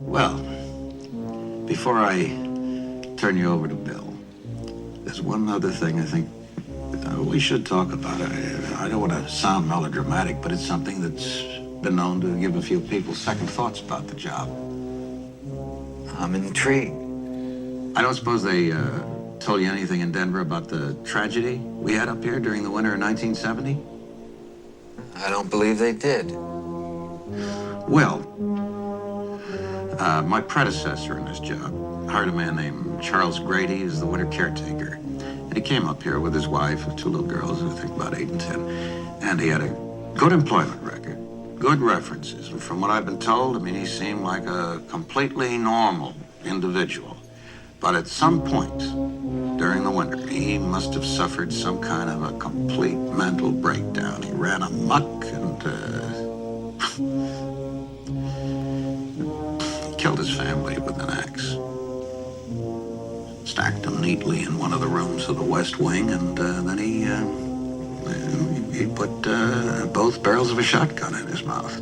Well, before I turn you over to Bill, there's one other thing I think we should talk about. I don't want to sound melodramatic, but it's something that's been known to give a few people second thoughts about the job. I'm intrigued. I don't suppose they told you anything in Denver about the tragedy we had up here during the winter of 1970? I don't believe they did. Well, my predecessor in this job hired a man named Charles Grady as the winter caretaker. And he came up here with his wife and two little girls, I think about 8 and 10. And he had a good employment record, good references. And from what I've been told, I mean, he seemed like a completely normal individual. But at some point during the winter, he must have suffered some kind of a complete mental breakdown. He ran amok and killed his family with an axe. Stacked them neatly in one of the rooms of the West Wing, and then he put both barrels of a shotgun in his mouth.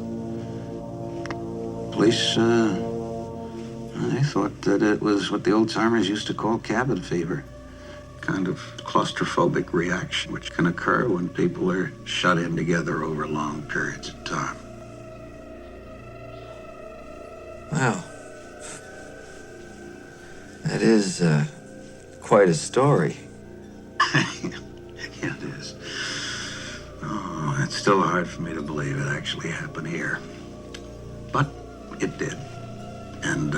Police, they thought that it was what the old-timers used to call cabin fever. Kind of claustrophobic reaction, which can occur when people are shut in together over long periods of time. Well, that is quite a story. Yeah, it is. Oh, it's still hard for me to believe it actually happened here. But it did. And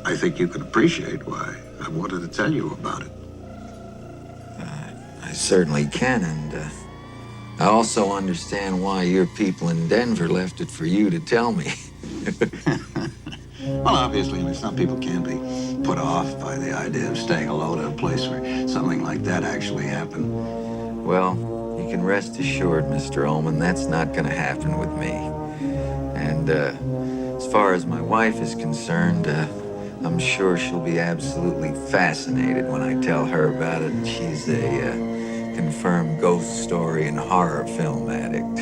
I think you can appreciate why I wanted to tell you about it. I certainly can, and I also understand why your people in Denver left it for you to tell me. Well, obviously, I mean, some people can be put off by the idea of staying alone in a place where something like that actually happened. Well, you can rest assured, Mr. Ullman, that's not going to happen with me. And as far as my wife is concerned, I'm sure she'll be absolutely fascinated when I tell her about it. She's a confirmed ghost story and horror film addict.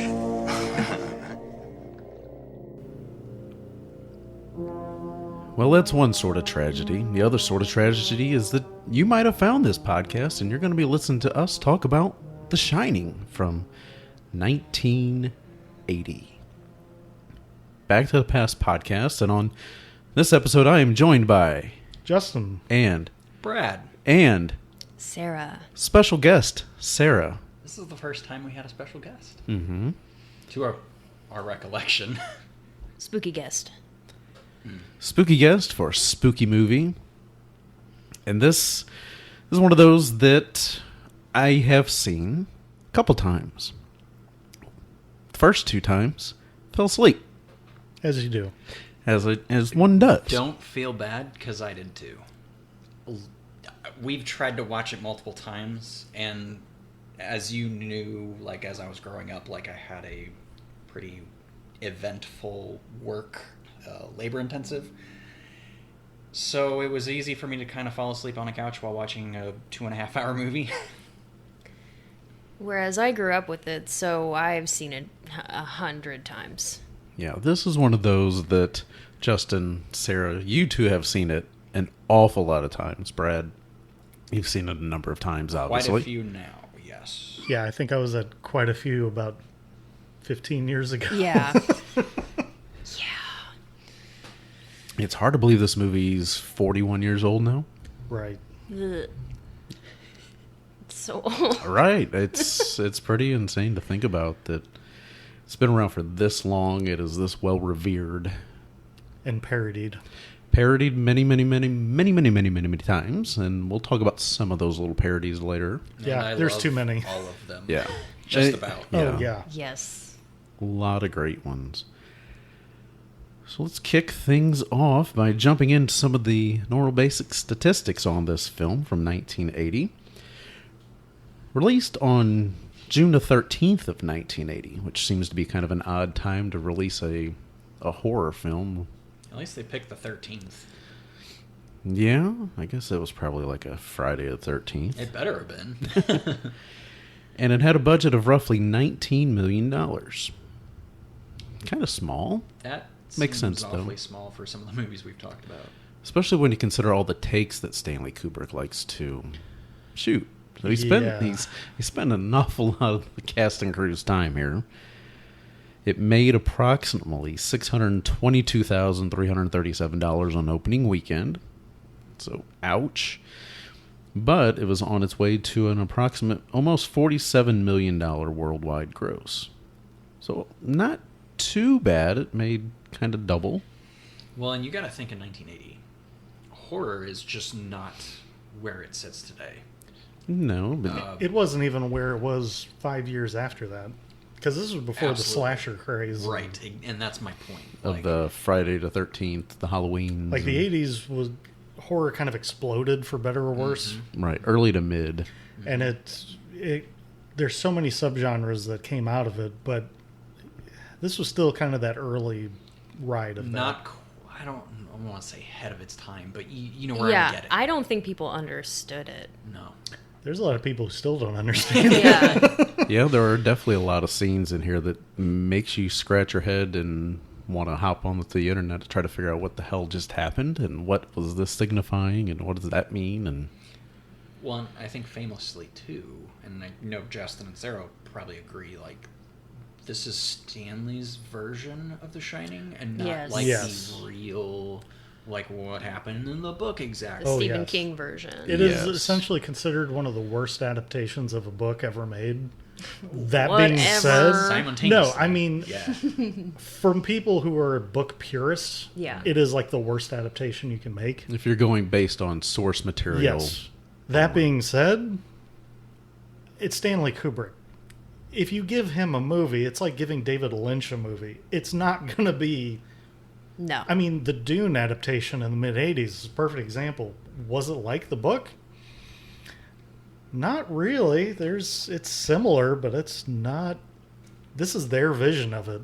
Well, that's one sort of tragedy. The other sort of tragedy is that you might have found this podcast and you're going to be listening to us talk about The Shining from 1980. Back to the Past podcast, and on this episode I am joined by Justin and Brad and Sarah. Special guest Sarah. This is the first time we had a special guest. Mm-hmm. To our recollection. Spooky guest. Spooky guest for a spooky movie. And this is one of those that I have seen a couple times. The first 2 times, fell asleep. As you do. As one does. Don't feel bad, because I did too. We've tried to watch it multiple times, and as you knew, like as I was growing up, like I had a pretty eventful work, labor intensive. So it was easy for me to kind of fall asleep on a couch while watching a 2.5-hour movie. Whereas I grew up with it, so I've seen it 100 times. Yeah, this is one of those that Justin, Sarah, you two have seen it an awful lot of times. Brad, you've seen it a number of times, obviously. Quite a few now, yes. Yeah, I think I was at quite a few about 15 years ago. Yeah. It's hard to believe this movie's 41 years old now. Right. Ugh. It's so old. Right. It's pretty insane to think about that it's been around for this long. It is this well revered. And parodied. Parodied many times, and we'll talk about some of those little parodies later. Yeah, there's too many. All of them. Yeah. Just about. Oh, yeah. Yes. A lot of great ones. So let's kick things off by jumping into some of the normal basic statistics on this film from 1980. Released on June the 13th of 1980, which seems to be kind of an odd time to release a horror film. At least they picked the 13th. Yeah, I guess it was probably like a Friday the 13th. It better have been. And it had a budget of roughly $19 million. Kind of small. That Makes seems sense, though. awfully small for some of the movies we've talked about. Especially when you consider all the takes that Stanley Kubrick likes to shoot. So he spent an awful lot of the cast and crew's time here. It made approximately $622,337 on opening weekend. So, ouch. But it was on its way to an approximate almost $47 million worldwide gross. So, not too bad. It made kind of double. Well, and you got to think in 1980, horror is just not where it sits today. No, but It wasn't even where it was 5 years after that. Because this was before the Absolutely. slasher craze. Right, and that's my point. of the Friday the 13th, the Halloween. Like the 80s was horror kind of exploded for better or worse. Right, early to mid. And there's so many subgenres that came out of it, but this was still kind of that early ride of that. I don't want to say ahead of its time, but you know where I get it. I don't think people understood it. No. There's a lot of people who still don't understand it. Yeah. Yeah, there are definitely a lot of scenes in here that makes you scratch your head and want to hop on the internet to try to figure out what the hell just happened and what was this signifying and what does that mean. And Well, I think famously too, and I know Justin and Sarah probably agree, like, this is Stanley's version of The Shining and not Yes. like Yes. the real, like, what happened in the book exactly. Oh, Stephen yes. King version. It is Yes. essentially considered one of the worst adaptations of a book ever made. That Whatever. being said, Simultaneously. no, I mean, Yeah. from people who are book purists, Yeah. it is like the worst adaptation you can make. if you're going based on source material, Yes. That being said, it's Stanley Kubrick. If you give him a movie, it's like giving David Lynch a movie. It's not going to be... No. I mean, the Dune adaptation in the mid-'80s is a perfect example. Was it like the book? Not really. It's similar, but it's not... This is their vision of it.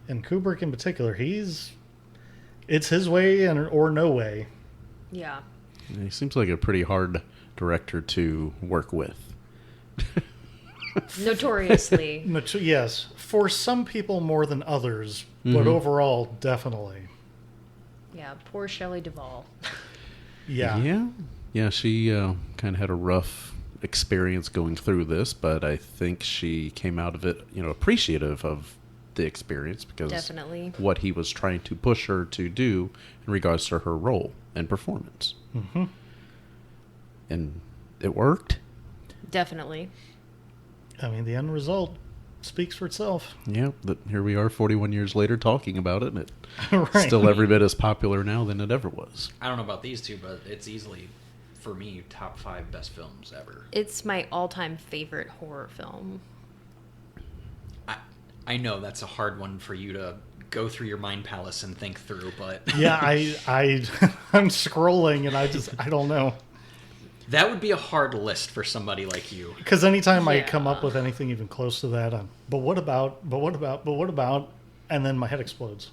And Kubrick in particular, it's his way or no way. Yeah. he seems like a pretty hard director to work with. Notoriously. Yes, for some people more than others, but overall, definitely. Yeah. Poor Shelley Duvall. Yeah. Yeah, she kind of had a rough experience going through this, but I think she came out of it, appreciative of the experience because Definitely. what he was trying to push her to do in regards to her role and performance. Mm-hmm. And it worked. Definitely. I mean, the end result speaks for itself. Yeah, but here we are 41 years later talking about it, and it's Right. still every bit as popular now than it ever was. I don't know about these two, but it's easily, for me, top 5 best films ever. It's my all-time favorite horror film. I know that's a hard one for you to go through your mind palace and think through, but Yeah, I'm scrolling and I don't know. that would be a hard list for somebody like you. Because anytime I Yeah. come up with anything even close to that, but what about, and then my head explodes.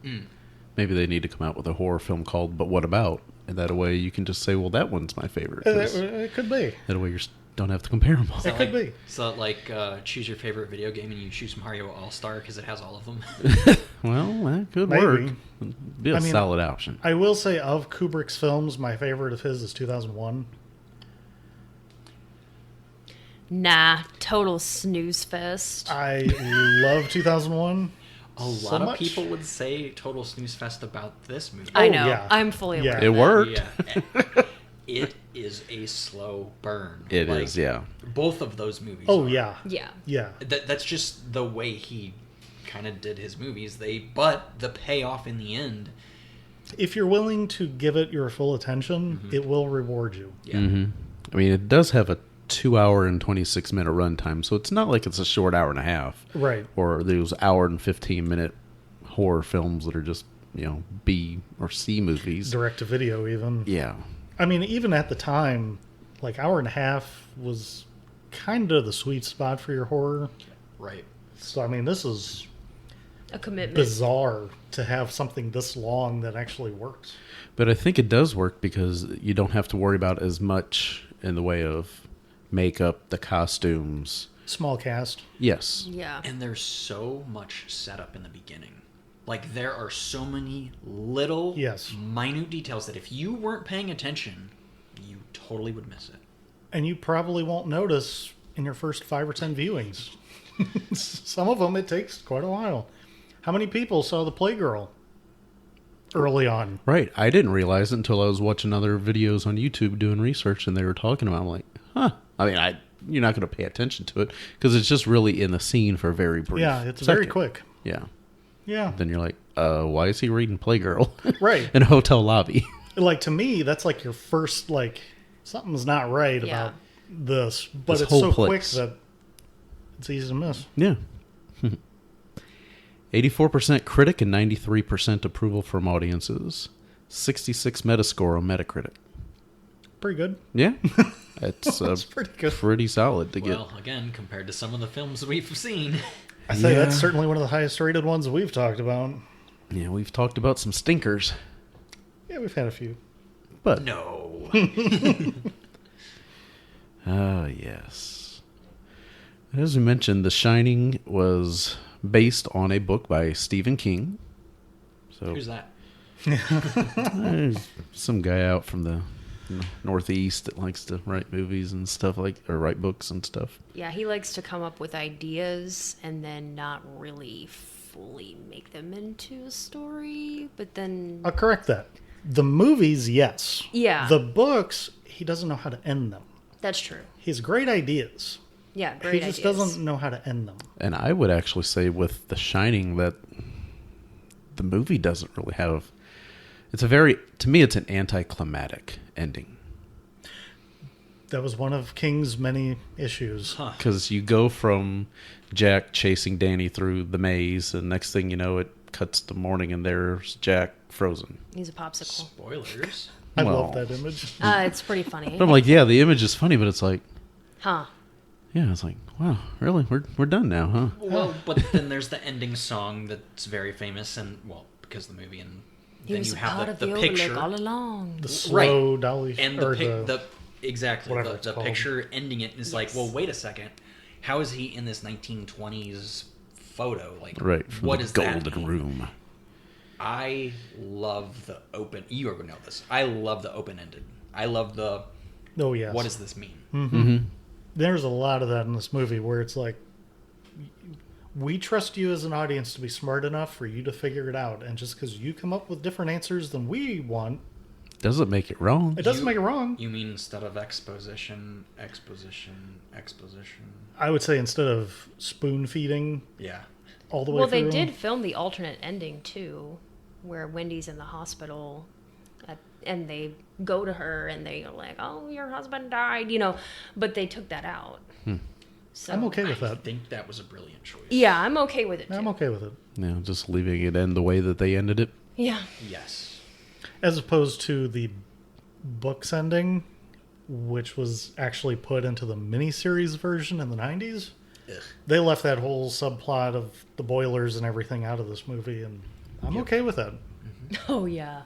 Maybe they need to come out with a horror film called But What About? And that way you can just say, well, that one's my favorite. 'cause It could be. that way you don't have to compare them all. It could be. So, like, choose your favorite video game and you choose Mario All-Star because it has all of them. Well, that could Maybe. work. Be a solid option. I will say, of Kubrick's films, my favorite of his is 2001. Nah, total snooze fest. I love 2001. A lot of people would say total snooze fest about this movie. I know. yeah. I'm fully aware. Yeah. of It that. worked. Yeah. It is a slow burn. It is, yeah. Both of those movies. Oh, are. yeah. Yeah. Yeah. That's just the way he kind of did his movies. But the payoff in the end. If you're willing to give it your full attention, it will reward you. Yeah. Mm-hmm. I mean, it does have a 2 hour and 26 minute runtime, so it's not like it's a short hour and a half. Right. Or those hour and 15 minute horror films that are just, B or C movies. Direct to video, even. Yeah. I mean, even at the time, like hour and a half was kind of the sweet spot for your horror. Right. So, I mean, this is A commitment. bizarre to have something this long that actually works. But I think it does work because you don't have to worry about as much in the way of makeup, the costumes. Small cast. Yes. Yeah. And there's so much setup in the beginning. Like, there are so many little, Yes. minute details that if you weren't paying attention, you totally would miss it. And you probably won't notice in your first 5 or 10 viewings. Some of them, it takes quite a while. How many people saw The Playgirl early on? Right. I didn't realize it until I was watching other videos on YouTube doing research, and they were talking about it. I'm like, huh. I mean, you're not going to pay attention to it because it's just really in the scene for a very brief Yeah, it's second. very quick. Yeah. Yeah. Then you're like, why is he reading Playgirl? Right. In a hotel lobby. Like, to me, that's like your first, like, something's not right Yeah. about this. But This it's whole so quick place. that it's easy to miss. Yeah. 84% critic and 93% approval from audiences. 66 Metascore on Metacritic. Pretty good. Yeah. It's That's pretty good. pretty solid to get. Well, again, compared to some of the films we've seen. I say Yeah. that's certainly one of the highest rated ones we've talked about. Yeah, we've talked about some stinkers. Yeah, we've had a few. But No. yes. As we mentioned, The Shining was based on a book by Stephen King. So Who's that? there's some guy out from the Northeast that likes to write movies and stuff or write books and stuff. Yeah, he likes to come up with ideas and then not really fully make them into a story, but then I'll correct that. The movies, yes. Yeah. The books, he doesn't know how to end them. that's true. He has great ideas. Yeah, He great just ideas. doesn't know how to end them. And I would actually say with The Shining that the movie doesn't really have. To me, it's an anticlimactic ending. That was one of King's many issues. Huh. Because you go from Jack chasing Danny through the maze, and next thing you know, it cuts to morning, and there's Jack frozen. He's a popsicle. Spoilers. I Well. love that image. It's pretty funny. But I'm like, yeah, the image is funny, but it's like, Huh. yeah, it's like, wow, really? We're done now, huh? Well, but then there's the ending song that's very famous, and, well, because of the movie, and He then was you a have part of the the picture. overlook all along. The slow dolly And or exactly whatever the it's called. picture ending it is like, Yes. well, wait a second, how is he in this 1920s photo? Like, Right, from what the does that golden mean? room. I love the open. You are going to know this. I love the open ended. I love the. Oh yes. What does this mean? Mm-hmm. There's a lot of that in this movie where it's like, we trust you as an audience to be smart enough for you to figure it out, and just because you come up with different answers than we want, Doesn't make it wrong. it doesn't make it wrong. You mean instead of exposition? I would say instead of spoon feeding Yeah. all the way Well, through. they did film the alternate ending too, where Wendy's in the hospital, and they go to her and they are like, "Oh, your husband died," but they took that out. So I'm okay with I that. think that was a brilliant choice. Yeah, I'm okay with it too. I'm okay with it. Yeah, just leaving it end the way that they ended it. Yeah. Yes. As opposed to the book's ending, which was actually put into the miniseries version in the 90s. Ugh. They left that whole subplot of the boilers and everything out of this movie, and I'm okay with that. Oh yeah.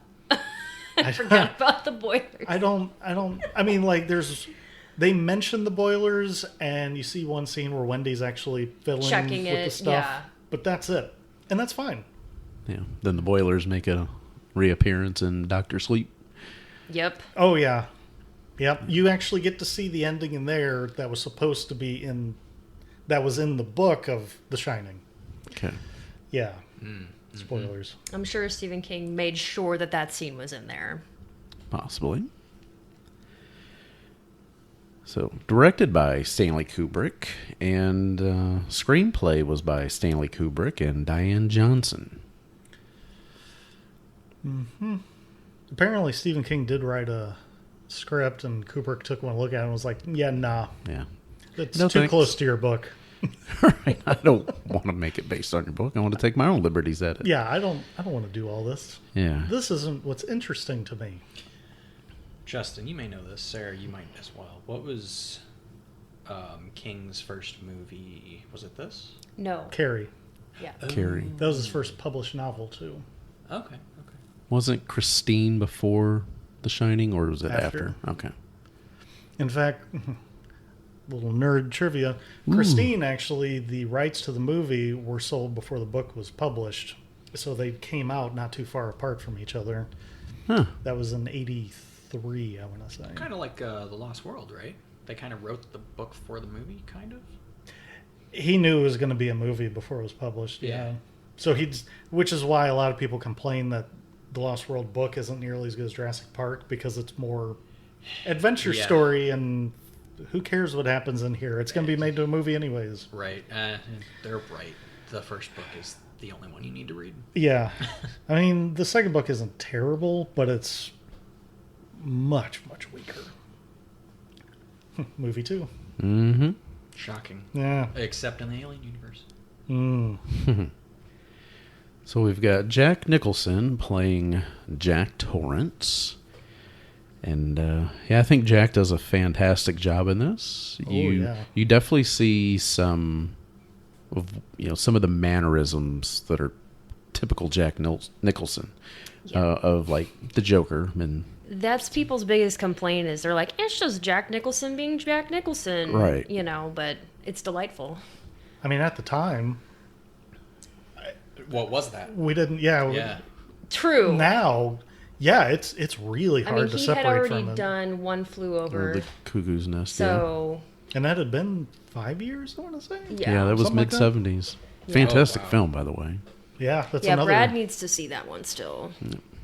I forgot about the boilers. I mean, like, they mention the boilers, and you see one scene where Wendy's actually fiddling Checking with the it, stuff, yeah. but that's it. And that's fine. Yeah. Then the boilers make a reappearance in Doctor Sleep. Yep. Oh, yeah. Yep. You actually get to see the ending in there that was supposed to be that was in the book of The Shining. Okay. Yeah. Spoilers. I'm sure Stephen King made sure that scene was in there. Possibly. So, directed by Stanley Kubrick, and screenplay was by Stanley Kubrick and Diane Johnson. Apparently, Stephen King did write a script, and Kubrick took one look at it and was like, yeah, nah. Yeah. It's No, too thanks. close to your book. Right. I don't want to make it based on your book. I want to take my own liberties at it. Yeah, I don't want to do all this. Yeah. This isn't what's interesting to me. Justin, you may know this. Sarah, you might as well. What was King's first movie? Was it this? No. Carrie. Yeah. Carrie. That was his first published novel, too. Okay. Wasn't Christine before The Shining, or was it after? Okay. In fact, little nerd trivia, Christine, actually, the rights to the movie were sold before the book was published. So they came out not too far apart from each other. Huh. That was in '83, I want to say. Kind of like The Lost World, right? They kind of wrote the book for the movie, kind of. He knew it was going to be a movie before it was published. Yeah. So which is why a lot of people complain that the Lost World book isn't nearly as good as Jurassic Park, because it's more adventure story, and who cares what happens in here? It's going to be made to a movie anyways. Right. They're right. The first book is the only one you need to read. Yeah. I mean, the second book isn't terrible, but it's much, much weaker. Movie 2. Mm-hmm. Shocking. Yeah. Except in the Alien universe. So we've got Jack Nicholson playing Jack Torrance. And I think Jack does a fantastic job in this. You definitely see some of the mannerisms that are typical Jack Nicholson, of like the Joker. And That's people's biggest complaint is they're like, it's just Jack Nicholson being Jack Nicholson. Right. But it's delightful. I mean, at the time, What was that? we didn't. Yeah. True. Now, it's really hard to he had separate already from it. done One Flew Over. the Cuckoo's Nest. So, And that had been 5 years, I want to say. yeah. That was Something like that. mid-'70s. Yeah. Fantastic Oh, wow. film, by the way. Yeah, that's Yeah, another. Brad needs to see that one still.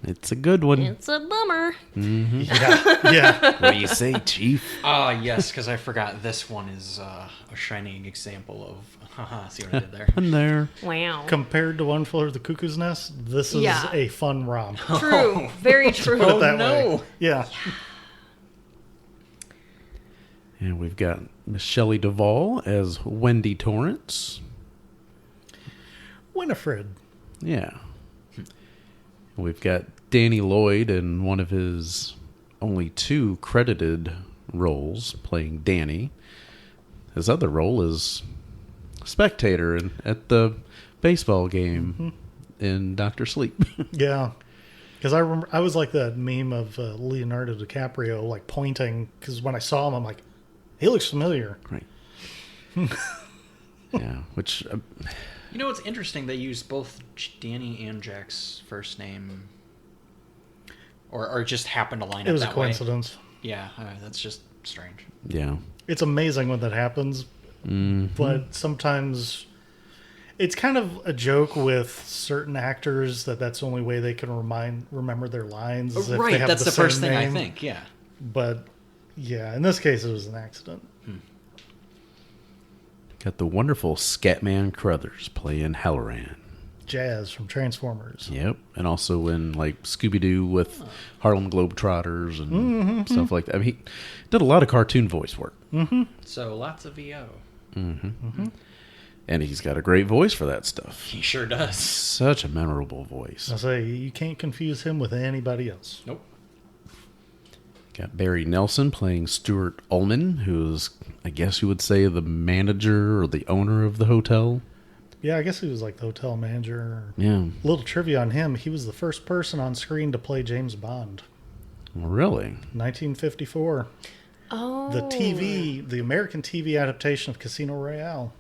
It's a good one. It's a bummer. Yeah. What do you say, Chief? Yes, because I forgot this one is a shining example of. See what I did there? In there. Wow. Compared to One Flew Over the Cuckoo's Nest, this is Yeah. a fun romp. True. Very true. Put it that no. way. Yeah. And we've got Miss Shelley Duvall as Wendy Torrance. Winifred. Yeah. We've got Danny Lloyd in one of his only 2 credited roles, playing Danny. His other role is spectator at the baseball game in Dr. Sleep. Yeah. Because I remember, I was like that meme of Leonardo DiCaprio, like pointing, because when I saw him, I'm like, he looks familiar. Right. Yeah, which... You know what's interesting? They used both Danny and Jack's first name, or just happened to line up. It was a that way. coincidence. Yeah, that's just strange. yeah. It's amazing when that happens, but sometimes it's kind of a joke with certain actors that's the only way they can remember their lines. Is if Right, they have that's the same first thing I name. think. Yeah. But yeah, in this case, it was an accident. Got the wonderful Scatman Crothers playing Halloran. Jazz from Transformers. Yep. And also in like Scooby-Doo with Harlem Globetrotters and stuff like that. I mean, he did a lot of cartoon voice work. So lots of VO. And he's got a great voice for that stuff. He sure does. Such a memorable voice. I say you can't confuse him with anybody else. Nope. Got Barry Nelson playing Stuart Ullman, who's, I guess you would say, the manager or the owner of the hotel. Yeah, I guess he was like the hotel manager. Yeah. Little trivia on him: he was the first person on screen to play James Bond. Really? 1954. Oh. The American TV adaptation of Casino Royale.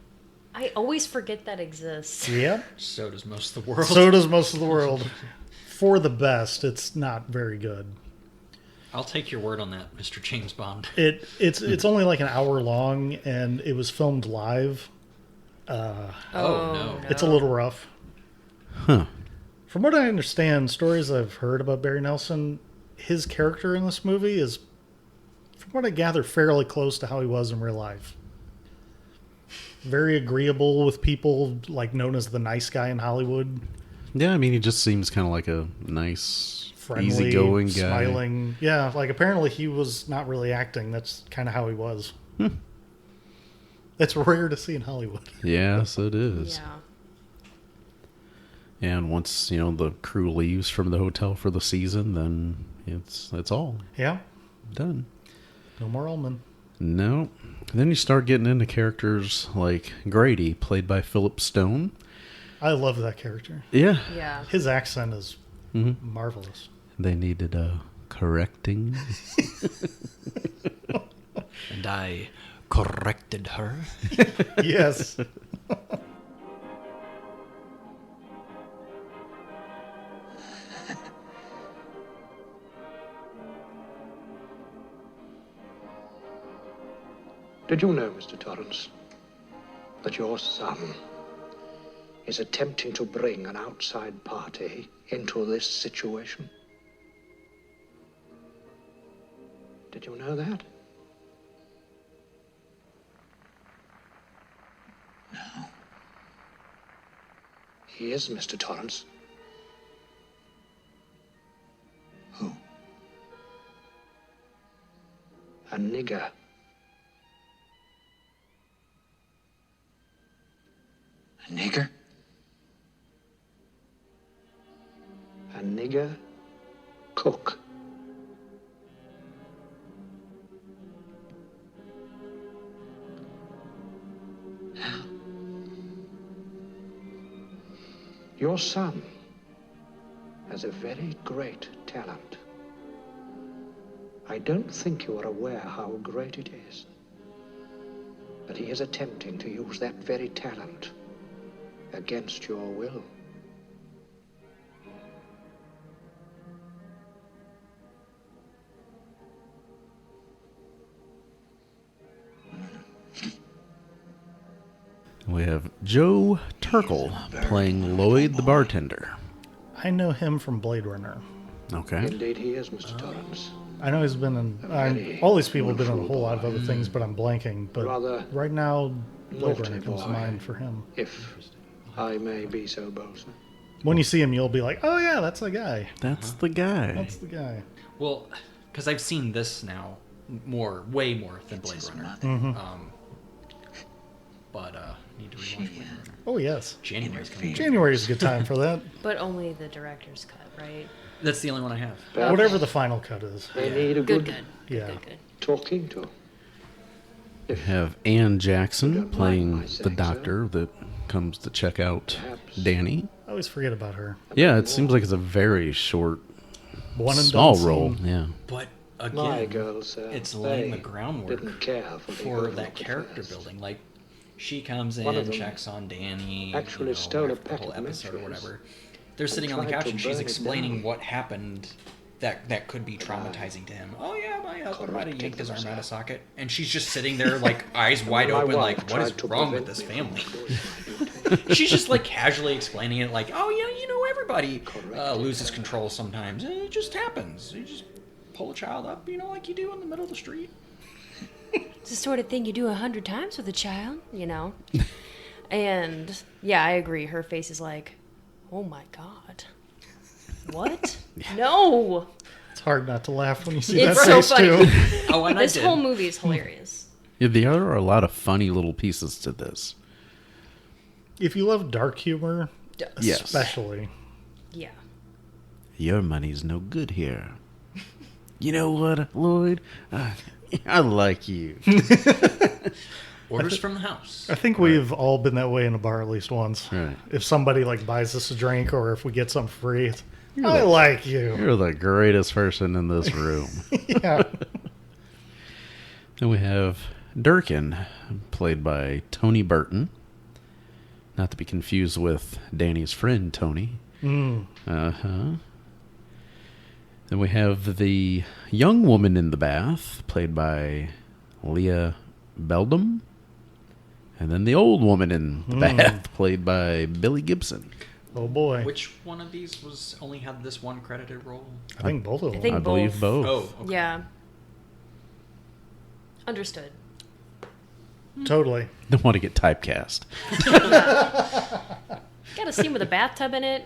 I always forget that exists. Yep. So does most of the world. So does most of the world. For the best, it's not very good. I'll take your word on that, Mr. James Bond. It's only like an hour long, and it was filmed live. Oh, no. It's a little rough. Huh. From what I understand, stories I've heard about Barry Nelson, his character in this movie is, from what I gather, fairly close to how he was in real life. Very agreeable with people, like known as the nice guy in Hollywood. Yeah, I mean, he just seems kind of like a nice, Friendly, easygoing guy. smiling. Yeah, like apparently he was not really acting. That's kind of how he was. That's rare to see in Hollywood. Yes, it is. Yeah. And once, the crew leaves from the hotel for the season, then it's all Yeah, done. no more Ullman. No. Then you start getting into characters like Grady, played by Philip Stone. I love that character. Yeah. Yeah. His accent is marvelous. They needed correcting. And I corrected her. Yes. Did you know, Mr. Torrance, that your son is attempting to bring an outside party into this situation? Did you know that? No. He is, Mr. Torrance. Who? A nigger. A nigger? A nigger cook. Your son has a very great talent. I don't think you are aware how great it is. But he is attempting to use that very talent against your will. We have Joe Turkel playing Lloyd the bartender. I know him from Blade Runner. Okay. Indeed he is, Mr. Torrance. I know he's been in. All these people have been in a whole lot of other things, but I'm blanking. But Rather right now, Blade naughty Runner comes to boy. mind for him. If I may be so bold, sir. When you see him, you'll be like, "Oh yeah, that's the guy. That's the guy. That's the guy." Well, because I've seen this now way more than Blade Runner. But need to rewatch Blade Runner. Oh yes, January's coming. January is a good time for that. But only the director's cut, right? That's the only one I have. Whatever the final cut is. They need a Good, good, good. Yeah. Good. talking to. We have Ann Jackson don't mind playing my the saying doctor that comes to check out Perhaps. Danny. I always forget about her. Yeah, it seems like it's a very short, One and small done role. scene. Yeah. But My again, girls, it's laying the they groundwork didn't care for, the for overlook that at character first. building. Like, she comes One of in, them checks on Danny, actually stole a after the pack whole of episode or matches whatever. They're sitting on the tried couch to and she's burn it explaining down. what happened that could be traumatizing to him. Oh yeah, my husband might have Corrected yanked his arm them, out sir. of socket, and she's just sitting there like eyes wide My open, wife like what is tried to wrong with prevent this me family? from doing my duty. She's just like casually explaining it, like, oh yeah, you know, everybody Corrected loses them. control sometimes. It just happens. You just pull a child up, you know, like you do in the middle of the street. It's the sort of thing you do 100 times with a child, you know? And yeah, I agree. Her face is like, oh my God. What? No. It's hard not to laugh when you see It's that so face funny. too. Oh, and This I did. whole movie is hilarious. Yeah, there are a lot of funny little pieces to this. If you love dark humor, Yes. especially, Yeah. Your money's no good here. You know what, Lloyd? I like you. Orders from the house. I think we've all been that way in a bar at least once. Right. If somebody like buys us a drink or if we get something free, it's, I like you. You're the greatest person in this room. Yeah. Then we have Durkin, played by Tony Burton. Not to be confused with Danny's friend, Tony. Uh-huh. Then we have the young woman in the bath, played by Leah Beldam. And then the old woman in the bath, played by Billy Gibson. Oh boy. Which one of these was only had this one credited role? I think both of them. I think I believe both. Oh, okay. Yeah. Understood. Totally. Don't want to get typecast. Got a scene with a bathtub in it.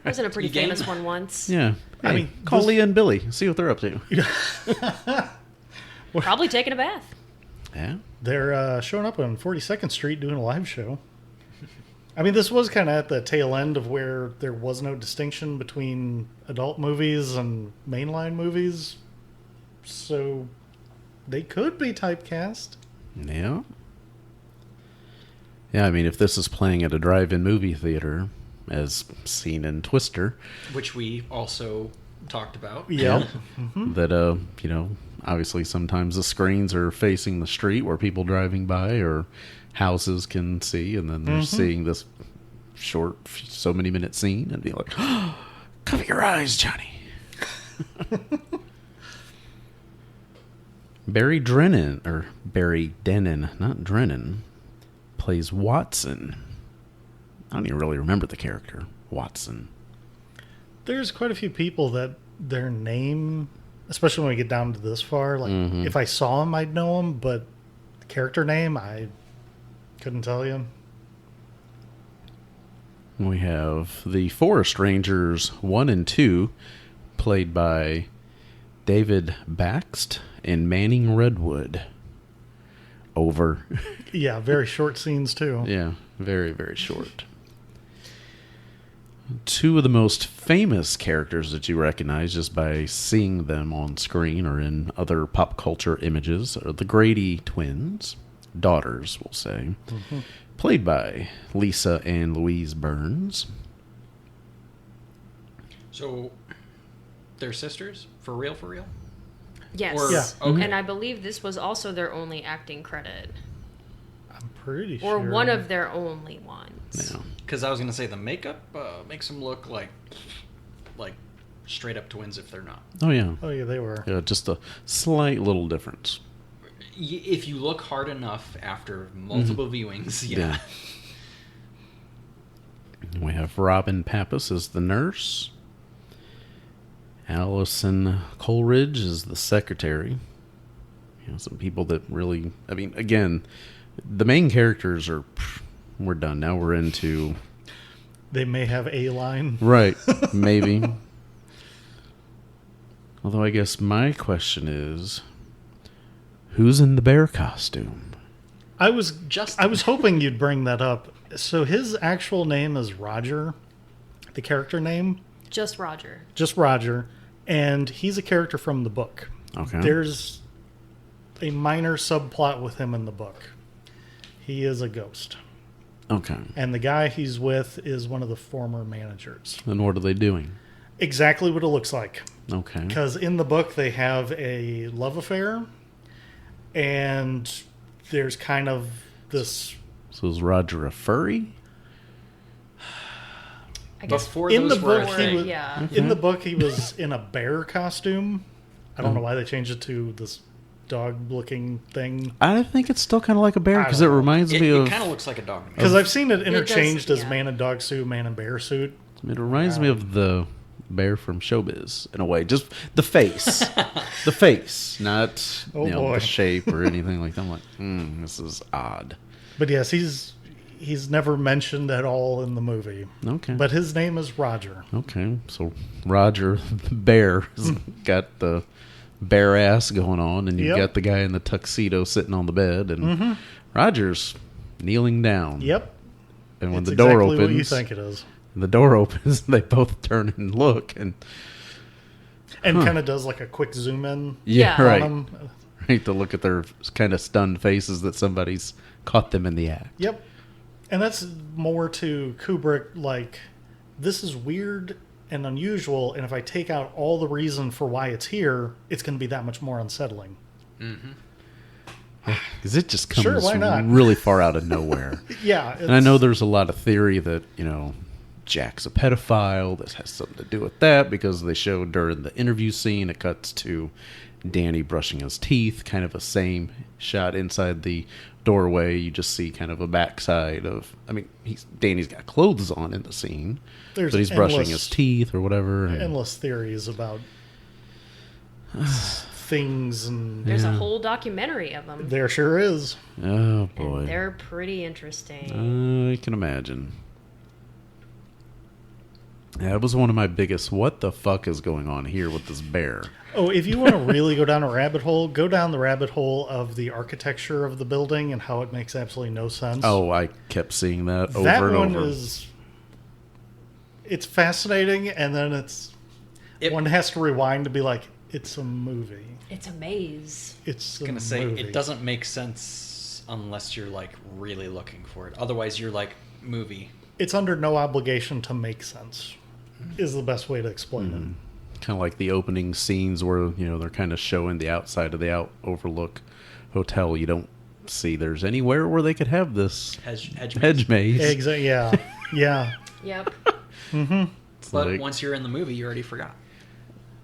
Wasn't a pretty You game? famous one once. Yeah. I mean, call this- Leah and Billy. See what they're up to. Probably taking a bath. Yeah. They're showing up on 42nd Street doing a live show. I mean, this was kind of at the tail end of where there was no distinction between adult movies and mainline movies. So they could be typecast. Yeah. Yeah, I mean, if this is playing at a drive-in movie theater, as seen in Twister, Which we also talked about. Yep. that, you know, obviously sometimes the screens are facing the street where people driving by or houses can see, and then they're seeing this short, so many minute scene and be like, oh, cover your eyes, Johnny. Barry Drennan, or Barry Denon, not Drennan, plays Watson. I don't even really remember the character, Watson. There's quite a few people that their name, especially when we get down to this far, like if I saw him, I'd know him, but the character name, I couldn't tell you. We have the Forest Rangers 1 and 2, played by David Baxt and Manning Redwood. Over. Yeah, very short scenes too. Yeah, very, very short. Two of the most famous characters that you recognize just by seeing them on screen or in other pop culture images are the Grady twins, daughters, we'll say, played by Lisa and Louise Burns. So, they're sisters? For real, for real? Yes. Or- Yeah. Okay. And I believe this was also their only acting credit. I'm pretty Or sure. one of their only ones. Yeah. Because I was going to say the makeup makes them look like straight up twins if they're not. Oh, yeah. Oh, yeah, they were. Yeah, just a slight little difference. If you look hard enough after multiple viewings, yeah. We have Robin Pappas as the nurse. Allison Coleridge is the secretary. You know, some people that really, I mean, again, the main characters are, we're done. Now we're into, They may have a line. right, maybe. Although I guess my question is, who's in the bear costume? I was hoping you'd bring that up. So his actual name is Roger, the character name, Just Roger. just Roger, and he's a character from the book. Okay. There's a minor subplot with him in the book. He is a ghost, Okay. and the guy he's with is one of the former managers. Then what are they doing? Exactly what it looks like. Okay. Because in the book they have a love affair, and there's kind of this So is Roger a furry? I guess Before in the those were a book he thing. was yeah. in the book he was in a bear costume. I don't know why they changed it to this dog-looking thing. I think it's still kind of like a bear I because don't it know. reminds me It of. kind of looks like a dog to me. Because I've seen it does, interchanged as yeah. man in dog suit, man in bear suit. It reminds me of the bear from Showbiz in a way. Just the face, the face, not Oh, you know, boy. the shape or anything like that. I'm like, this is odd. But yes, he's never mentioned at all in the movie. Okay, But his name is Roger. okay. So Roger the bear has got the bear ass going on, and you've Yep. got the guy in the tuxedo sitting on the bed, and Roger's kneeling down. Yep. And when It's the door exactly what you opens, think it is. the door opens, they both turn and look, and And kind of does like a quick zoom in yeah, Yeah. right. on him. Right, to look at their kind of stunned faces that somebody's caught them in the act. Yep. And that's more to Kubrick, like, this is weird and unusual, and if I take out all the reason for why it's here, it's going to be that much more unsettling. Because it just comes Sure, why not? really far out of nowhere. Yeah. And I know there's a lot of theory that, you know, Jack's a pedophile. This has something to do with that because they showed during the interview scene, it cuts to Danny brushing his teeth, kind of a same shot inside the doorway. You just see kind of a backside of, I mean, Danny's got clothes on in the scene, There's but he's brushing endless- his teeth or whatever. and- endless theories about things, and There's a whole documentary of them. there sure is. Oh, boy. And they're pretty interesting. I can imagine. Yeah, it was one of my biggest, what the fuck is going on here with this bear? Oh, if you want to really go down a rabbit hole, go down the rabbit hole of the architecture of the building and how it makes absolutely no sense. Oh, I kept seeing that over that and one over. it's fascinating, and then It- one has to rewind to be like, it's a movie. It's a maze. It's a Gonna say movie. it doesn't make sense unless you're like really looking for it. Otherwise, you're like movie. It's under no obligation to make sense. Is the best way to explain Kind of like the opening scenes where, you know, they're kind of showing the outside of the overlook hotel. You don't see there's anywhere where they could have this Hedge hedge maze. it. Exactly. Yeah. Yeah. Yep. But like- once you're in the movie, you already forgot.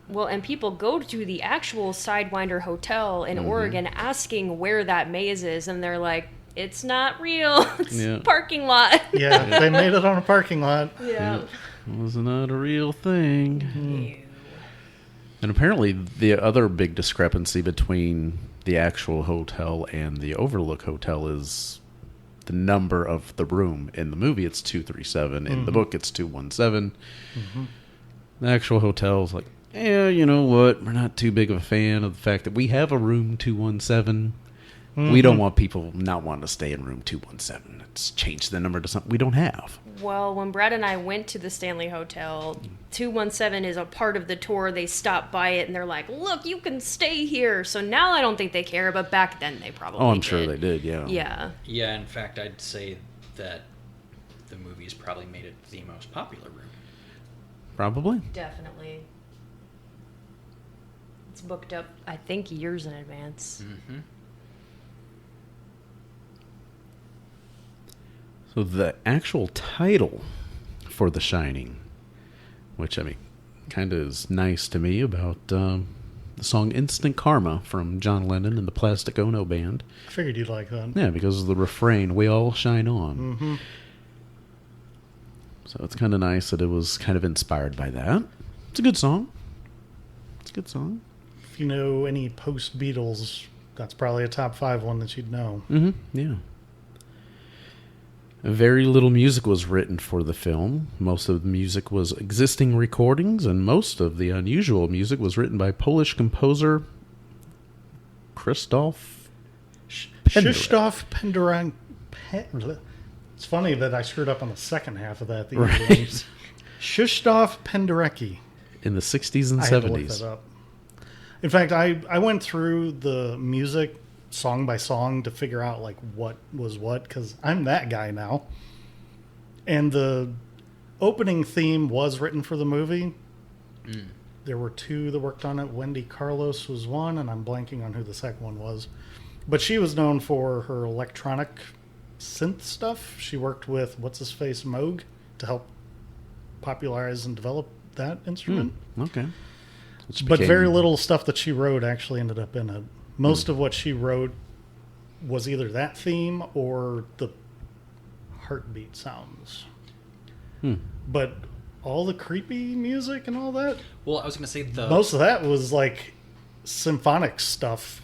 Well, and people go to the actual Sidewinder Hotel in Oregon asking where that maze is, and they're like, it's not real. It's a parking lot. Yeah, they made it on a parking lot. Yeah. It was not a real thing. Ew. And apparently the other big discrepancy between the actual hotel and the Overlook Hotel is the number of the room. In the movie, it's 237. In the book, it's 217. The actual hotel is like, yeah, you know what? We're not too big of a fan of the fact that we have a room 217. We don't want people not wanting to stay in room 217. Let's change the number to something we don't have. Well, when Brad and I went to the Stanley Hotel, 217 is a part of the tour. They stopped by it and they're like, look, you can stay here. So now I don't think they care, but back then they probably did. Oh, I'm sure they did, yeah. Yeah. Yeah, in fact, I'd say that the movies probably made it the most popular room. Probably. Definitely. It's booked up, I think, years in advance. Mm-hmm. So the actual title for The Shining, which, I mean, kind of is nice to me about the song Instant Karma from John Lennon and the Plastic Ono Band. I figured you'd like that. Yeah, because of the refrain, we all shine on. So it's kind of nice that it was kind of inspired by that. It's a good song. It's a good song. If you know any post-Beatles, that's probably a top 5 one that you'd know. Yeah. Very little music was written for the film. Most of the music was existing recordings, and most of the unusual music was written by Polish composer Krzysztof Penderecki. It's funny that I screwed up on the second half of that. Right. Krzysztof Penderecki. In the 60s and I 70s. had to look that up. In fact, I went through the music song by song to figure out like what was what, because I'm that guy now. And the opening theme was written for the movie. There were 2 that worked on it. Wendy Carlos was one, and I'm blanking on who the second one was. But she was known for her electronic synth stuff. She worked with what's-his-face Moog to help popularize and develop that instrument. Okay. But very little stuff that she wrote actually ended up in it. Most of what she wrote was either that theme or the heartbeat sounds. But all the creepy music and all that, Well, I was going to say most of that was like symphonic stuff.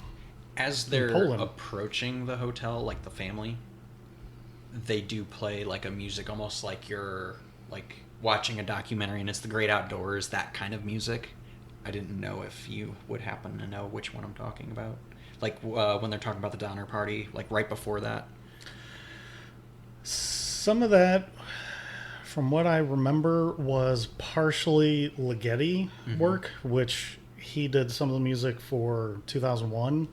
as they're Poland. approaching the hotel, like the family, they do play like a music almost like you're like watching a documentary and it's the great outdoors, that kind of music. I didn't know if you would happen to know which one I'm talking about. Like when they're talking about the Donner Party, like right before that. Some of that, from what I remember, was partially Ligeti work, which he did some of the music for 2001,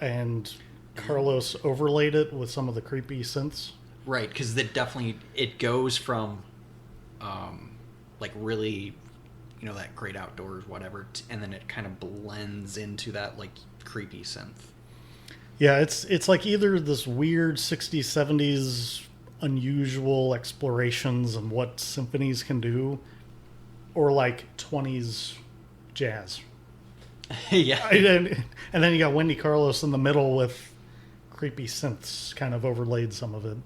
and Carlos overlaid it with some of the creepy synths. Right, because it goes from like really, you know, that great outdoors, whatever, and then it kind of blends into that like creepy synth. Yeah, it's like either this weird 60s, 70s unusual explorations and what symphonies can do, or like 20s jazz. Yeah. And then you got Wendy Carlos in the middle with creepy synths kind of overlaid some of it.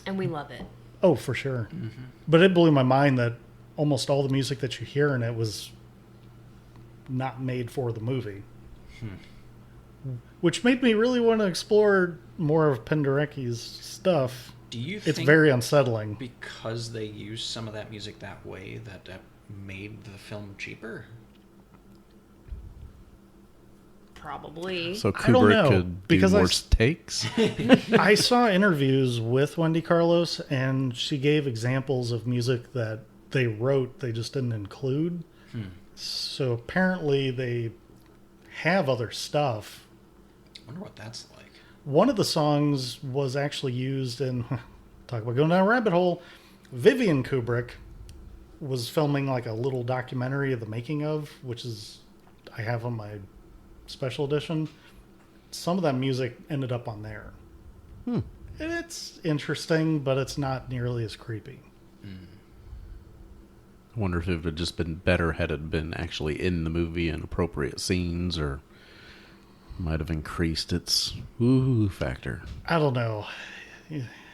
And we love it. Oh, for sure. But it blew my mind that almost all the music that you hear in it was not made for the movie. Which made me really want to explore more of Penderecki's stuff. Do you It's think very unsettling. because they used some of that music that way that made the film cheaper? Probably. So I don't know, Kubrick could do because more takes. I saw interviews with Wendy Carlos, and she gave examples of music that they wrote, they just didn't include. So apparently they have other stuff. I wonder what that's like. One of the songs was actually used in, talk about going down a rabbit hole, Vivian Kubrick was filming like a little documentary of the making of, which is, I have on my special edition. Some of that music ended up on there. And it's interesting, but it's not nearly as creepy. I wonder if it would have just been better had it been actually in the movie in appropriate scenes, or might have increased its woo factor. I don't know.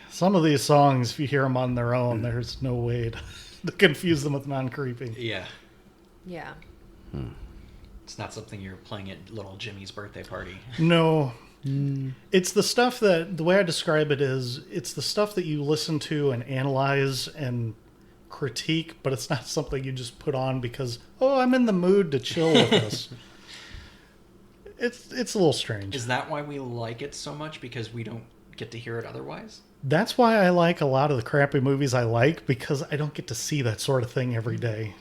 Some of these songs, if you hear them on their own, there's no way to confuse them with non-creeping. Yeah. Yeah. It's not something you're playing at little Jimmy's birthday party. No. It's the stuff that, the way I describe it is, it's the stuff that you listen to and analyze and critique, but it's not something you just put on because, oh, I'm in the mood to chill with this. It's a little strange. Is that why we like it so much? Because we don't get to hear it otherwise? That's why I like a lot of the crappy movies I like, because I don't get to see that sort of thing every day.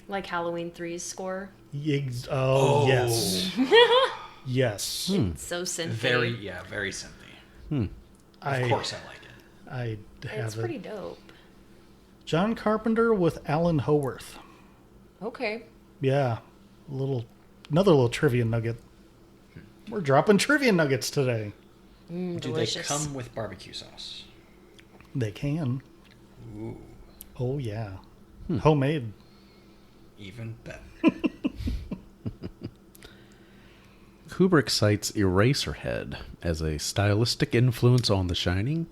Like Halloween 3's score. Yes. Yes. It's so synthy. Very synthy. Of course I like it. I have It's it. pretty dope. John Carpenter with Alan Howarth. Okay. Yeah. Another little trivia nugget. We're dropping trivia nuggets today. Do Delicious. they come with barbecue sauce? They can. Ooh, Oh, yeah. Homemade. even better. Kubrick cites Eraserhead as a stylistic influence on The Shining.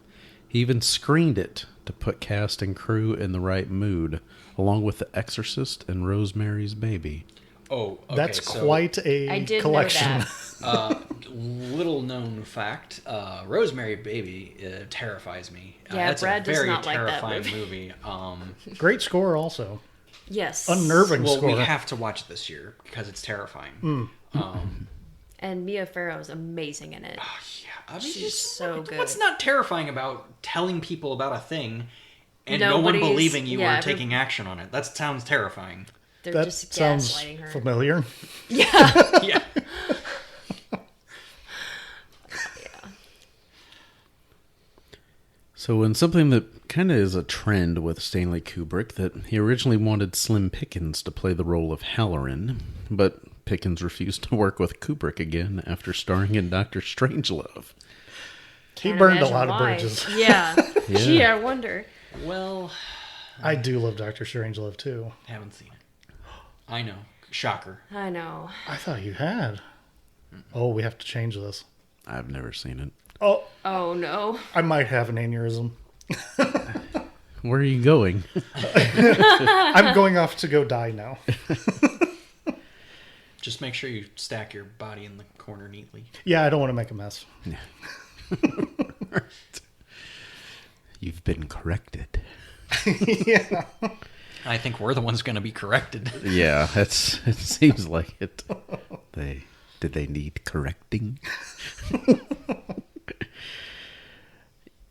He even screened it to put cast and crew in the right mood, along with The Exorcist and Rosemary's Baby. Oh, okay. That's so, quite I a did collection. know that. little known fact: Rosemary Baby terrifies me. Yeah, that's Brad a does very not like that terrifying movie. Great score, also. Yes. Unnerving Well, score. we have to watch it this year because it's terrifying. And Mia Farrow's amazing in it. Yeah, I mean, She's just, so good. What's not terrifying about telling people about a thing and no one Nobody's- believing you yeah, or taking action on it? That sounds terrifying. They're That just sounds gaslighting her. familiar. Yeah. So, in something that kind of is a trend with Stanley Kubrick, that he originally wanted Slim Pickens to play the role of Halloran, but Pickens refused to work with Kubrick again after starring in Dr. Strangelove. He Can't burned a imagine lot of why. bridges. Yeah. Yeah. Gee, I wonder. Well, I do love Dr. Strangelove, too. haven't seen it. I know. Shocker. I know. I thought you had. Oh, we have to change this. I've never seen it. Oh, Oh, no. I might have an aneurysm. Where are you going? I'm going off to go die now. Just make sure you stack your body in the corner neatly. Yeah, I don't want to make a mess. You've been corrected. Yeah. I think we're the ones going to be corrected. Yeah, it seems like it. Did they need correcting?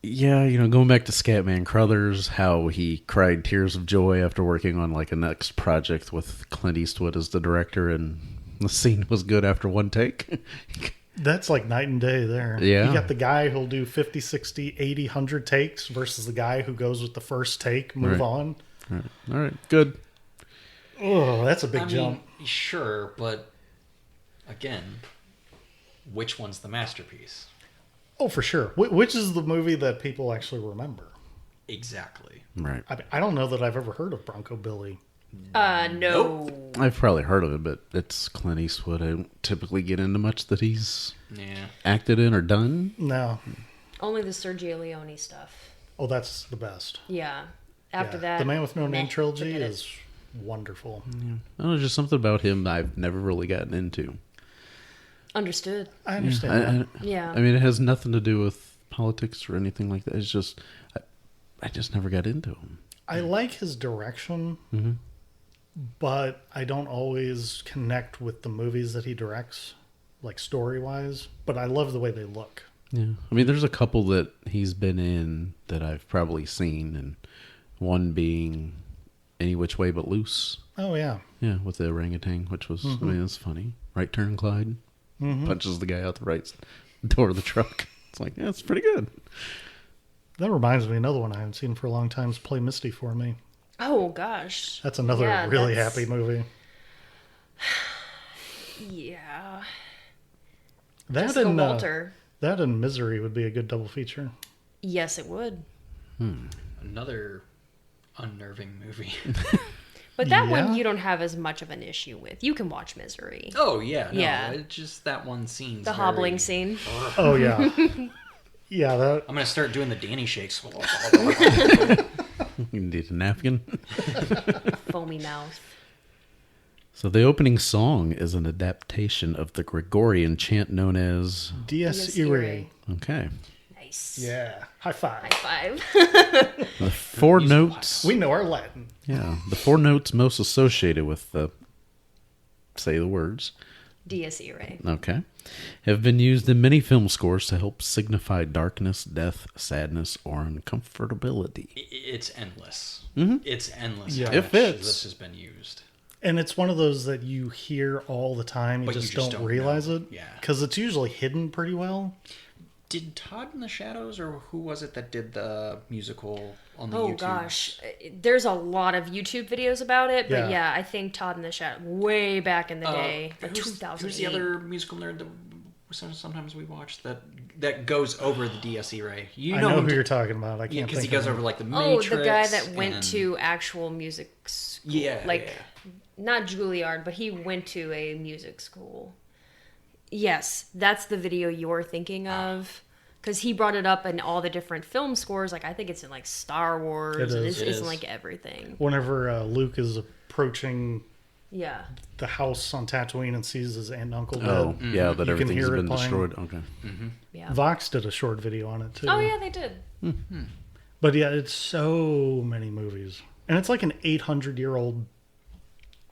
Yeah, going back to Scatman Crothers, how he cried tears of joy after working on like a next project with Clint Eastwood as the director, and the scene was good after one take. That's like night and day there. Yeah. You got the guy who'll do 50, 60, 80, 100 takes versus the guy who goes with the first take, move Right. on. All right, good. Oh, that's a big I jump. mean, sure, but again, which one's the masterpiece? Oh, for sure. Which is the movie that people actually remember? Exactly. Right. I don't know that I've ever heard of Bronco Billy. No. I've probably heard of it, but it's Clint Eastwood. I don't typically get into much that he's Yeah. acted in or done. No. Only the Sergio Leone stuff. Oh, that's the best. Yeah. After Yeah. that. The Man with No Name meh, trilogy forget it. is wonderful. I don't know, just something about him I've never really gotten into. Understood. I understand that. Yeah. I mean, it has nothing to do with politics or anything like that. It's just, I just never got into him. I like his direction, but I don't always connect with the movies that he directs, like story-wise. But I love the way they look. Yeah. I mean, there's a couple that he's been in that I've probably seen, and one being Any Which Way But Loose. Oh, yeah. Yeah, with the orangutan, which was, I mean, it's funny. Right Turn Clyde. Punches the guy out the right door of the truck. It's like, yeah, it's pretty good. That reminds me, another one I haven't seen for a long time is Play Misty for Me. Oh, gosh. That's another Yeah, really that's- happy movie. Yeah. That Jessica and Walter. that and Misery would be a good double feature. Yes, it would. Another unnerving movie. But that Yeah. one you don't have as much of an issue with. You can watch Misery. Oh yeah, no, Yeah. It's just that one scene. The hobbling scene. Oh yeah, yeah. That I'm gonna start doing the Danny shakes. You need a napkin. Foamy mouth. So the opening song is an adaptation of the Gregorian chant known as... Dies Dies Irae. Irae. Okay. Nice. Yeah, high five. High five. The four notes... We know our Latin. Yeah, the four notes most associated with the... Say the words. Dies Irae. Okay. Have been used in many film scores to help signify darkness, death, sadness, or uncomfortability. It's endless. Mm-hmm. It's endless. Yeah. How It much fits. This has been used. And it's one of those that you hear all the time. You But just don't realize know. it. Yeah. Because it's usually hidden pretty well. Did Todd in the Shadows, or who was it that did the musical on the Oh YouTube? gosh, there's a lot of YouTube videos about it, but Yeah. yeah, I think Todd in the Shadow way back in the day, like Who's 2008. the other musical nerd that sometimes we watch that goes over the Dies Irae? You I know him who you're talking about. I Yeah, can't because he think goes of over it. like the Oh, Matrix. the guy that went and- to actual music school. Yeah, like yeah. not Juilliard, but he went to a music school. Yes, that's the video you're thinking of. Because he brought it up in all the different film scores. Like, I think it's in, like, Star Wars. It is. It It's in, is. like, everything. Whenever Luke is approaching Yeah. the house on Tatooine and sees his aunt and uncle dead. Oh, yeah, that You can everything's hear it been playing. destroyed. Okay. Yeah. Vox did a short video on it too. Oh, yeah, they did. But yeah, it's so many movies. And it's like an 800-year-old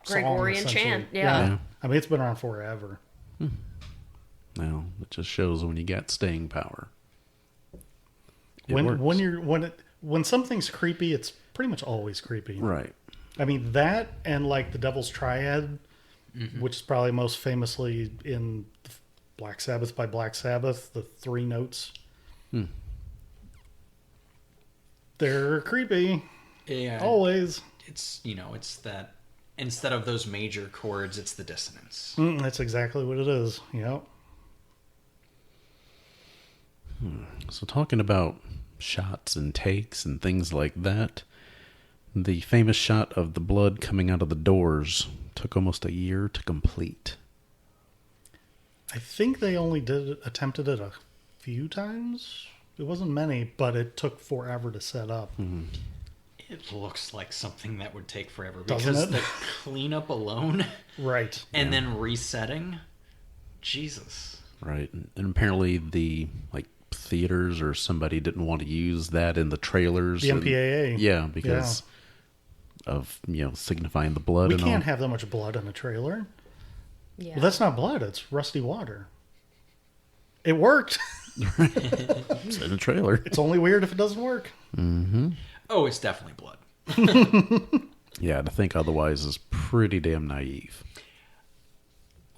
Gregorian chant, yeah. Yeah. I mean, it's been around forever. Well, it just shows when you got staying power. It When works. when something's creepy, it's pretty much always creepy. Right. I mean, that and like the Devil's Triad, which is probably most famously in Black Sabbath by Black Sabbath, the three notes. They're creepy, Yeah, always. it's it's that instead of those major chords, it's the dissonance. That's exactly what it is. Yep. So talking about shots and takes and things like that, the famous shot of the blood coming out of the doors took almost a year to complete. I think they only attempted it a few times. It wasn't many, but it took forever to set up. It looks like something that would take forever Doesn't because it? the cleanup alone Right. and then resetting. Jesus. Right. And apparently the theaters or somebody didn't want to use that in the trailers. The and- MPAA. yeah, because of, signifying the blood We and can't all. have that much blood in a trailer. Yeah. Well, that's not blood. It's rusty water. It worked. It's in a trailer. It's only weird if it doesn't work. Oh, it's definitely blood. Yeah, to think otherwise is pretty damn naive.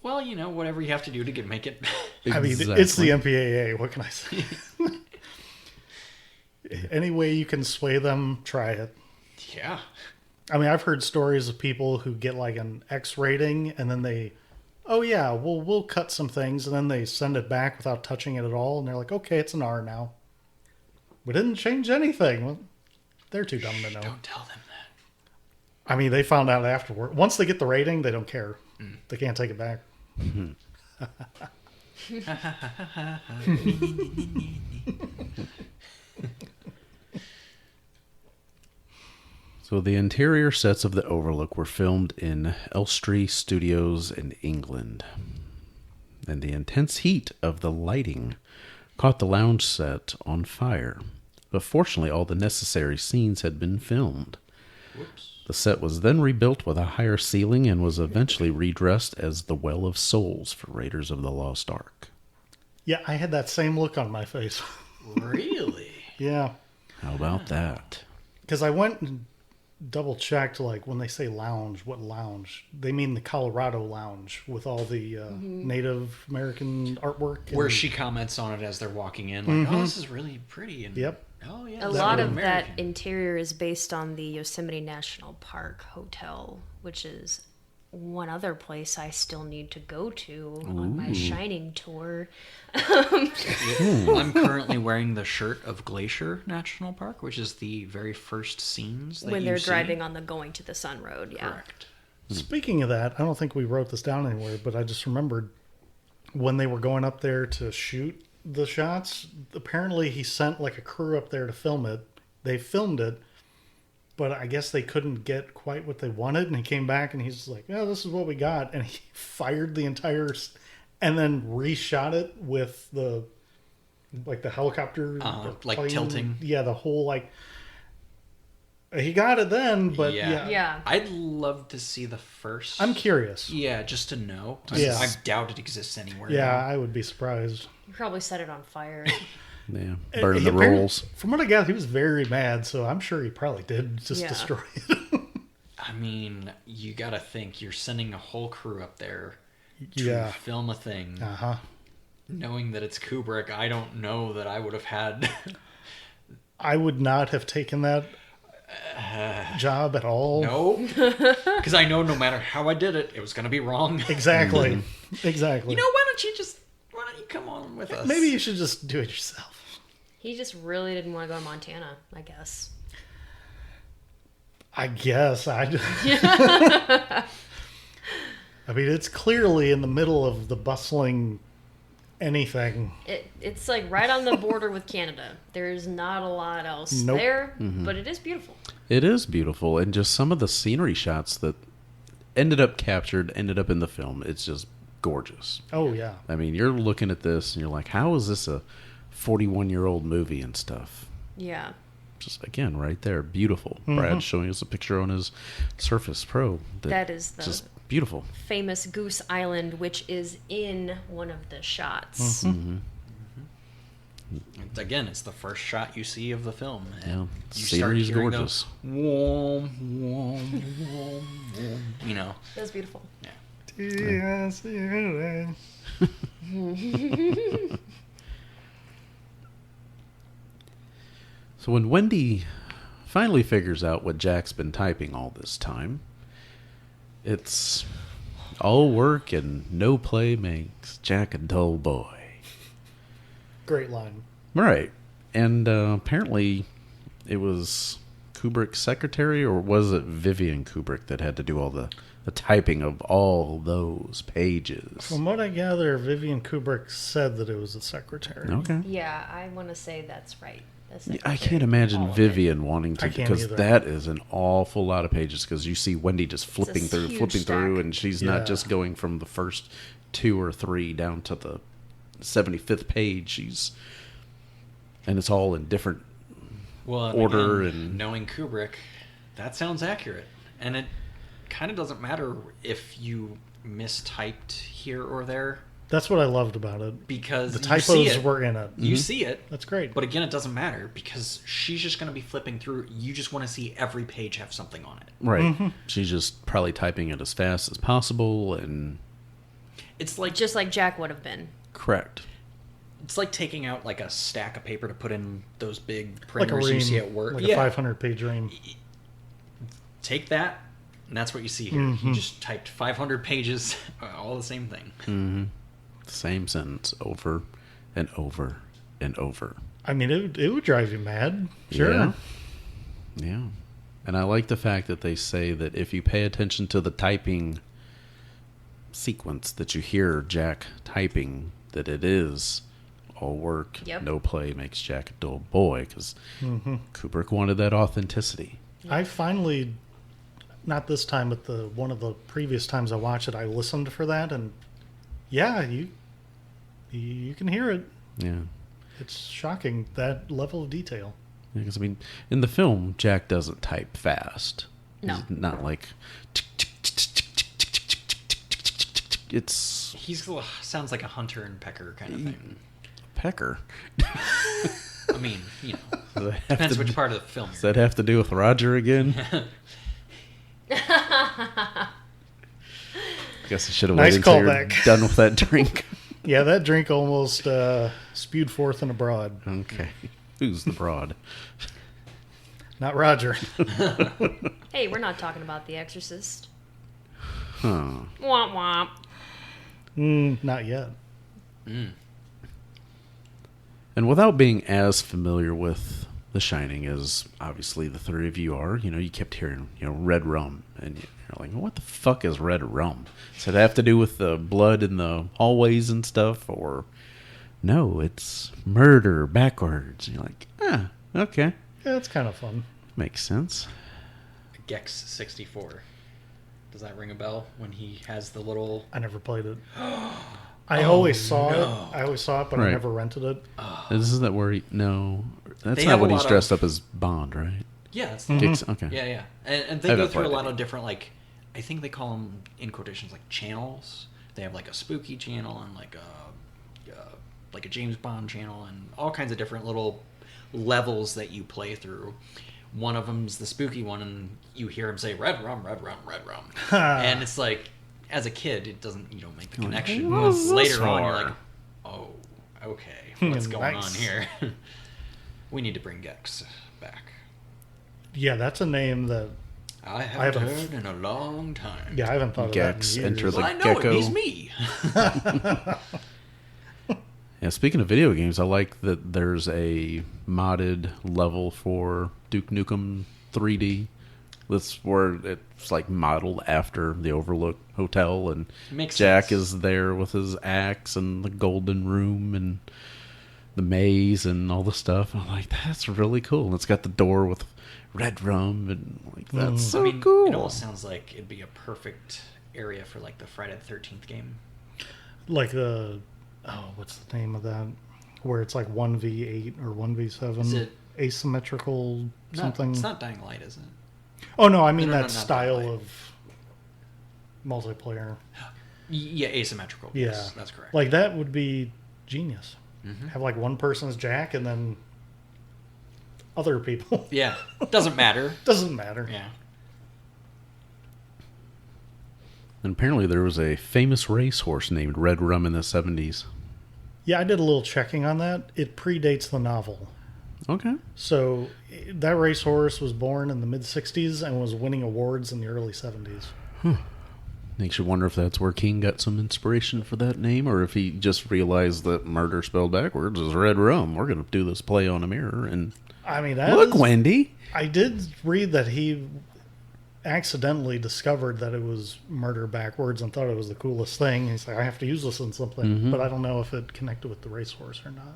Well, whatever you have to do to make it. I mean, it's the MPAA. What can I say? Any way you can sway them, try it. Yeah. I mean, I've heard stories of people who get like an X rating and then they, oh yeah, we'll cut some things, and then they send it back without touching it at all, and they're like, okay, it's an R now. We didn't change anything. Well, they're too dumb to know. Don't tell them that. I mean, they found out afterward. Once they get the rating, they don't care. They can't take it back. So the interior sets of the Overlook were filmed in Elstree Studios in England. And the intense heat of the lighting caught the lounge set on fire. But fortunately, all the necessary scenes had been filmed. Whoops. The set was then rebuilt with a higher ceiling and was eventually redressed as the Well of Souls for Raiders of the Lost Ark. Yeah, I had that same look on my face. Really? Yeah. How about that? Because I went and double checked, like when they say lounge, what lounge? They mean the Colorado lounge with all the Native American artwork. Where and- she comments on it as they're walking in, like, "Oh, this is really pretty." And Yep. Oh yeah. A it's lot Native of that American. interior is based on the Yosemite National Park Hotel, which is one other place I still need to go to on my Shining tour. I'm currently wearing the shirt of Glacier National Park, which is the very first scenes that When you they're see. driving on the Going to the Sun Road, yeah. Correct. Speaking of that, I don't think we wrote this down anywhere, but I just remembered when they were going up there to shoot the shots, apparently he sent like a crew up there to film it. They filmed it, but I guess they couldn't get quite what they wanted, and he came back and he's like, "Yeah, this is what we got," and he fired the entire, and then reshot it with the helicopter, the like plane. tilting. Yeah, the whole like. He got it then, but yeah. Yeah. I'd love to see the first. I'm curious. Yeah, just to know. Yeah. I doubt it exists anywhere. Yeah, now. I would be surprised. You probably set it on fire. Yeah, burning the Apparently- rolls. From what I got, he was very mad, so I'm sure he probably did just Yeah. destroy it. I mean, you gotta think you're sending a whole crew up there to Yeah. film a thing, Uh-huh. knowing that it's Kubrick. I don't know that I would have had. I would not have taken that job at all. No, because I know no matter how I did it, it was gonna be wrong. Exactly. Exactly. You know, why don't you come on with us? Maybe you should just do it yourself. He just really didn't want to go to Montana, I guess. I guess. I mean, it's clearly in the middle of the bustling anything. It's like right on the border with Canada. There's not a lot else Nope. there, but it is beautiful. It is beautiful, and just some of the scenery shots that ended up in the film. It's just gorgeous. Oh, yeah. I mean, you're looking at this and you're like, how is this a 41-year-old movie and stuff? Yeah. Just again, right there, beautiful. Brad's showing us a picture on his Surface Pro. That is the just beautiful. famous Goose Island, which is in one of the shots. Again, it's the first shot you see of the film. And Yeah, you scenery's start hearing gorgeous. Warm, warm, warm, warm. You know. That's beautiful. Yes, yeah. So when Wendy finally figures out what Jack's been typing all this time, it's all work and no play makes Jack a dull boy. Great line. Right. And apparently it was Kubrick's secretary, or was it Vivian Kubrick that had to do all the typing of all those pages? From what I gather, Vivian Kubrick said that it was a secretary. Okay. Yeah, I want to say that's right. That's I can't imagine all of it. Vivian wanting to, I can't because either. that is an awful lot of pages, because you see Wendy just a flipping through, huge flipping through, stack. and she's Yeah. not just going from the first 2 or 3 down to the 75th page. And it's all in different Well, and order again, and knowing Kubrick, that sounds accurate, and it kind of doesn't matter if you mistyped here or there That's what I loved about it. because The you see typos it. were in it. You see it. That's great. But again, it doesn't matter because she's just going to be flipping through. You just want to see every page have something on it. right. She's just probably typing it as fast as possible, and It's like Just like Jack would have been. correct. it's like taking out like a stack of paper to put in those big Like a printers you ream. see at work. Like a 500-page ream. Take that, and that's what you see here. You just typed 500 pages, all the same thing. Same sentence over and over and over. I mean, it would drive you mad. Sure. Yeah. Yeah. And I like the fact that they say that if you pay attention to the typing sequence that you hear Jack typing, that it is all work, Yep. no play makes Jack a dull boy, because Kubrick wanted that authenticity. I finally, not this time, but one of the previous times I watched it, I listened for that, and yeah, you can hear it. Yeah. It's shocking, that level of detail. Because, I mean, in the film, Jack doesn't type fast. No. He's not like... It's He's sounds like a Hunter and Pecker kind of thing. Pecker. I mean, you know, Does that have depends to which do- part of the film. Does that have to do with Roger again? Guess I should have Nice waited until you're callback. done with that drink. Yeah, that drink almost spewed forth and abroad. Okay. Who's the broad? Not Roger. Hey, we're not talking about The Exorcist. Huh. Womp womp. Not yet. And without being as familiar with The Shining as obviously the three of you are, you kept hearing, red rum. And you're like, what the fuck is red rum? Does it have to do with the blood in the hallways and stuff? Or, no, it's murder backwards. And you're like, okay. Yeah, it's kind of fun. Makes sense. Gex 64. Does that ring a bell when he has the little... I never played it. I always saw it. I always saw it, but Right. I never rented it. Isn't that where no, that's They not have when a he's lot dressed of- up as Bond, right? Yeah, that's Dix- Okay. Yeah. And they I go haven't through a played lot it. of different, like, I think they call them, in quotations, like channels. They have like a spooky channel and like a James Bond channel and all kinds of different little levels that you play through. One of them's the spooky one, and you hear him say "red rum, red rum, red rum," and it's like, as a kid, you don't make the connection. what is this Later on, you're for? like, oh, okay, what's going Nice. on here? We need to bring Gex back. Yeah, that's a name that. I haven't haven't- heard in a long time. Yeah, I haven't thought Gex, of that in enter years. the Well, I know gecko. him. He's me. Yeah, speaking of video games, I like that there's a modded level for Duke Nukem 3D. That's where it's like modeled after the Overlook Hotel, and Makes Jack sense. is there with his axe and the golden room and the maze and all the stuff. I'm like, that's really cool. And it's got the door with red rum, and like that's so I mean, cool. it almost sounds like it'd be a perfect area for like the Friday the 13th game. Like what's the name of that? Where it's like 1v8 or 1v7. Is it- asymmetrical something? It's not Dying Light, is it? Oh no, I mean No, no, that no, not style that way. of multiplayer. Yeah, asymmetrical. Yeah, Yes, that's correct. Like that would be genius. Mm-hmm. Have like one person's Jack and then other people. Yeah, doesn't matter. Doesn't matter. Yeah. And apparently there was a famous racehorse named Red Rum in the 70s. Yeah, I did a little checking on that. It predates the novel. Okay. So that racehorse was born in the mid 60s and was winning awards in the early 70s. Makes you wonder if that's where King got some inspiration for that name, or if he just realized that murder spelled backwards is red rum. We're going to do this play on a mirror. And I mean, that look, is- Wendy. I did read that he accidentally discovered that it was murder backwards and thought it was the coolest thing. He's like, I have to use this in something, but I don't know if it connected with the racehorse or not.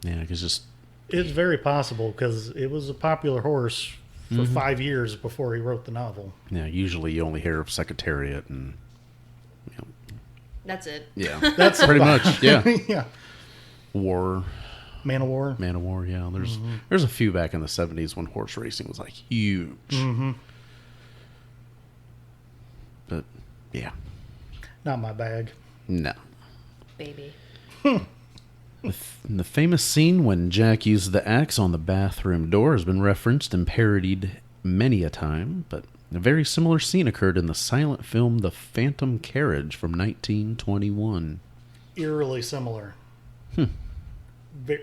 Yeah, because just It's very possible because it was a popular horse for 5 years before he wrote the novel. usually you only hear of Secretariat and That's it. yeah, That's pretty much. Yeah, yeah. War, Man of War. Man of War. Yeah, there's a few back in the 70s when horse racing was like huge. But yeah, Not my bag. no. Baby. The famous scene when Jack used the axe on the bathroom door has been referenced and parodied many a time, but a very similar scene occurred in the silent film The Phantom Carriage from 1921. Eerily similar. In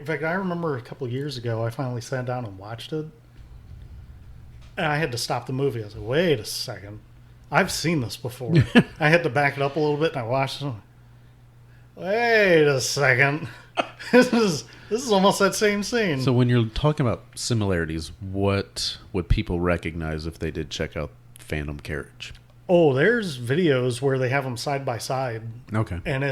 fact, I remember a couple of years ago, I finally sat down and watched it. And I had to stop the movie. I was like, wait a second. I've seen this before. I had to back it up a little bit, and I watched it. Wait a second. This is almost that same scene. So when you're talking about similarities, what would people recognize if they did check out Phantom Carriage? Oh, there's videos where they have them side by side. Okay. And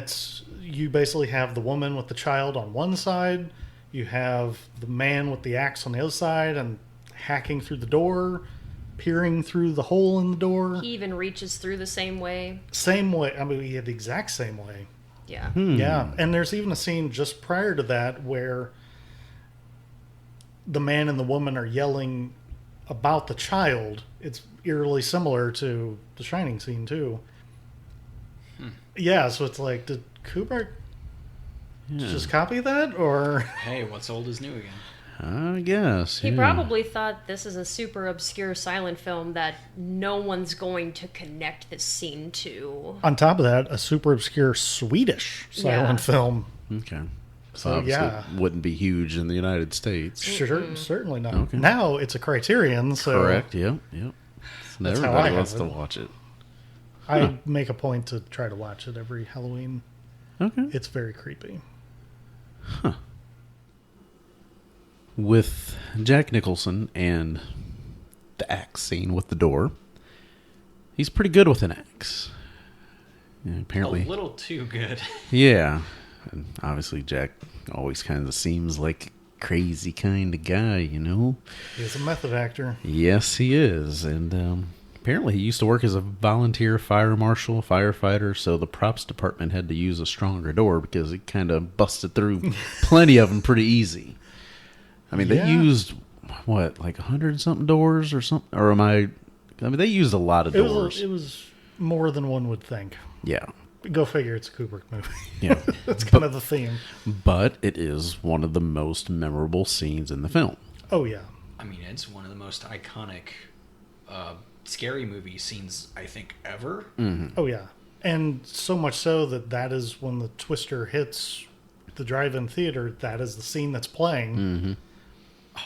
you basically have the woman with the child on one side, you have the man with the axe on the other side and hacking through the door, peering through the hole in the door. He even reaches through the same way. Same way. I mean, he had the exact same way. Yeah. Yeah. And there's even a scene just prior to that where the man and the woman are yelling about the child. It's eerily similar to the Shining scene, too. Yeah, so it's like, did Kubrick just copy that? Or. Hey, what's old is new again. I guess. He yeah. probably thought this is a super obscure silent film that no one's going to connect this scene to. On top of that, a super obscure Swedish silent Yeah. film. Okay. So, Obviously yeah. it wouldn't be huge in the United States. Sure, certainly not. Okay. Now it's a Criterion, so Correct. Yep. Yep. And That's how I everybody have wants it. to watch it. I make a point to try to watch it every Halloween. Okay. It's very creepy. With Jack Nicholson and the axe scene with the door, he's pretty good with an axe. Yeah, apparently. A little too good. Yeah. And obviously Jack always kind of seems like a crazy kind of guy, you know? He's a method actor. Yes, he is. And apparently he used to work as a volunteer fire marshal, firefighter, so the props department had to use a stronger door because it kind of busted through plenty of them pretty easy. I mean, they used, what, like 100-something doors or something? Or I mean, they used a lot of doors. It was more than one would think. Yeah. Go figure, it's a Kubrick movie. Yeah. That's kind of the theme. But it is one of the most memorable scenes in the film. Oh, yeah. I mean, it's one of the most iconic scary movie scenes, I think, ever. Mm-hmm. Oh, yeah. And so much so that is when the twister hits the drive-in theater, that is the scene that's playing. Mm-hmm. Oh,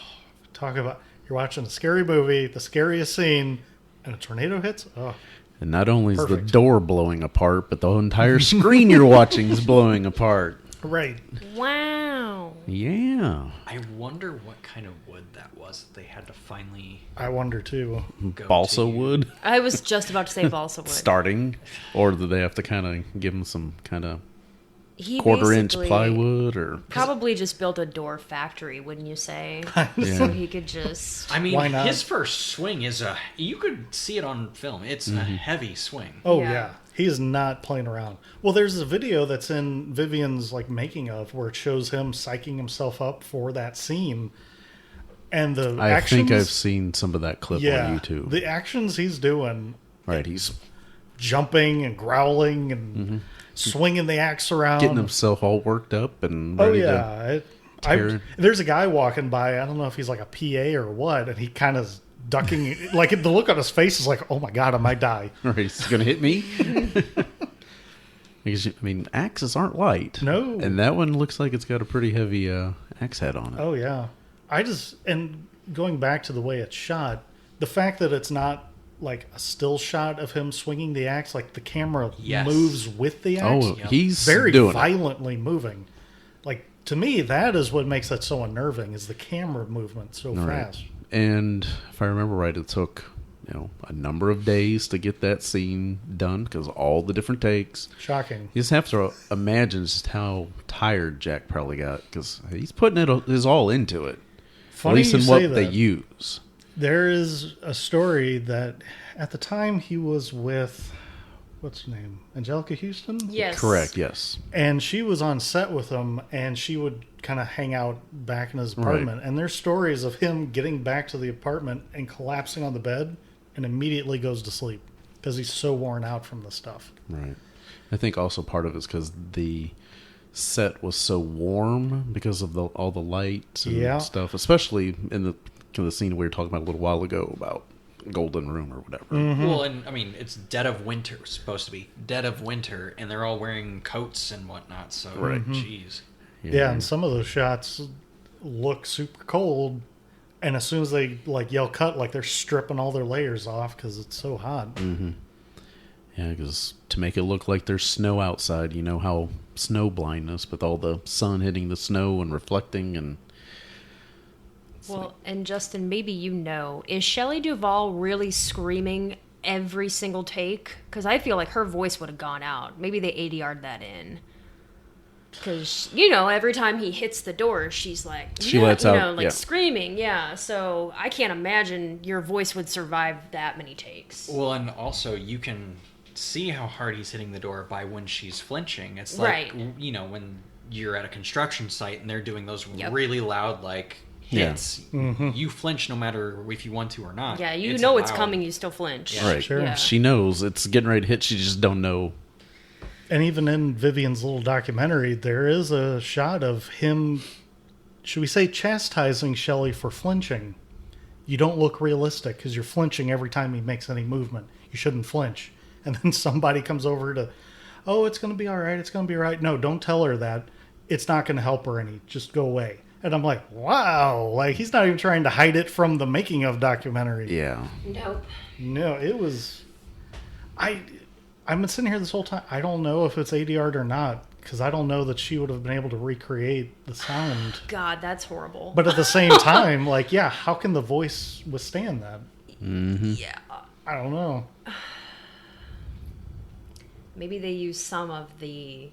talk about, you're watching a scary movie, the scariest scene, and a tornado hits? Oh. And not only is the Perfect. door blowing apart, but the entire screen you're watching is blowing apart. Right. Wow. Yeah. I wonder what kind of wood that was that they had to finally I wonder, too. go Balsa to. wood I was just about to say balsa wood. starting, or do they have to kind of give him some kind of He quarter-inch basically plywood? Or Probably just built a door factory, wouldn't you say? Yeah. So he could just. I mean, Why not? his first swing is you could see it on film. It's a heavy swing. Oh, Yeah. yeah. He is not playing around. Well, there's a video that's in Vivian's like making of where it shows him psyching himself up for that scene. And the I actions, think I've seen some of that clip on YouTube. The actions he's doing, Right, he's jumping and growling and swinging the axe around. getting himself all worked up and Oh ready to yeah, there's a guy walking by. I don't know if he's like a PA or what, and he kind of ducking. Like the look on his face is like, "Oh my god, I might die." Right, he's going to hit me? Because, I mean, axes aren't light. No. And that one looks like it's got a pretty heavy axe head on it. Oh yeah, and going back to the way it's shot, the fact that it's not like a still shot of him swinging the axe, like the camera Yes. moves with the axe. Oh, he's very doing it. violently moving. Like to me, that is what makes that so unnerving: is the camera movement so Right. fast. And if I remember right, it took a number of days to get that scene done because all the different takes. Shocking. You just have to imagine just how tired Jack probably got because he's putting his all into it. Funny at least you in say what they that. use. There is a story that at the time he was with, what's her name? Angelica Houston? Yes. Correct, yes. And she was on set with him, and she would kind of hang out back in his apartment. And there's stories of him getting back to the apartment and collapsing on the bed and immediately goes to sleep because he's so worn out from the stuff. Right. I think also part of it is because the set was so warm because of all the lights and stuff, especially in the scene we were talking about a little while ago about Golden Room or whatever. Well, and I mean, it's dead of winter. It's supposed to be dead of winter, and they're all wearing coats and whatnot. So, jeez. Yeah, and some of those shots look super cold. And as soon as they like yell cut, like they're stripping all their layers off because it's so hot. Mm-hmm. Yeah, because to make it look like there's snow outside, you know how snow blindness with all the sun hitting the snow and reflecting and... Well, and Justin, maybe is Shelley Duvall really screaming every single take? Because I feel like her voice would have gone out. Maybe they ADR'd that in. Because, every time he hits the door, she's like, She lets out, screaming, yeah. So I can't imagine your voice would survive that many takes. Well, and also you can see how hard he's hitting the door by when she's flinching. It's like, Right. When you're at a construction site and they're doing those Yep. really loud, hits. You flinch no matter if you want to or not. Yeah, it's it's loud. coming, you still flinch. Yeah. Right. Sure. Yeah. She knows it's getting ready to hit. She just don't know. And even in Vivian's little documentary, there is a shot of him, should we say, chastising Shelley for flinching. You don't look realistic because you're flinching every time he makes any movement. You shouldn't flinch. And then somebody comes over to, oh, it's going to be all right. It's going to be all right. No, don't tell her that. It's not going to help her any. Just go away. And I'm like, wow. Like, he's not even trying to hide it from the making of documentary. Yeah. Nope. No, it was... I've been sitting here this whole time. I don't know if it's ADR'd or not, because I don't know that she would have been able to recreate the sound. God, that's horrible. But at the same time, like, yeah, how can the voice withstand that? Yeah. I don't know. Maybe they use some of the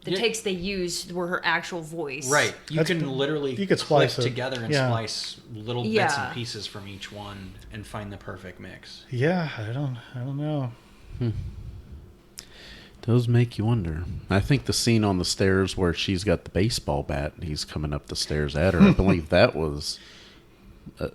takes they used were her actual voice. Right. You That's- can literally you could clip splice it. together and Yeah. splice little bits Yeah. and pieces from each one and find the perfect mix. Yeah, I don't know. Does make you wonder. I think the scene on the stairs where she's got the baseball bat and he's coming up the stairs at her, I believe that was a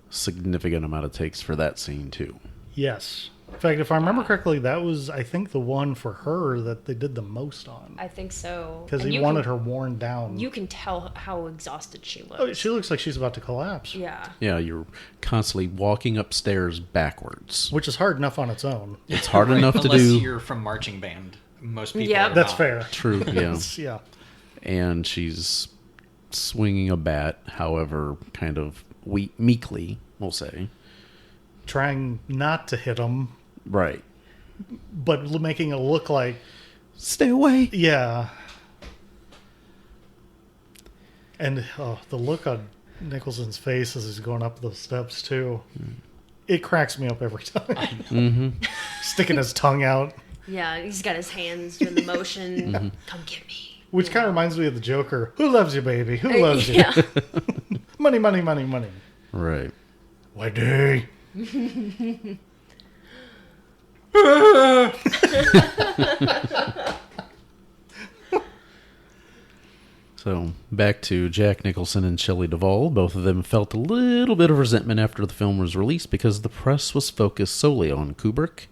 significant amount of takes for that scene too. Yes. In fact, if I remember correctly, that was, I think, the one for her that they did the most on. I think so. Because And he you wanted can- her worn down. You can tell how exhausted she looks. Oh, she looks like she's about to collapse. Yeah. Yeah, you're constantly walking upstairs backwards. Which is hard enough on its own. It's hard Right, enough to unless do. you're from marching band. Most people Yeah. are That's not. fair. True, yeah. Yeah. And she's swinging a bat, however, kind of meekly, we'll say. Trying not to hit him, Right. but making it look like, Stay away. yeah. And the look on Nicholson's face as he's going up those steps, too. It cracks me up every time. Sticking his tongue out. Yeah, he's got his hands doing the motion. Come get me. Which kind of reminds me of the Joker. Who loves you, baby? Who loves you? Yeah. Money, money, money, money. Right. Wendy. So, back to Jack Nicholson and Shelley Duvall. Both of them felt a little bit of resentment after the film was released because the press was focused solely on Kubrick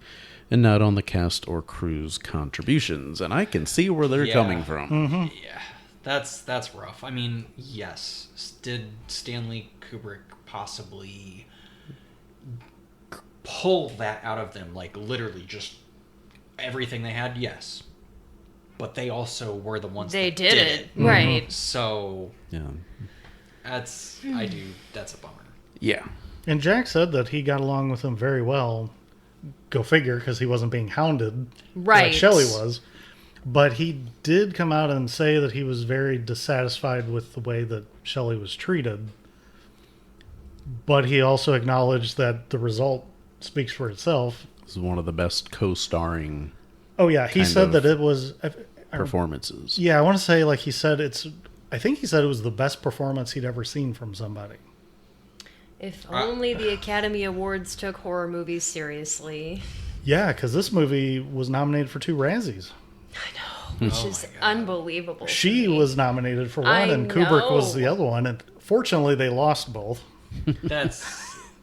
and not on the cast or crew's contributions. And I can see where they're Yeah. coming from. Yeah, that's rough. I mean, yes, did Stanley Kubrick possibly pull that out of them? Like literally, just everything they had. Yes, but they also were the ones They that did it. Right. So Yeah. that's a bummer. Yeah. And Jack said that he got along with him very well. Go figure, because he wasn't being hounded Right. like Shelley was. But he did come out and say that he was very dissatisfied with the way that Shelley was treated. But he also acknowledged that the result speaks for itself. This is one of the best co-starring Oh, yeah. He Kind said of that it was... performances. Yeah, I want to say, like he said, I think he said it was the best performance he'd ever seen from somebody. If only the Academy Awards took horror movies seriously. Yeah, because this movie was nominated for 2 Razzies. Which is unbelievable. She to me. was nominated for one, I and Kubrick was know. the other one. And fortunately, they lost both. That's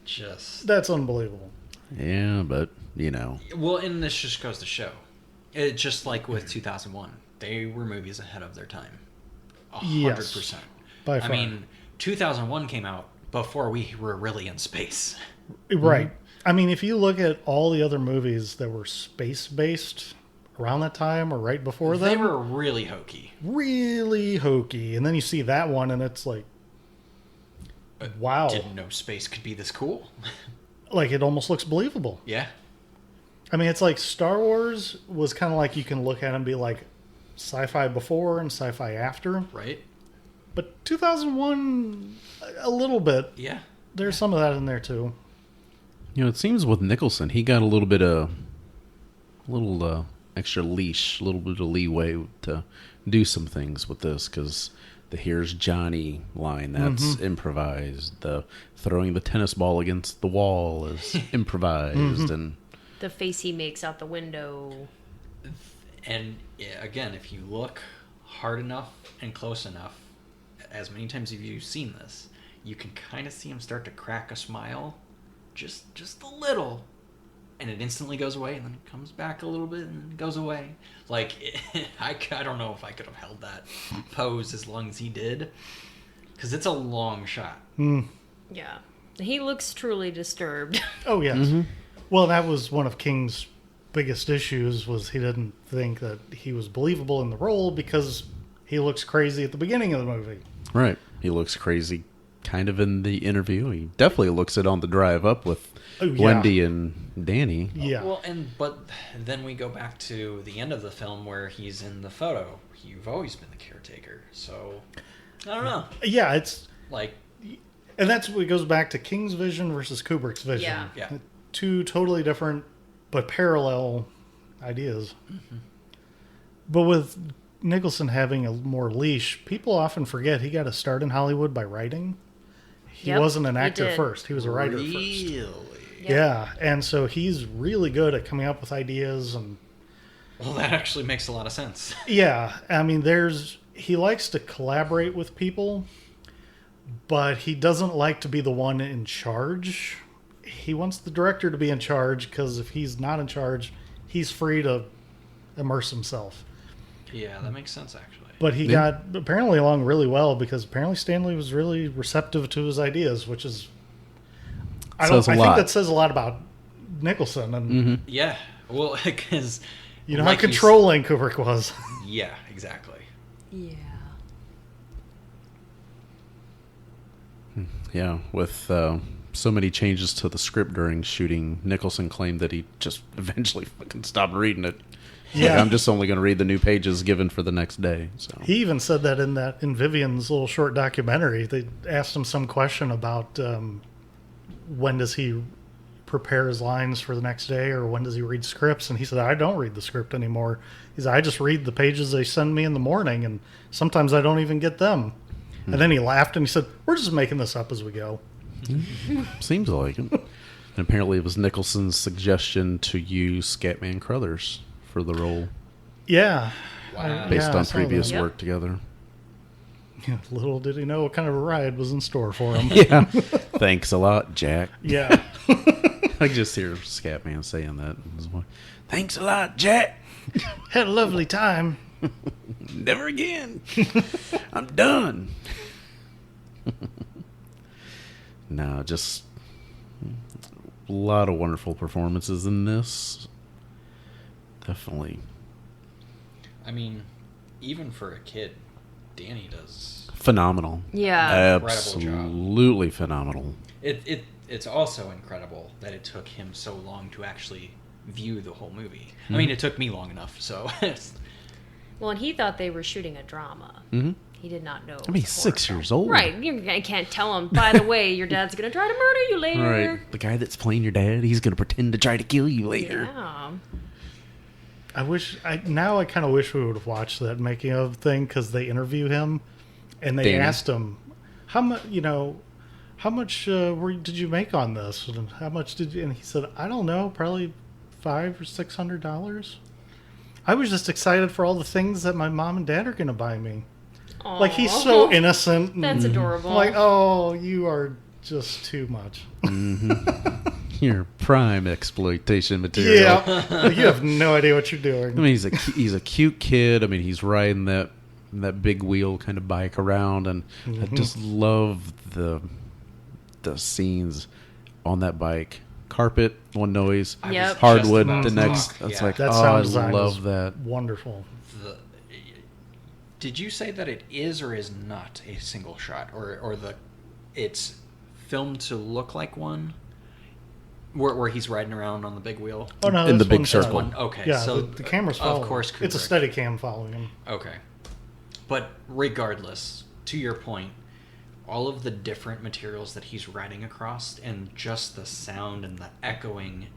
just That's unbelievable. Yeah, but, you know. well, and this just goes to show. It just like with 2001, they were movies ahead of their time. 100%. By I far. mean, 2001 came out before we were really in space. Right. I mean, if you look at all the other movies that were space-based around that time or right before They them, were really hokey. really hokey. And then you see that one, and it's like, wow. Didn't know space could be this cool. Like, it almost looks believable. Yeah. I mean, it's like Star Wars was kind of like you can look at and be like sci-fi before and sci-fi after. Right? But 2001, a little bit. Yeah. There's some of that in there, too. You know, it seems with Nicholson, he got a little bit of, extra leash, a little bit of leeway to do some things with this, because the "Here's Johnny" line, that's improvised. The throwing the tennis ball against the wall is improvised, and The face he makes out the window. And yeah, again, if you look hard enough and close enough, as many times as you've seen this, you can kind of see him start to crack a smile, just a little, and it instantly goes away, and then it comes back a little bit and goes away. Like I don't know if I could have held that pose as long as he did, because it's a long shot. Yeah. He looks truly disturbed. Oh, yes. Well, that was one of King's biggest issues, was he didn't think that he was believable in the role because he looks crazy at the beginning of the movie. right, he looks crazy kind of in the interview. He definitely looks it on the drive up with yeah. Wendy and Danny. Yeah. Well, but then we go back to the end of the film where he's in the photo. You've always been the caretaker, so I don't know. Yeah, it's Like, and that's what goes back to King's vision versus Kubrick's vision. Yeah. yeah, Two totally different but parallel ideas. But with Nicholson having a more leash, people often forget he got a start in Hollywood by writing. He Yep, wasn't an he actor did. first. He was a writer first. really. Yep. Yeah, and so he's really good at coming up with ideas and Well, that actually makes a lot of sense. yeah, I mean he likes to collaborate with people, but he doesn't like to be the one in charge. He wants the director to be in charge because if he's not in charge, he's free to immerse himself. Yeah, that makes sense actually. But he got apparently along really well because apparently Stanley was really receptive to his ideas, which is I Says a think lot. that says a lot about Nicholson and Yeah, well, because you know how controlling Kubrick was. Yeah, exactly. Yeah. Yeah, with so many changes to the script during shooting, Nicholson claimed that he just eventually fucking stopped reading it. Yeah. Like, I'm just only going to read the new pages given for the next day. So He even said that in Vivian's little short documentary. They asked him some question about when does he prepare his lines for the next day or when does he read scripts, and he said, I don't read the script anymore. He said, I just read the pages they send me in the morning, and sometimes I don't even get them. And then he laughed and he said, we're just making this up as we go. seems like it. And apparently it was Nicholson's suggestion to use Scatman Crothers for the role Yeah. Wow. based Yeah, I on saw previous that. Yep. work together. Yeah, little did he know what kind of a ride was in store for him. Yeah. Thanks a lot, Jack. Yeah. I just hear Scatman saying that. Thanks a lot, Jack. Had a lovely time. Never again. I'm done. No, just a lot of wonderful performances in this. Definitely. I mean, even for a kid, Danny does. Phenomenal. Yeah. Incredible job. Absolutely phenomenal. It's also incredible that it took him so long to actually view the whole movie. I mean, it took me long enough, so it's, Well, and he thought they were shooting a drama. Mhm. He did not know. it I mean, was he's a horror 6 film. years old. Right. I can't tell him, by the way, your dad's going to try to murder you later. Right. The guy that's playing your dad, he's going to pretend to try to kill you later. Yeah. I kind of wish we would have watched that making of thing because they interview him and they Danny. asked him how much did you make on this and how much did you, and he said I don't know, probably $500 or $600. I was just excited for all the things that my mom and dad are going to buy me. Like he's so Aw. innocent. And That's adorable. Like, oh, you are just too much. You're prime exploitation material. Yeah, Like, you have no idea what you're doing. I mean, he's a cute kid. I mean, he's riding that big wheel kind of bike around, and I just love the scenes on that bike. Carpet, one noise. I was Yep. just Hardwood, about the to next. talk, It's yeah. like, That oh, sound I design love is that. wonderful. the, did you say that it is or is not a single shot, or it's filmed to look like one, where he's riding around on the big wheel? Oh no, In the this big one's circle. One, okay, Yeah, so the camera's following. of course, it's a Kubrick. steady cam following him. Okay. But regardless, to your point, all of the different materials that he's riding across and just the sound and the echoing.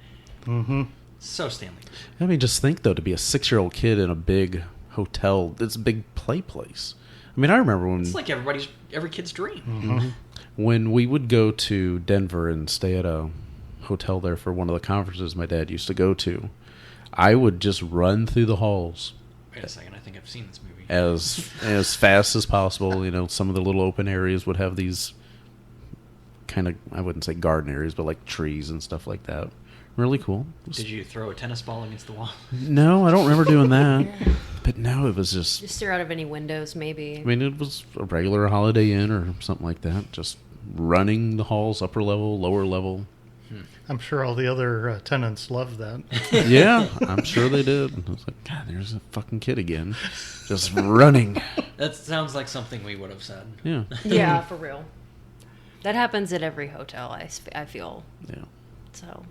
So Stanley. I mean, just think though, to be a 6-year-old kid in a big hotel, it's a big play place. I mean, I remember when It's like every kid's dream. Mm-hmm. when we would go to Denver and stay at a hotel there for one of the conferences my dad used to go to, I would just run through the halls Wait a second, I think I've seen this movie. as fast as possible. You know, some of the little open areas would have these kind of, I wouldn't say garden areas, but like trees and stuff like that. Really cool. Did you throw a tennis ball against the wall? No, I don't remember doing that. But no, it was just, Just stare out of any windows, maybe. I mean, it was a regular Holiday Inn or something like that. Just running the halls, upper level, lower level. I'm sure all the other tenants loved that. Yeah, I'm sure they did. I was like, God, there's a fucking kid again. Just running. That sounds like something we would have said. Yeah. Yeah, for real. That happens at every hotel, I feel. Yeah. So,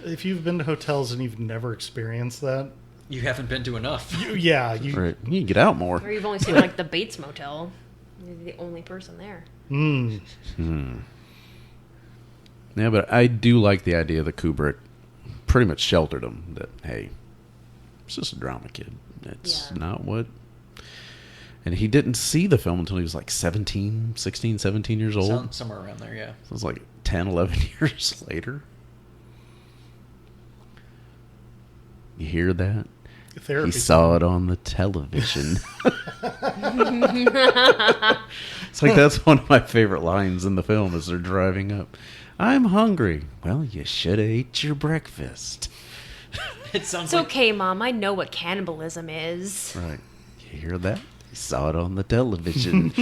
If you've been to hotels and you've never experienced that, You haven't been to enough. Right. You need to get out more. or you've only seen like the Bates Motel. You're the only person there. Yeah, but I do like the idea that Kubrick pretty much sheltered him. That, hey, it's just a drama, kid. It's not what... And he didn't see the film until he was like 16, 17 years old. Somewhere around there, yeah. So it was like 10, 11 years later. You hear that? therapy. He saw it on the television. It's like that's one of my favorite lines in the film as they're driving up. I'm hungry. Well, you should have ate your breakfast. It sounds It's like okay, Mom. I know what cannibalism is. Right. You hear that? He saw it on the television.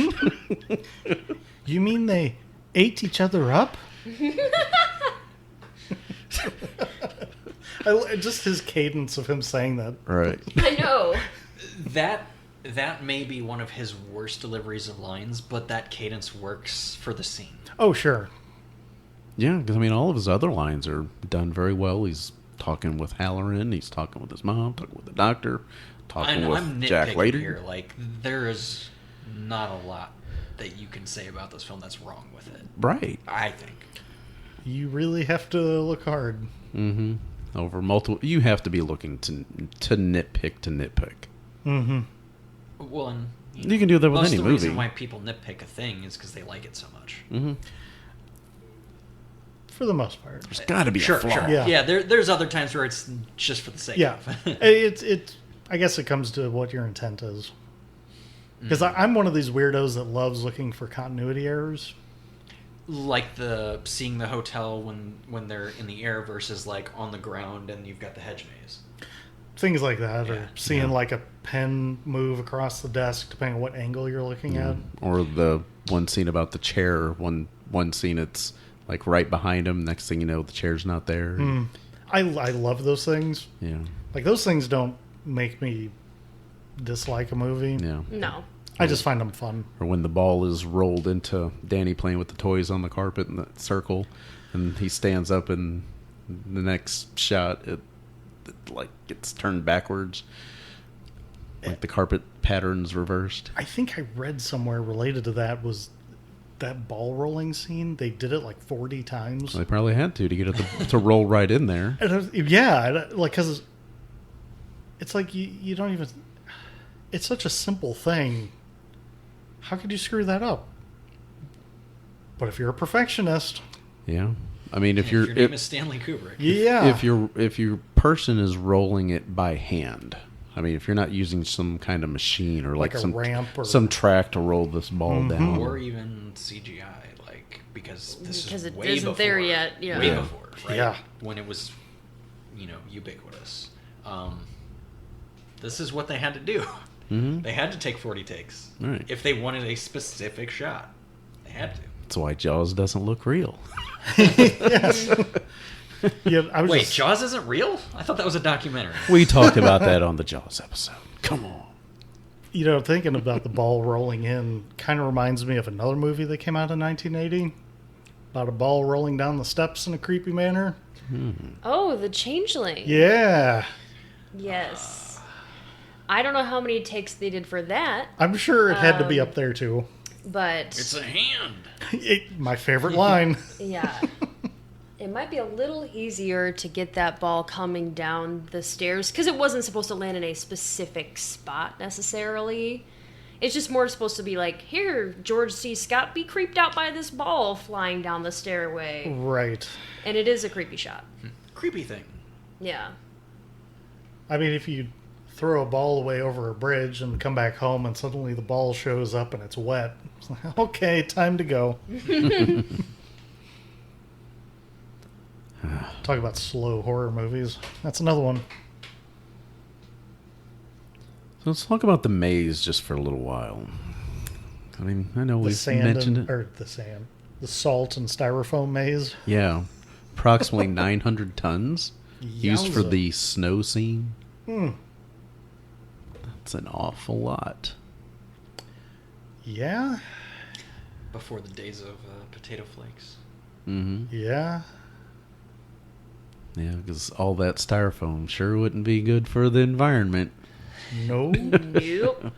You mean they ate each other up? Just his cadence of him saying that. Right. I know. that may be one of his worst deliveries of lines, but that cadence works for the scene. Oh, sure. Yeah, because I mean, all of his other lines are done very well. He's talking with Halloran. He's talking with his mom. Talking with the doctor. Talking with I'm Jack nitpicking later. here. Like, there is not a lot that you can say about this film that's wrong with it. Right. I think. You really have to look hard. Mm-hmm. Over multiple, you have to be looking to nitpick. Mm-hmm. Well, and You can do that with most any of the reason movie. why people nitpick a thing is because they like it so much. Mm-hmm. For the most part. There's got to be Sure, a flaw. sure. Yeah. Yeah, there's other times where it's just for the sake Yeah. of. It's. I guess it comes to what your intent is. Because I'm one of these weirdos that loves looking for continuity errors. Like seeing the hotel when they're in the air versus like on the ground and you've got the hedge maze. Things like that. Yeah. Or seeing like a pen move across the desk, depending on what angle you're looking at. Or the one scene about the chair. One scene it's like right behind him. Next thing you know, the chair's not there. I love those things. Yeah. Like, those things don't make me dislike a movie. Yeah. No. I just find them fun. Or when the ball is rolled into Danny playing with the toys on the carpet in that circle, and he stands up, and the next shot it like gets turned backwards, like the carpet pattern's reversed. I think I read somewhere related to that was that ball rolling scene. They did it like 40 times. They probably had to get it to roll right in there. And yeah, like, because it's like you don't even. It's such a simple thing. How could you screw that up? But if you're a perfectionist, Yeah, I mean, if Your you're name is Stanley Kubrick. yeah. if your person is rolling it by hand, I mean, if you're not using some kind of machine or Like a some ramp or- some track to roll this ball down, Or even CGI, like because this Because is it way isn't before, there yet, yeah. way Yeah. before, right? Yeah. When it was, ubiquitous. This is what they had to do. Mhm. They had to take 40 takes Right. if they wanted a specific shot. They had to. That's why Jaws doesn't look real. Yeah, I was Wait, just, Jaws isn't real? I thought that was a documentary. We talked about that on the Jaws episode. Come on. thinking about the ball rolling in kind of reminds me of another movie that came out in 1980 about a ball rolling down the steps in a creepy manner. Oh, The Changeling. Yeah, Yes. I don't know how many takes they did for that, I'm sure it had to be up there too. but It's a hand. My favorite line. yeah. It might be a little easier to get that ball coming down the stairs because it wasn't supposed to land in a specific spot necessarily. It's just more supposed to be like, here, George C. Scott, be creeped out by this ball flying down the stairway. Right. And it is a creepy shot. Creepy thing. Yeah. I mean, if you throw a ball away over a bridge and come back home and suddenly the ball shows up and it's wet, it's like, okay, time to go. Talk about slow horror movies. That's another one. So let's talk about the maze just for a little while. I mean, I know The we've sand mentioned and, it. or the sand, the salt and styrofoam maze. Yeah, approximately 900 tons used for Yowza. the snow scene. Hmm. That's an awful lot. Yeah. before the days of potato flakes. Mm-hmm. Yeah. Yeah, because all that styrofoam sure wouldn't be good for the environment. No. Nope.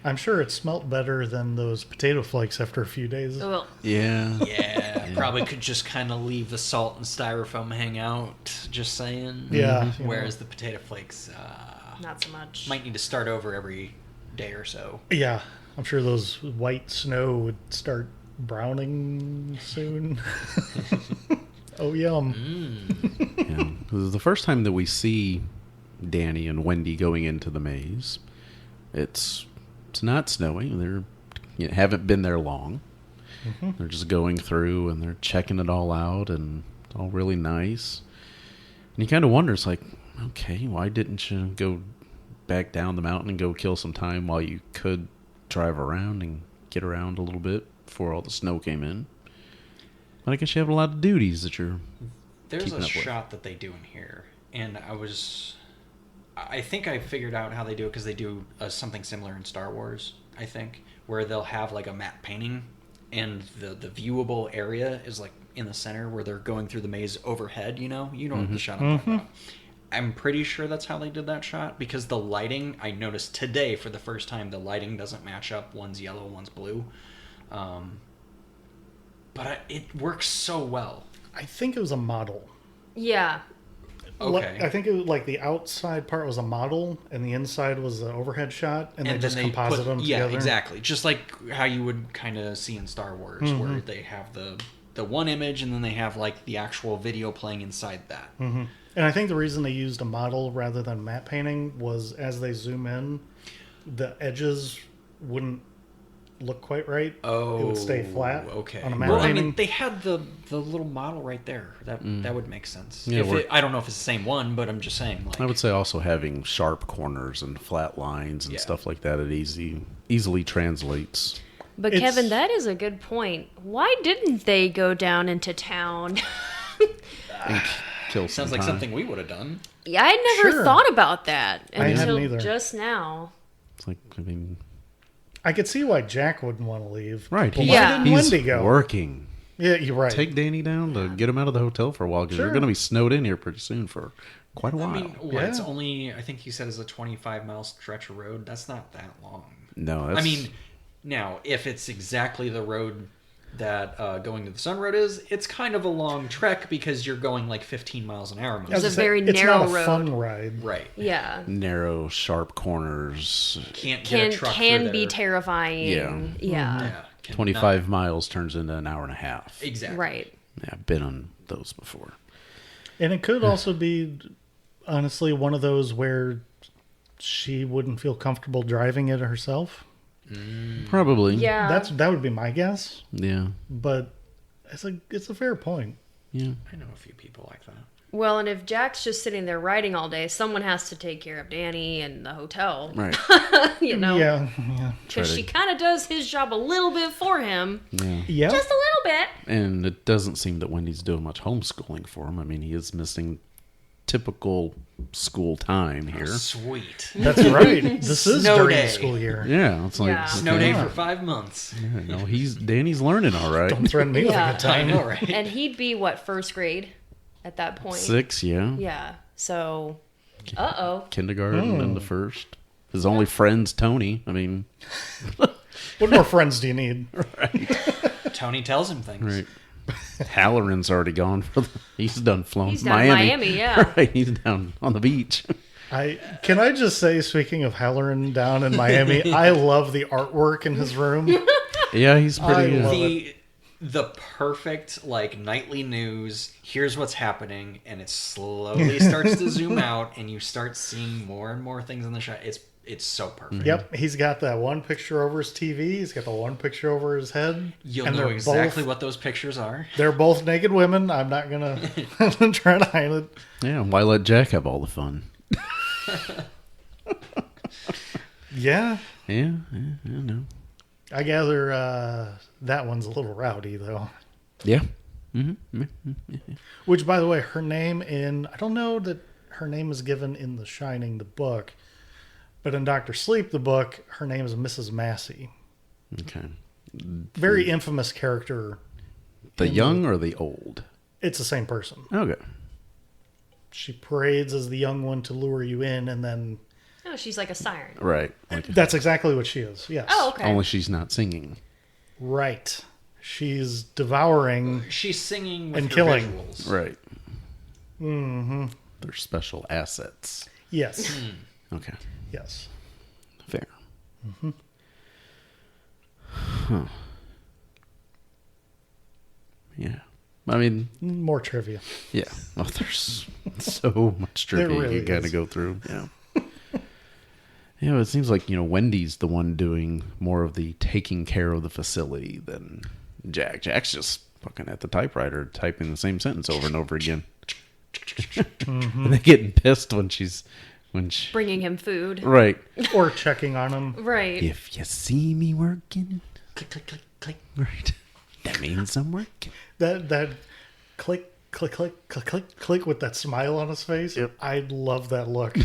I'm sure it smelt better than those potato flakes after a few days. Well, Yeah. Yeah, probably could just kind of leave the salt and styrofoam hang out, just saying. Yeah. Whereas the potato flakes not so much. might need to start over every day or so. Yeah. I'm sure those white snow would start browning soon. Oh, yum. Yeah. This is the first time that we see Danny and Wendy going into the maze. It's not snowing. Haven't been there long. Mm-hmm. They're just going through and they're checking it all out, and it's all really nice. And you kind of wonder, it's like, okay, why didn't you go back down the mountain and go kill some time while you could drive around and get around a little bit before all the snow came in? But I guess you have a lot of duties that you're There's keeping a up with. shot that they do in here, and I think I figured out how they do it because they do something similar in Star Wars, I think, where they'll have like a matte painting, and the viewable area is like in the center where they're going through the maze overhead, you know what the shot I'm talking about. I'm pretty sure that's how they did that shot, because the lighting, I noticed today for the first time, the lighting doesn't match up. One's yellow, one's blue. But it works so well. I think it was a model. Yeah. Okay. I think it was like the outside part was a model and the inside was the overhead shot, and they just composite them yeah, together. exactly. Just like how you would kind of see in Star Wars, where they have the one image and then they have like the actual video playing inside that. Mm-hmm. And I think the reason they used a model rather than matte painting was as they zoom in, the edges wouldn't look quite right. Oh, it would stay flat. Okay. On a matte Well, I painting. mean, they had the little model right there. That would make sense. Yeah, I don't know if it's the same one, but I'm just saying. Like, I would say also having sharp corners and flat lines and Yeah. stuff like that, it easily translates. But It's- Kevin, that is a good point. Why didn't they go down into town? And kill some sounds like time. something we would have done. Yeah, I never Sure. thought about that I hadn't until either. just now. It's like, I mean, I could see why Jack wouldn't want to leave. right? But He's, why Yeah. didn't he's Wendy go? working. Yeah, you're right. Take Danny down to get him out of the hotel for a while because Sure. they're going to be snowed in here pretty soon for quite a while. I mean, Yeah. it's only, I think he said, is a 25-mile stretch of road. That's not that long. no, that's, I mean, now, if it's exactly the road that going to the Sun Road is, it's kind of a long trek because you're going like 15 miles an hour. I was It's a gonna say, very it's narrow not a road. fun ride. Right. Yeah. narrow, sharp corners. Can't get a truck Can through be there. terrifying. Yeah. Yeah. Yeah. Cannot- 25 miles turns into an hour and a half. Exactly. Right. Yeah, I've been on those before. And it could also be, honestly, one of those where she wouldn't feel comfortable driving it herself. Probably. Yeah. That would be my guess. Yeah. But it's a fair point. Yeah. I know a few people like that. Well, and if Jack's just sitting there writing all day, someone has to take care of Danny and the hotel. Right. You know? Yeah. Because Try she to- kind of does his job a little bit for him. Yeah. Yeah. Just a little bit. And it doesn't seem that Wendy's doing much homeschooling for him. I mean, he is missing typical school time here. Sweet. That's right. This is Snow during day. the school year. Yeah, it's like Yeah. Snow day yeah. for 5 months. Yeah, no, Danny's learning all right. Don't threaten me Yeah. with a good I time. know, right? And he'd be, what, first grade at that point? 6, yeah. Yeah. So, uh-oh. Kindergarten and the first. His only friend's Tony. I mean, What more friends do you need? Tony tells him things. right. Halloran's already gone for he's done flown He's down in Miami, yeah. Right, he's down on the beach. Can I just say, speaking of Halloran down in Miami, I love the artwork in his room. Yeah, he's pretty I love The perfect like nightly news. Here's what's happening, and it slowly starts to zoom out, and you start seeing more and more things in the shot. It's so perfect. Yep, he's got that one picture over his TV. He's got the one picture over his head. You'll and know they're exactly both, what those pictures are. They're both naked women. I'm not gonna try to hide it. Yeah, why let Jack have all the fun? Yeah, Yeah, no. I gather that one's a little rowdy though. Yeah. Which, by the way, her name I don't know that her name is given in The Shining, the book, but in Dr. Sleep, the book, her name is Mrs. Massey. Okay. Very infamous character. The young or the old? It's the same person. Okay. She parades as the young one to lure you in, and then... Oh, she's like a siren. Right. Like, That's exactly what she is, yes. Oh, okay. only she's not singing. Right. She's devouring... She's singing with And her killing. visuals. Right. Mm-hmm. They're special assets. Yes. Okay. Yes. Fair. Mm-hmm. Huh. Yeah. I mean, More trivia. yeah. Well, there's so much trivia really you got to is. go through. Yeah. Yeah, it seems like, Wendy's the one doing more of the taking care of the facility than Jack. Jack's just fucking at the typewriter typing the same sentence over and over again. Mm-hmm. And they getting pissed when she... Bringing him food. Right. Or checking on him. Right. If you see me working, Click, click, click, click. right, that means I'm working. That click, click, click, click, click, click with that smile on his face. Yep. I love that look.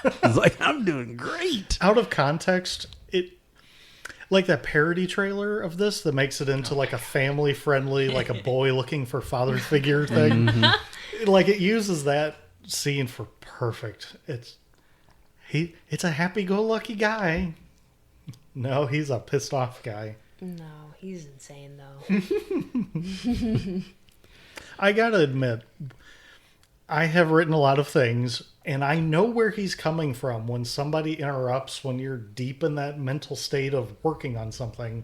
It's like, I'm doing great. Out of context, it... Like that parody trailer of this that makes it into like a family-friendly, like a boy looking for father figure thing. Like it uses that scene for perfect. It's a happy-go-lucky guy. No, he's a pissed off guy. No, he's insane though. I gotta admit, I have written a lot of things, and I know where he's coming from when somebody interrupts when you're deep in that mental state of working on something.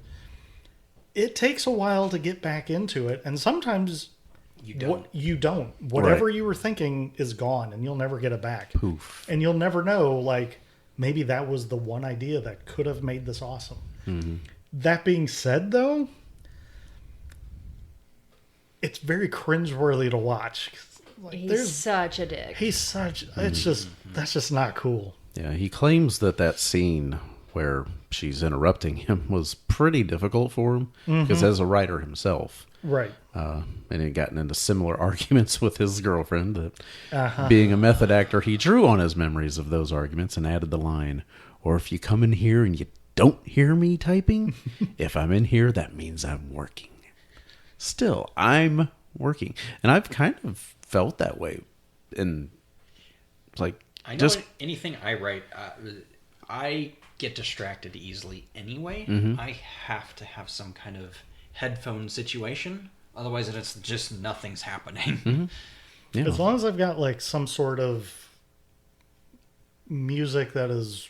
It takes a while to get back into it, and sometimes you don't. Whatever Right. you were thinking is gone, and you'll never get it back. Poof. And you'll never know, like, maybe that was the one idea that could have made this awesome. Mm-hmm. That being said, though, it's very cringeworthy to watch. Like, He's such a dick. it's just, that's just not cool. Yeah, he claims that scene where she's interrupting him was pretty difficult for him because as a writer himself, Right. and he'd gotten into similar arguments with his girlfriend that being a method actor, he drew on his memories of those arguments and added the line, or if you come in here and you don't hear me typing, if I'm in here, that means I'm working. Still, I'm working. And I've kind of felt that way. And like, I know anything I write, I get distracted easily anyway. I have to have some kind of headphone situation. Otherwise, it's just nothing's happening. yeah. As long as I've got like some sort of music that is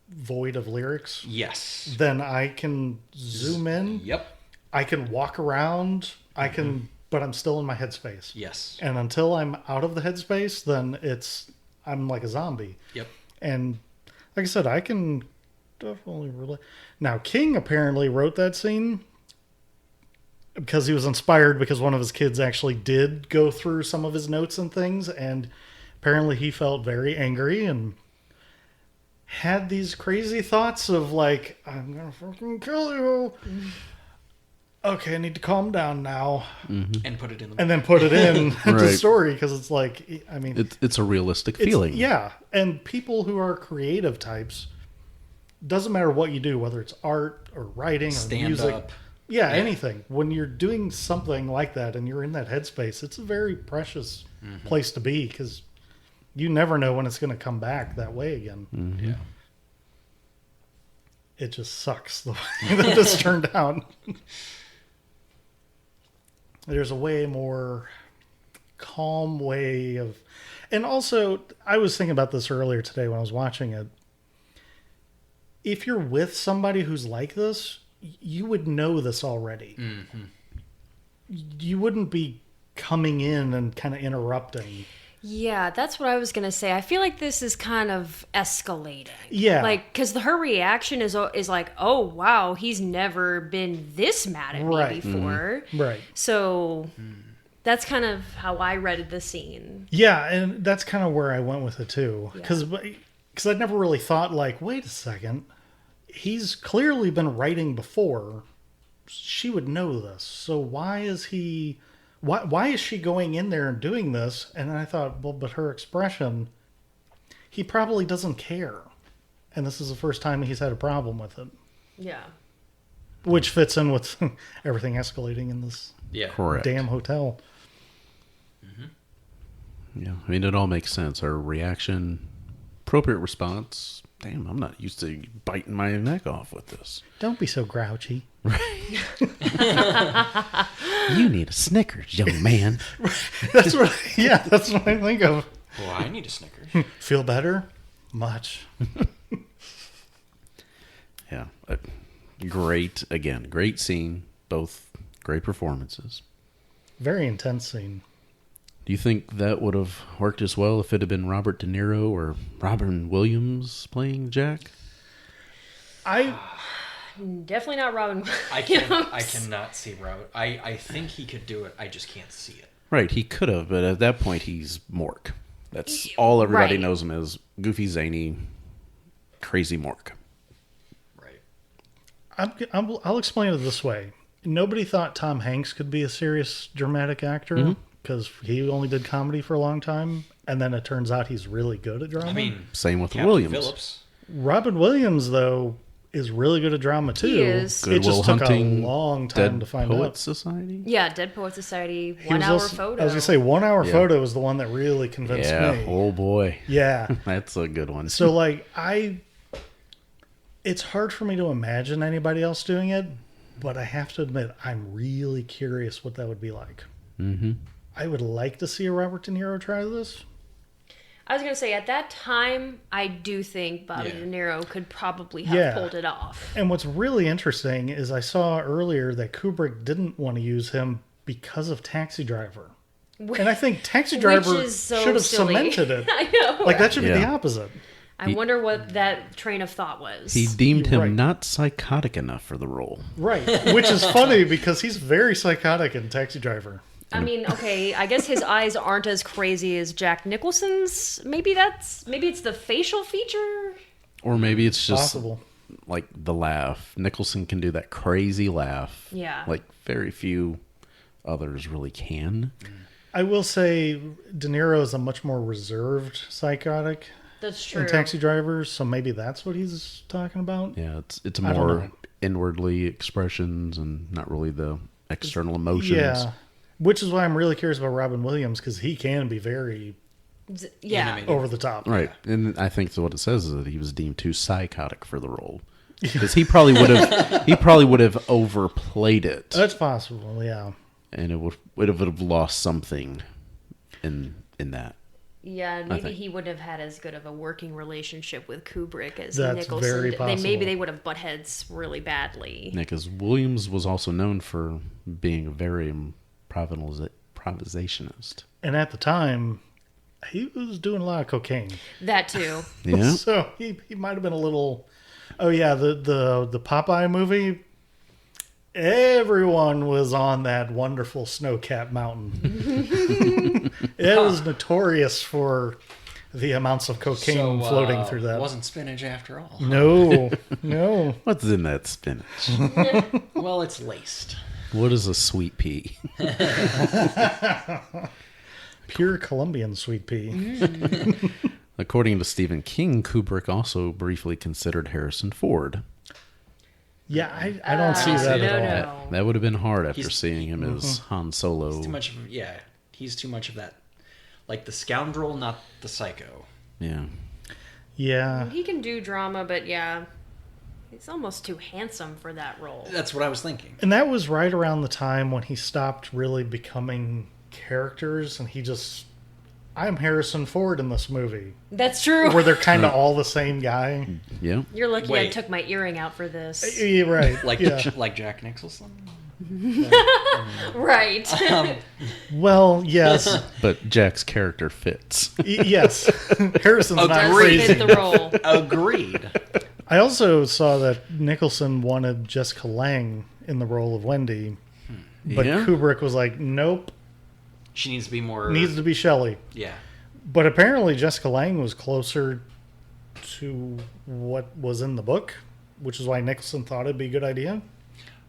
void of lyrics, Yes. then I can zoom in. Yep. I can walk around. I can, but I'm still in my headspace. Yes. And until I'm out of the headspace, then I'm like a zombie. Yep. And like I said, I can definitely relate. Now, King apparently wrote that scene because he was inspired because one of his kids actually did go through some of his notes and things. And apparently he felt very angry and had these crazy thoughts of like, I'm going to fucking kill you. Okay, I need to calm down now. And put it in the And then put it in the Right. story because it's like, I mean, It's a realistic feeling. yeah, and people who are creative types, doesn't matter what you do, whether it's art or writing or stand music, up. yeah, anything. When you're doing something like that and you're in that headspace, it's a very precious place to be because you never know when it's going to come back that way again. Yeah. It just sucks the way that this turned out. There's a way more calm way of... And also, I was thinking about this earlier today when I was watching it. If you're with somebody who's like this, you would know this already. You wouldn't be coming in and kind of interrupting. Yeah, that's what I was gonna say. I feel like this is kind of escalating. Yeah. like because her reaction is like, "Oh wow, he's never been this mad at me Right. before." Right. So that's kind of how I read the scene. Yeah, and that's kind of where I went with it too. Because I'd never really thought like, wait a second, he's clearly been writing before. She would know this. So why is he... Why is she going in there and doing this? And I thought, well, but her expression, he probably doesn't care. And this is the first time he's had a problem with it. Yeah. Which fits in with everything escalating in this Yeah. Correct. damn hotel. Yeah, I mean, it all makes sense. Our reaction, appropriate response. Damn, I'm not used to biting my neck off with this. Don't be so grouchy. You need a Snickers, young man. That's what I think of. Well, I need a Snickers. Feel better? Much. Yeah, great scene. Both great performances. Very intense scene. Do you think that would have worked as well if it had been Robert De Niro or Robin Williams playing Jack? Definitely not Robin. I cannot see Robert. I think he could do it. I just can't see it. Right, he could have, but at that point, he's Mork. That's all everybody Right. knows him as. Goofy, zany, crazy Mork. Right. I'll explain it this way. Nobody thought Tom Hanks could be a serious dramatic actor because he only did comedy for a long time, and then it turns out he's really good at drama. I mean, Same with Captain Williams. Phillips. Robin Williams, though, is really good at drama too. He is. It just Will took Hunting, a long time Dead to find Poets out. Society? Yeah, Dead Poet Society, He 1 was hour also- photo. I was gonna say 1 hour Yeah. photo was the one that really convinced Yeah, me. oh boy. Yeah. That's a good one. So like it's hard for me to imagine anybody else doing it, but I have to admit I'm really curious what that would be like. Mm-hmm. I would like to see a Robert De Niro try this. I was going to say, at that time, I do think Bobby Yeah. De Niro could probably have Yeah. pulled it off. And what's really interesting is I saw earlier that Kubrick didn't want to use him because of Taxi Driver. And I think Taxi Driver Which is so should have silly. cemented it. I know. Like that should be the Yeah. opposite. I wonder what that train of thought was. He deemed him Right. not psychotic enough for the role. Right. Which is funny because he's very psychotic in Taxi Driver. I mean, okay, I guess his eyes aren't as crazy as Jack Nicholson's. Maybe it's the facial feature. Or maybe it's just Possible. like the laugh. Nicholson can do that crazy laugh. Yeah. Like very few others really can. I will say De Niro is a much more reserved psychotic That's true. in Taxi Driver, so maybe that's what he's talking about. Yeah, it's I don't more know. inwardly expressions and not really the external emotions. Yeah. Which is why I'm really curious about Robin Williams because he can be very Yeah. Animated. over the top. Right. And I think what it says is that he was deemed too psychotic for the role. Because he probably would have overplayed it, That's possible, yeah. and it would have lost something in that. Yeah, maybe think. he wouldn't have had as good of a working relationship with Kubrick as That's Nicholson. very did. possible. Maybe they would have butt heads really badly. Because Williams was also known for being a very improvisationist. And at the time, he was doing a lot of cocaine. That too. Yeah. So he might have been a little. Oh yeah, the Popeye movie. Everyone was on that wonderful snow-capped mountain. It was notorious for the amounts of cocaine floating through that. Wasn't spinach after all. No, no. What's in that spinach? Well, it's laced. What is a sweet pea? Pure Colombian sweet pea. According to Stephen King, Kubrick also briefly considered Harrison Ford. Yeah, I don't see that at no, all. no. That would have been hard after He's- seeing him as Han Solo. Too much of he's too much of that, like the scoundrel, not the psycho. Yeah. Yeah. He can do drama, but yeah, he's almost too handsome for that role. That's what I was thinking. And that was right around the time when he stopped really becoming characters and he just I'm Harrison Ford in this movie. That's true. Where they're kind of all the same guy. Yeah. You're lucky I Wait. took my earring out for this. Yeah, right. Like yeah. like Jack Nicholson. Right. Well, yes. But Jack's character fits. Yes. Harrison's not Does crazy. fit the role. Agreed. I also saw that Nicholson wanted Jessica Lange in the role of Wendy, but Yeah? Kubrick was like, nope, She needs to be more. needs to be Shelley. Yeah. But apparently Jessica Lange was closer to what was in the book, which is why Nicholson thought it'd be a good idea.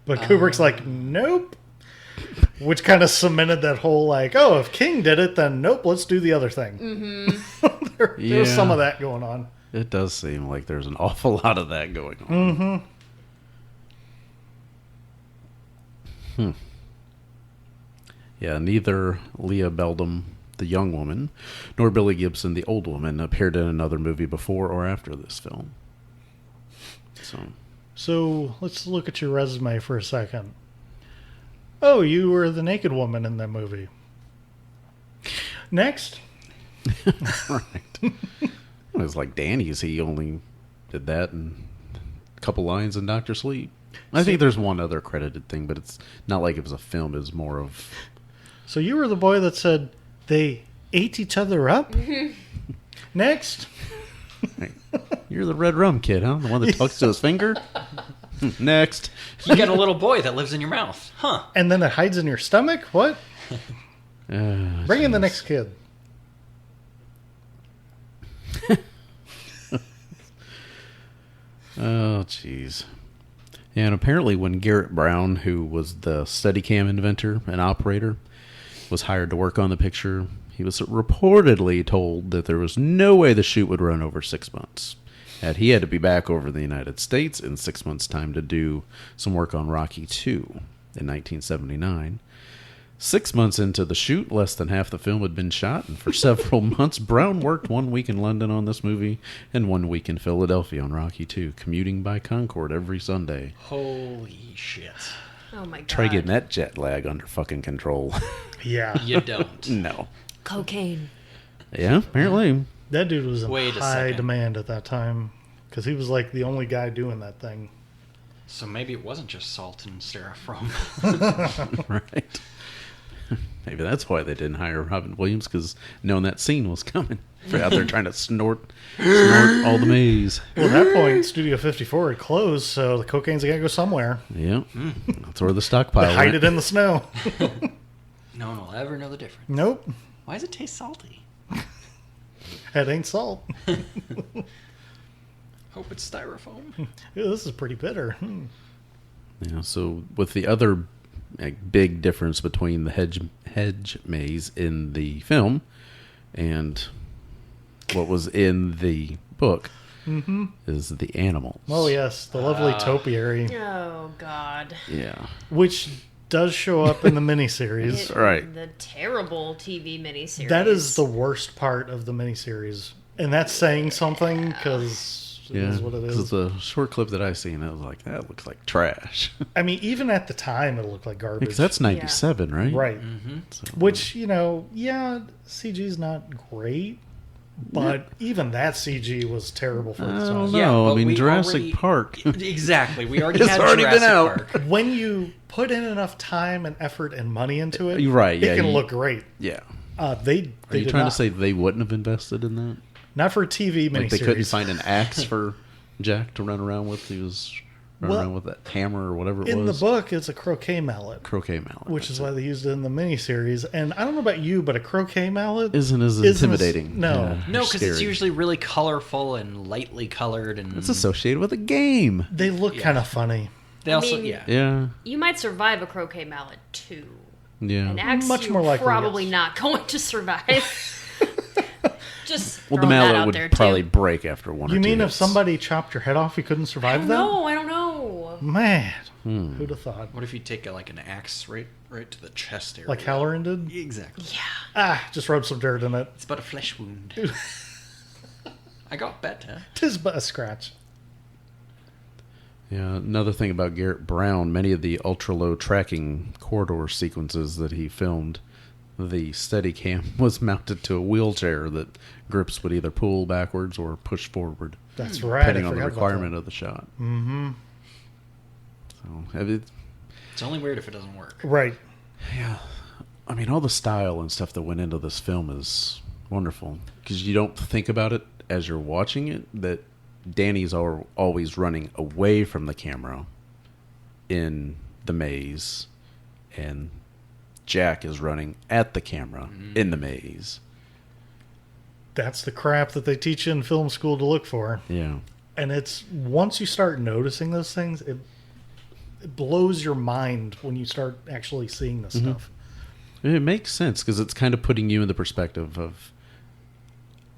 But Kubrick's like, nope. Which kind of cemented that whole like, oh, if King did it, then nope, let's do the other thing. Mm-hmm. there was Yeah. some of that going on. It does seem like there's an awful lot of that going on. Yeah, neither Leah Beldam, the young woman, nor Billy Gibson, the old woman, appeared in another movie before or after this film. So let's look at your resume for a second. Oh, you were the naked woman in that movie. Next. Right. It was like Danny's. He only did that and a couple lines in Dr. Sleep. I think there's one other credited thing, but it's not like it was a film. It's more of... So you were the boy that said they ate each other up? Next. Hey, you're the red rum kid, huh? The one that talks to his finger? Next. You got a little boy that lives in your mouth. Huh. And then it hides in your stomach? What? Bring in the next kid. Oh, jeez. And apparently when Garrett Brown, who was the Steadicam inventor and operator, was hired to work on the picture, he was reportedly told that there was no way the shoot would run over 6 months. And he had to be back over the United States in 6 months' time to do some work on Rocky II in 1979. 6 months into the shoot, less than half the film had been shot, and for several months, Brown worked 1 week in London on this movie and 1 week in Philadelphia on Rocky II, commuting by Concorde every Sunday. Holy shit. Oh my god. Try getting that jet lag under fucking control. Yeah. You don't. No. Cocaine. Yeah, apparently. That dude was in Wait a high second. demand at that time because he was like the only guy doing that thing. So maybe it wasn't just salt and styrofoam. Right. Maybe that's why they didn't hire Robin Williams, because knowing that scene was coming. They're out there trying to snort all the maze. Well, at that point, Studio 54 had closed, so the cocaine's got to go somewhere. Yeah. That's where the stockpile Hide went. it in the snow. No one will ever know the difference. Nope. Why does it taste salty? That ain't salt. Hope it's styrofoam. Ew, this is pretty bitter. Yeah, so with the other big difference between the hedge maze in the film and what was in the book is the animals. Oh, yes. The lovely topiary, Oh god. Yeah. which does show up in the miniseries. Right. The terrible TV miniseries. That is the worst part of the miniseries. And that's saying something because it Yeah. is what it 'Cause is. the short clip that I seen, I was like, that looks like trash. I mean, even at the time, it looked like garbage. Because that's 97, right? Right. So, Which, yeah, CG's not great, but even that CG was terrible for I its don't time. know. but I mean, we Jurassic already- Park. Exactly. We already It's had already been Jurassic out. Park. When you put in enough time and effort and money into it, You're right, yeah, it can you- look great. Yeah. They Are they you did trying not. to say they wouldn't have invested in that? Not for a TV Like they couldn't miniseries. find an axe for Jack to run around with? He was running Well, around with that hammer or whatever it In the was. book, it's a croquet mallet, Croquet mallet. which is that's why they used it in the miniseries. And I don't know about you, but a croquet mallet it. Isn't as isn't as- intimidating. no. Yeah, No, because it's scary. usually really colorful and lightly colored, and It's associated with a game. they look kind of funny. they also mean- yeah. Yeah. You might survive a croquet mallet too. Yeah. An axe, Much you're more likely, probably yes. not going to survive. Just Well, the throwing that mallet out would there, probably too. break after one or You two mean if hits. somebody chopped your head off, you couldn't I survive don't that? know. I don't know. Man, Hmm. who'd have thought? What if you take like an axe right to the chest area? Like Halloran did? Exactly. Just rub some dirt in it. It's but a flesh wound. I got better. Tis but a scratch. Yeah, another thing about Garrett Brown, many of the ultra-low tracking corridor sequences that he filmed, the Steadicam was mounted to a wheelchair that grips would either pull backwards or push forward, That's right. depending I on the forgot about requirement of the shot. Mm-hmm. So, It's only weird if it doesn't work. that. Right. I mean, all the style and stuff that went into this film is wonderful because you don't think about it as you're watching it that Danny's always running away from the camera in the maze, and Jack is running at the camera in the maze. That's the crap that they teach you in film school to look for. Yeah. And it's once you start noticing those things, it blows your mind when you start actually seeing this stuff. It makes sense because it's kind of putting you in the perspective of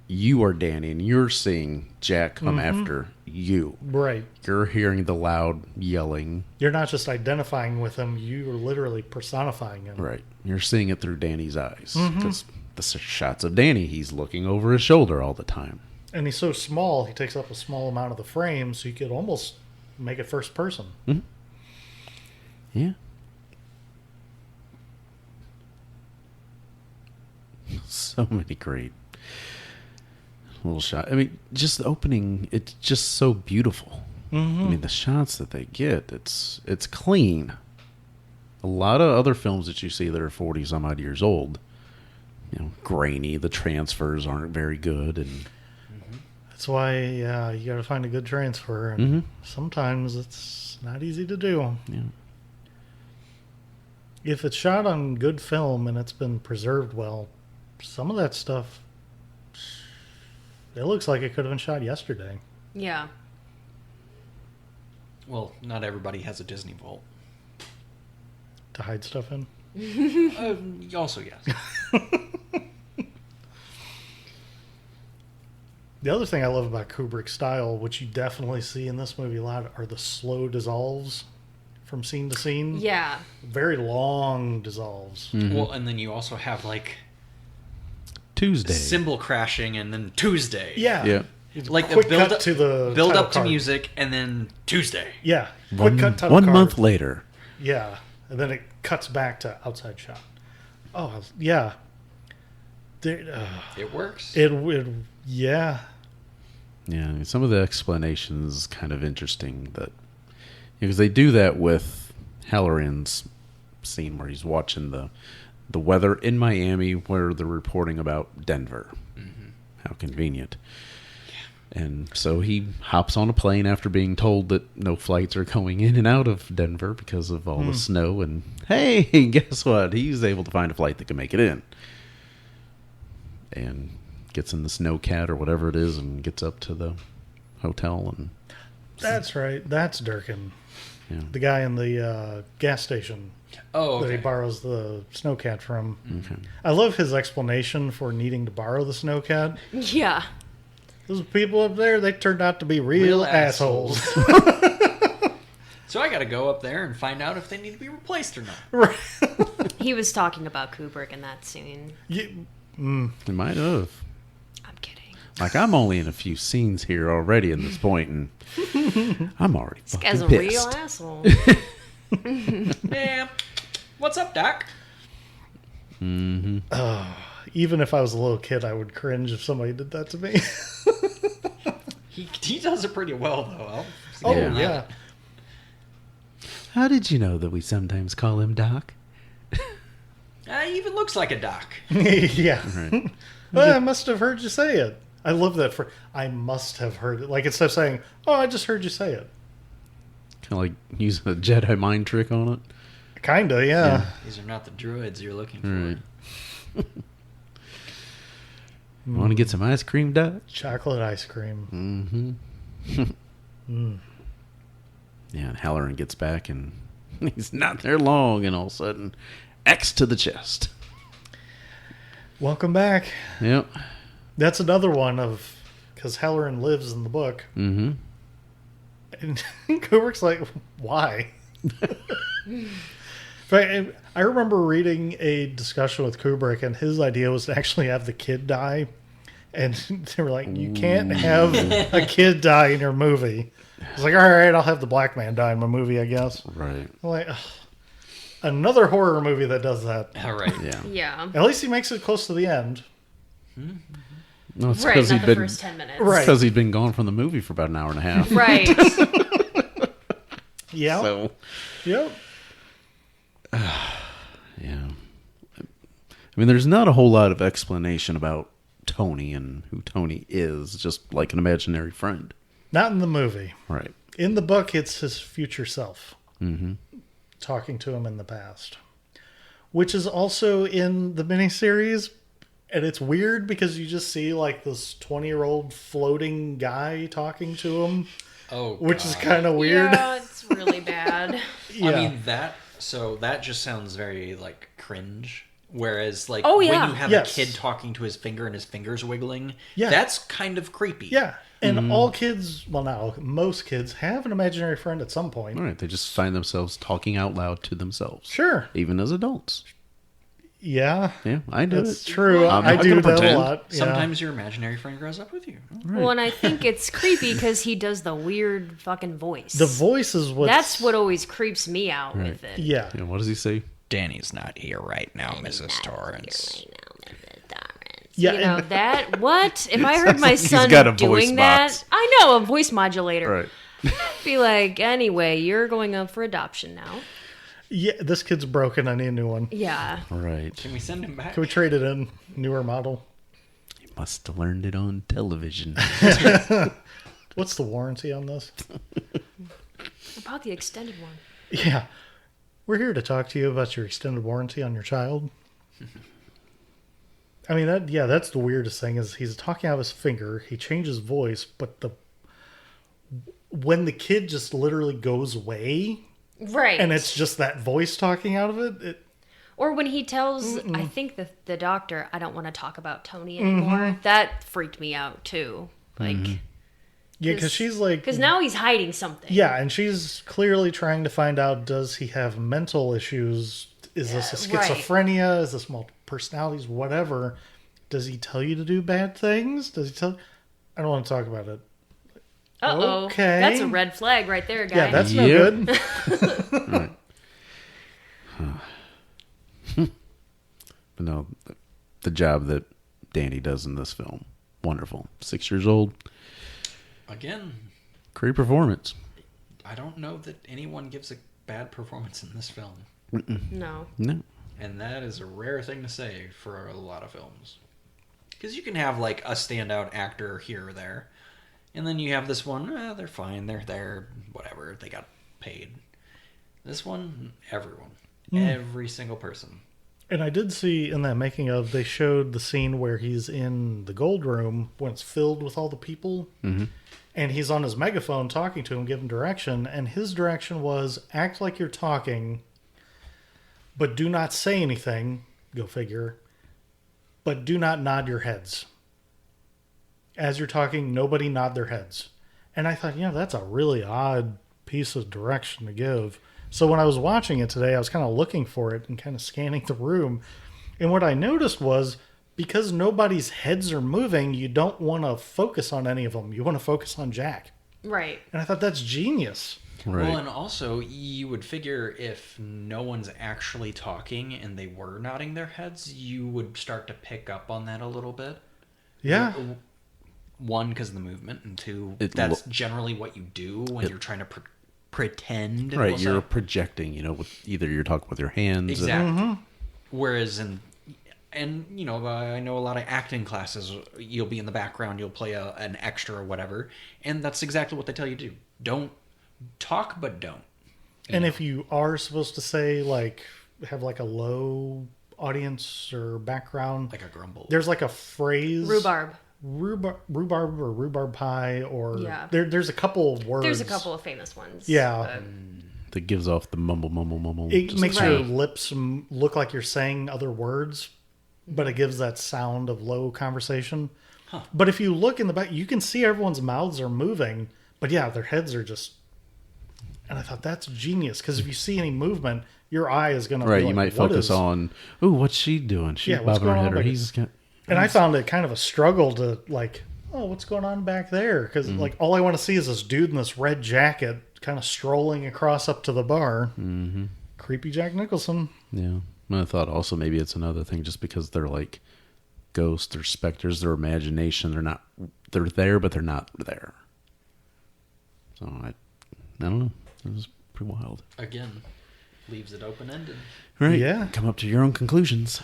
you are Danny and you're seeing Jack come after you. Right. You're hearing the loud yelling. You're not just identifying with him, you're literally personifying him. Right. You're seeing it through Danny's eyes. Because the shots of Danny, he's looking over his shoulder all the time. And he's so small, he takes up a small amount of the frame, so you could almost make it first person. Yeah. So many great little shots. I mean, just the opening, it's just so beautiful. I mean, the shots that they get, it's clean. A lot of other films that you see that are 40 some odd years old, grainy, the transfers aren't very good, and That's why, you got to find a good transfer, and sometimes it's not easy to do. Yeah. If it's shot on good film and it's been preserved well, some of that stuff, it looks like it could have been shot yesterday. Yeah. Well, not everybody has a Disney Vault. To hide stuff in. Also, yes. The other thing I love about Kubrick's style, which you definitely see in this movie a lot, are the slow dissolves from scene to scene. Yeah. Very long dissolves. Well, and then you also have like Tuesday. cymbal crashing and then Tuesday. Yeah. Yeah. It's Like quick the build cut up to the build title up to card. music and then Tuesday. Yeah. Quick One, cut title one card. month later. Yeah. And then it cuts back to outside shot. Oh, yeah. There, It works. yeah. Yeah, I mean, some of the explanations is kind of interesting that because they do that with Halloran's scene where he's watching the weather in Miami where they're reporting about Denver. How convenient. And so he hops on a plane after being told that no flights are going in and out of Denver because of all the snow. And hey, guess what? He's able to find a flight that can make it in. And gets in the snowcat or whatever it is and gets up to the hotel. And That's right. That's Durkin. yeah. The guy in the gas station Oh, that he okay. borrows the snowcat from. Okay. I love his explanation for needing to borrow the snowcat. Yeah. Those people up there, they turned out to be real assholes. So I got to go up there and find out if they need to be replaced or not. Right. He was talking about Kubrick in that scene. He might have. I'm kidding. Like, I'm only in a few scenes here already at this point, and I'm already This guy's fucking a real pissed. asshole. Yeah. What's up, Doc? Even if I was a little kid, I would cringe if somebody did that to me. He does it pretty well, though. Oh, Yeah. yeah. How did you know that we sometimes call him Doc? He even looks like a Doc. Yeah. Right. Well, I must have heard you say it. I love that for I must have heard it. Like instead of saying, "Oh, I just heard you say it." Kind of like using a Jedi mind trick on it. Kinda, yeah. These are not the droids you're looking for. Right. You want to get some ice cream, Doc? Chocolate ice cream. Yeah, and Halloran gets back, and he's not there long, and all of a sudden, X to the chest. Welcome back. Yep. That's another one of because Halloran lives in the book, Mm-hmm. and Kubrick's like, "Why?" But I remember reading a discussion with Kubrick, and his idea was to actually have the kid die. And they were like, "You can't have a kid die in your movie." It's like, "All right, I'll have the black man die in my movie, I guess." Right. I'm like, ugh. Another horror movie that does that. All right. Yeah. Yeah. At least he makes it close to the end. No, it's Right, because not he'd the been first 10 minutes. Right. because he'd been gone from the movie for about an hour and a half. Right. Yeah. So Yep. yeah. I mean, there's not a whole lot of explanation about Tony and who Tony is, just like an imaginary friend. Not in the movie. Right. In the book, it's his future self Mm-hmm. talking to him in the past, which is also in the miniseries. And it's weird because you just see like this 20-year-old floating guy talking to him, Oh, which is God. kind of weird. Yeah, it's really bad. Yeah. I mean, that just sounds very, like, cringe. Whereas, like, Oh, yeah. when you have Yes. a kid talking to his finger and his finger's wiggling, Yeah. that's kind of creepy. Yeah. And all kids, well, now most kids have an imaginary friend at some point. All right, they just find themselves talking out loud to themselves. Sure. Even as adults. Yeah. Yeah, I do That's it. true. I'm I not do gonna that pretend. a lot. Yeah. Sometimes your imaginary friend grows up with you. Well, and I think it's creepy because he does the weird fucking voice. The voice is what. That's what always creeps me out with it. Yeah. Yeah, what does he say? Danny's not here right now, Mrs. Torrance. Yeah, You know, and- that, what? If I heard my He's son got a voice doing that, box. I know, a voice modulator. Right. Be like, anyway, you're going up for adoption now. Yeah, this kid's broken. I need a new one. Yeah. Right. Can we send him back? Can we trade it in? Newer model. You must have learned it on television. What's the warranty on this? About the extended one. Yeah. We're here to talk to you about your extended warranty on your child. I mean, that's the weirdest thing is he's talking out of his finger. He changes voice, but when the kid just literally goes away Right. and it's just that voice talking out of it, Or when he tells, I think the doctor, I don't want to talk about Tony anymore. That freaked me out too. Like, yeah, because she's like, because now he's hiding something. yeah, and she's clearly trying to find out, does he have mental issues? Is this a right. schizophrenia? Is this multiple personalities? Whatever. Does he tell you to do bad things? Does he tell? I don't want to talk about it. Uh-oh. Okay. That's a red flag right there, guy. Yeah, that's no Yep. good. But no, the job that Danny does in this film, wonderful. 6 years old, Again, great performance. I don't know that anyone gives a bad performance in this film. No. No, And that is a rare thing to say for a lot of films. Because you can have, like, a standout actor here or there. And then you have this one, they're fine, they're there, whatever, they got paid. This one, everyone. Every single person. And I did see in that making of, they showed the scene where he's in the gold room when it's filled with all the people. Mm-hmm. And he's on his megaphone talking to him, giving direction. And his direction was, act like you're talking, but do not say anything. Go figure. But do not nod your heads. As you're talking, nobody nod their heads. And I thought, that's a really odd piece of direction to give. So when I was watching it today, I was kind of looking for it and kind of scanning the room. And what I noticed was, because nobody's heads are moving, you don't want to focus on any of them. You want to focus on Jack. Right. And I thought that's genius. right. Well, and also, you would figure if no one's actually talking and they were nodding their heads, you would start to pick up on that a little bit. Yeah. One, because of the movement, and two, It that's generally what you do when you're trying to pretend. Right, we'll say. you're projecting, with either you're talking with your hands. Exactly. Whereas I know a lot of acting classes, you'll be in the background, you'll play an extra or whatever, and that's exactly what they tell you to do. Don't talk, but don't. And if you are supposed to say, have a low audience or background, Like a grumble. there's a phrase. Rhubarb. Rhubarb or rhubarb pie or Yeah. there's a couple of words. There's a couple of famous ones. Yeah. That gives off the mumble. It just- makes Right. your lips look like you're saying other words, but it gives that sound of low conversation. But if you look in the back, you can see everyone's mouths are moving, but their heads are just. And I thought that's genius because if you see any movement, your eye is going to right, be you might "What focus is-" on, what's she doing? She's Yeah, what's bobbing her going on head, or back- he's got. And I found it kind of a struggle to what's going on back there? Because all I want to see is this dude in this red jacket kind of strolling across up to the bar. Mm-hmm. Creepy Jack Nicholson. Yeah. I thought also maybe it's another thing just because they're like ghosts or specters, their imagination, they're there, but they're not there. So I don't know. It was pretty wild. Again, leaves it open-ended. Right. Yeah. Come up to your own conclusions.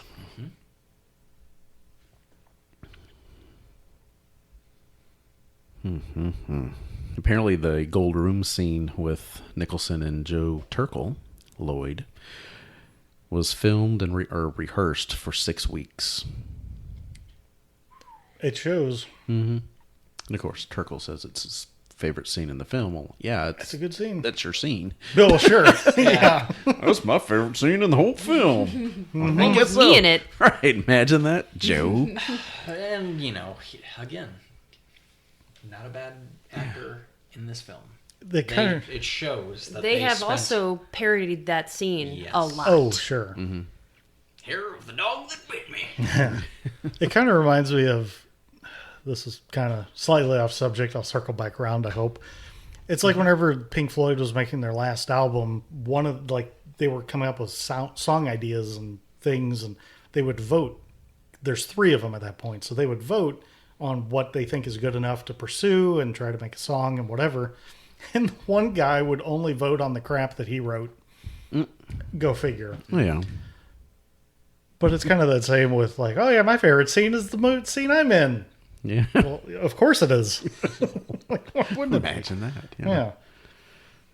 Apparently the gold room scene with Nicholson and Joe Turkel, Lloyd, was filmed and rehearsed for 6 weeks. It shows. And of course, Turkel says it's his favorite scene in the film. Well, yeah, It's a good scene. that's your scene. Bill, sure. Yeah. That's my favorite scene in the whole film. Well, with me in it. Right, imagine that, Joe. And, again, not a bad actor in this film. It shows that They have spent also parodied that scene Yes. a lot. Oh, sure. hair of the dog that bit me. It kind of reminds me of, this is kind of slightly off subject. I'll circle back around, I hope. It's like whenever Pink Floyd was making their last album, they were coming up with song ideas and things, and they would vote. There's 3 of them at that point. So they would vote on what they think is good enough to pursue and try to make a song and whatever. And one guy would only vote on the crap that he wrote. Go figure. Yeah. But it's kind of the same with like, oh yeah, my favorite scene is the scene I'm in. Yeah. Well, of course it is. Like, why wouldn't it be? Imagine that. Yeah.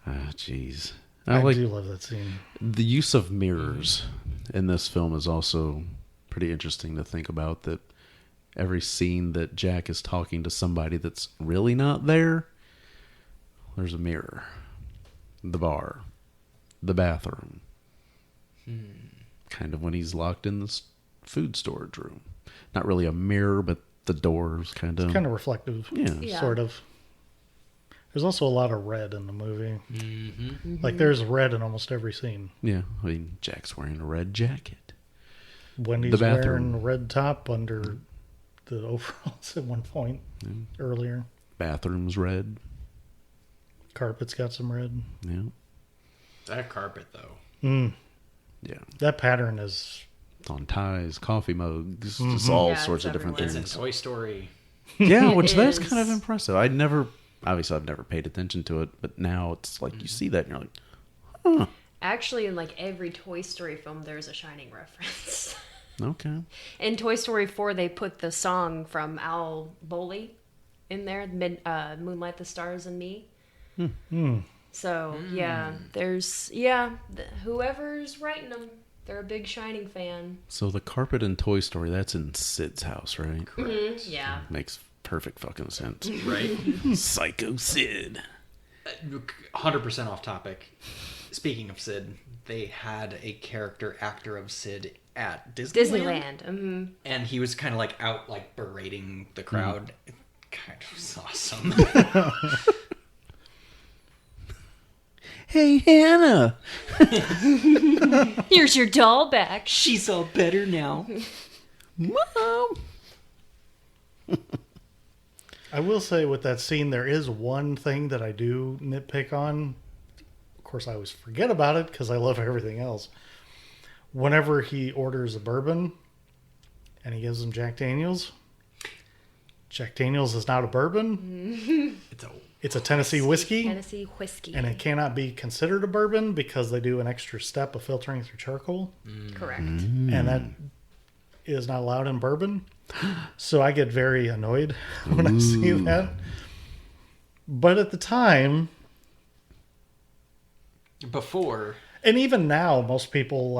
Ah, jeez. I like do love that scene. the use of mirrors in this film is also pretty interesting to think about, that every scene that Jack is talking to somebody that's really not there, there's a mirror. The bar. The bathroom. Kind of when he's locked in this food storage room. Not really a mirror, but the door's kind of... Kind of reflective. Yeah. Sort of. There's also a lot of red in the movie. Like there's red in almost every scene. Yeah. I mean, Jack's wearing a red jacket. Wendy's The bathroom. wearing a red top under the overalls at one point earlier. Bathroom's red. Carpet's got some red. Yeah. That carpet, though. Yeah. That pattern is... It's on ties, coffee mugs, just all Yeah, sorts it's of different everywhere. It's in things. Toy Story. Yeah, which It that's is. kind of impressive. Obviously I've never paid attention to it, but now it's like you see that and you're like, huh, Actually, in like every Toy Story film, there's a Shining reference. okay. In Toy Story 4, they put the song from Al Boley in there, Moonlight, the Stars, and Me. So, whoever's writing them, they're a big Shining fan. So the carpet in Toy Story, that's in Sid's house, right? Yeah. Makes perfect fucking sense. Right? Psycho Sid. 100% off topic. Speaking of Sid, they had a character actor of Sid at Disneyland. and he was kind of like out like berating the crowd. It kind of was awesome. Hey, Hannah. Here's your doll back. She's all better now. Mom. I will say with that scene, there is one thing that I do nitpick on. Of course, I always forget about it because I love everything else. Whenever he orders a bourbon and he gives him Jack Daniels is not a bourbon. It's a Tennessee whiskey. Tennessee whiskey. And it cannot be considered a bourbon because they do an extra step of filtering through charcoal. Correct. And that is not allowed in bourbon. So I get very annoyed when I see that. But at the time, Before, and even now, most people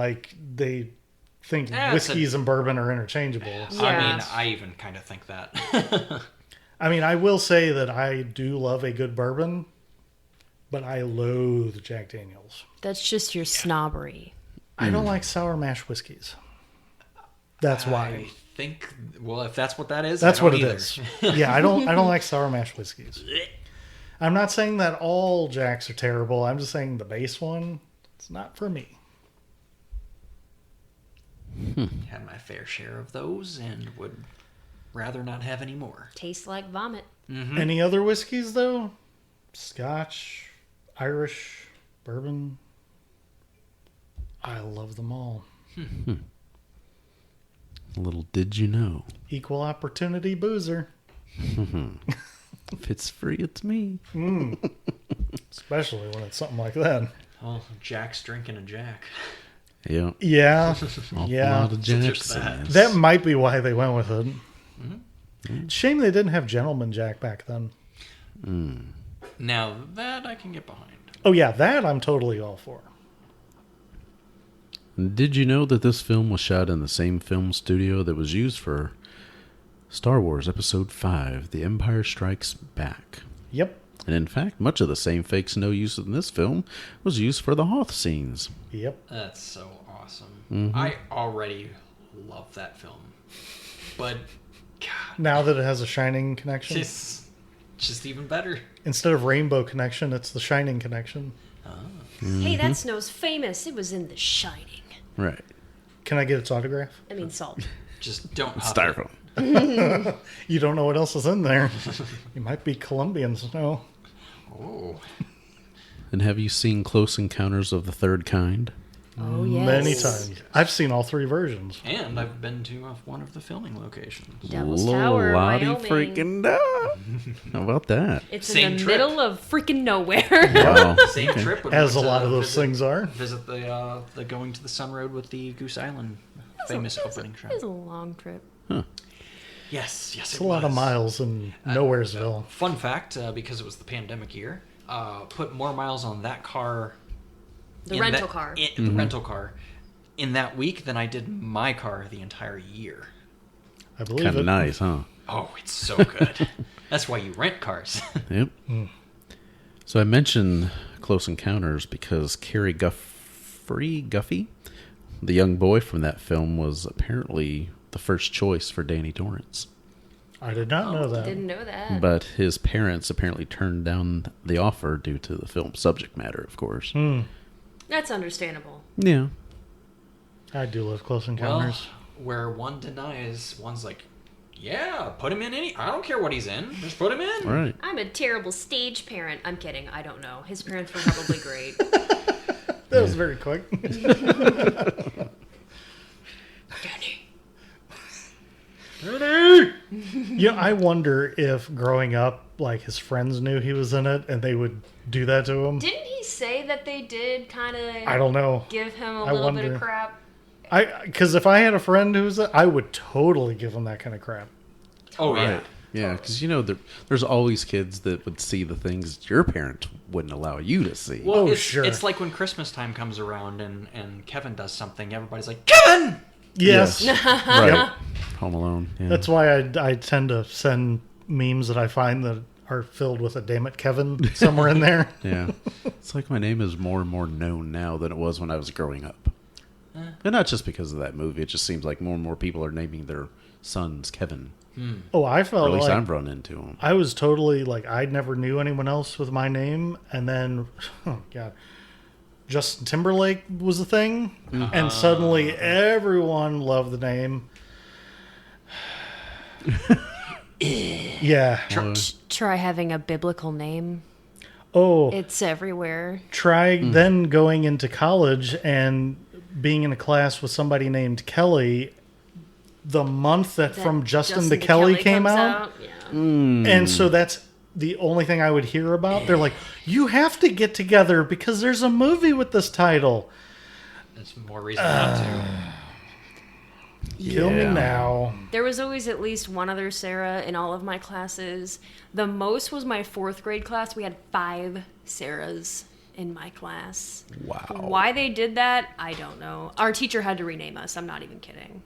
they think whiskeys and bourbon are interchangeable. Yeah. I mean, I even kind of think that. I mean, I will say that I do love a good bourbon, but I loathe Jack Daniels. That's just your snobbery. I don't like sour mash whiskeys. That's why. I think, well, if that's what that is, That's I don't what it either. is. Yeah, I don't like sour mash whiskeys. I'm not saying that all Jacks are terrible. I'm just saying the base one, it's not for me. Had my fair share of those and would rather not have any more. Tastes like vomit. Any other whiskeys though? Scotch, Irish, bourbon. I love them all. A little did you know. Equal opportunity boozer. If it's free, it's me. Especially when it's something like that. Oh, Jack's drinking a Jack. Yeah. Yeah. Awful Yeah. lot of There's Jacks in that. this. That might be why they went with it. Shame they didn't have Gentleman Jack back then. Now, that I can get behind. Oh yeah, that I'm totally all for. Did you know that this film was shot in the same film studio that was used for Star Wars Episode 5, The Empire Strikes Back? Yep. And in fact, much of the same fake snow used in this film was used for the Hoth scenes. Yep. That's so awesome. I already love that film. But, God, Now that it has a Shining connection. Just even better. Instead of Rainbow Connection, it's The Shining Connection. Hey, that snow's famous. It was in The Shining. Right. Can I get its autograph? I mean, salt. Just don't huff Styrofoam. You don't know what else is in there. You might be Colombian snow. it. Oh. And have you seen Close Encounters of the Third Kind? Oh, yes. Many times. I've seen all 3 versions. And I've been to one of the filming locations. Devil's Tower, Lottie Wyoming. freaking da. How about that? It's Same in the trip. middle of freaking nowhere. Wow. Same trip. when As we a went lot to of those things are. Visit the Going to the Sun Road with the Goose Island famous opening shot. It was a long trip. Yes, It's a lot of miles in Nowheresville. Fun fact, because it was the pandemic year, put more miles on that car. The rental car. The rental car. In that week than I did my car the entire year. I believe Kind it. of nice, huh? Oh, it's so good. That's why you rent cars. Yep. So I mentioned Close Encounters because Cary Guffey, the young boy from that film, was apparently the first choice for Danny Torrance. I did not know that. Didn't know that. But his parents apparently turned down the offer due to the film's subject matter, of course. That's understandable. Yeah. I do love Close Well, Encounters. where one denies, one's like, yeah, put him in any. I don't care what he's in. Just put him in. Right. I'm a terrible stage parent. I'm kidding. I don't know. His parents were probably great. That was very quick. I wonder if growing up, like his friends knew he was in it and they would do that to him. Didn't he say that they did kind of I don't know. give him a I little bit wonder. of crap? Because if I had a friend who's, I would totally give him that kind of crap. Oh, yeah. Right. Yeah, because there's always kids that would see the things your parents wouldn't allow you to see. Well, Oh, it's, sure. it's like when Christmas time comes around and Kevin does something, everybody's like, Kevin! Yes. Right. Home Alone. Yeah. That's why I tend to send memes that I find that are filled with a damn it Kevin somewhere in there. Yeah. It's like my name is more and more known now than it was when I was growing up. And not just because of that movie. It just seems like more and more people are naming their sons Kevin. Oh, I Or felt at least like I've run into them. I was totally like I never knew anyone else with my name, and then oh god, Justin Timberlake was a thing, and suddenly everyone loved the name. Yeah. Try having a biblical name. Oh, It's everywhere. try then going into college and being in a class with somebody named Kelly. The month that From Justin to Kelly came comes out. Yeah. And so that's the only thing I would hear about. They're like, you have to get together because there's a movie with this title. That's more reason not to. Kill me now. There was always at least one other Sarah in all of my classes. The most was my 4th grade class. We had 5 Sarahs in my class. Wow. Why they did that, I don't know. Our teacher had to rename us. I'm not even kidding.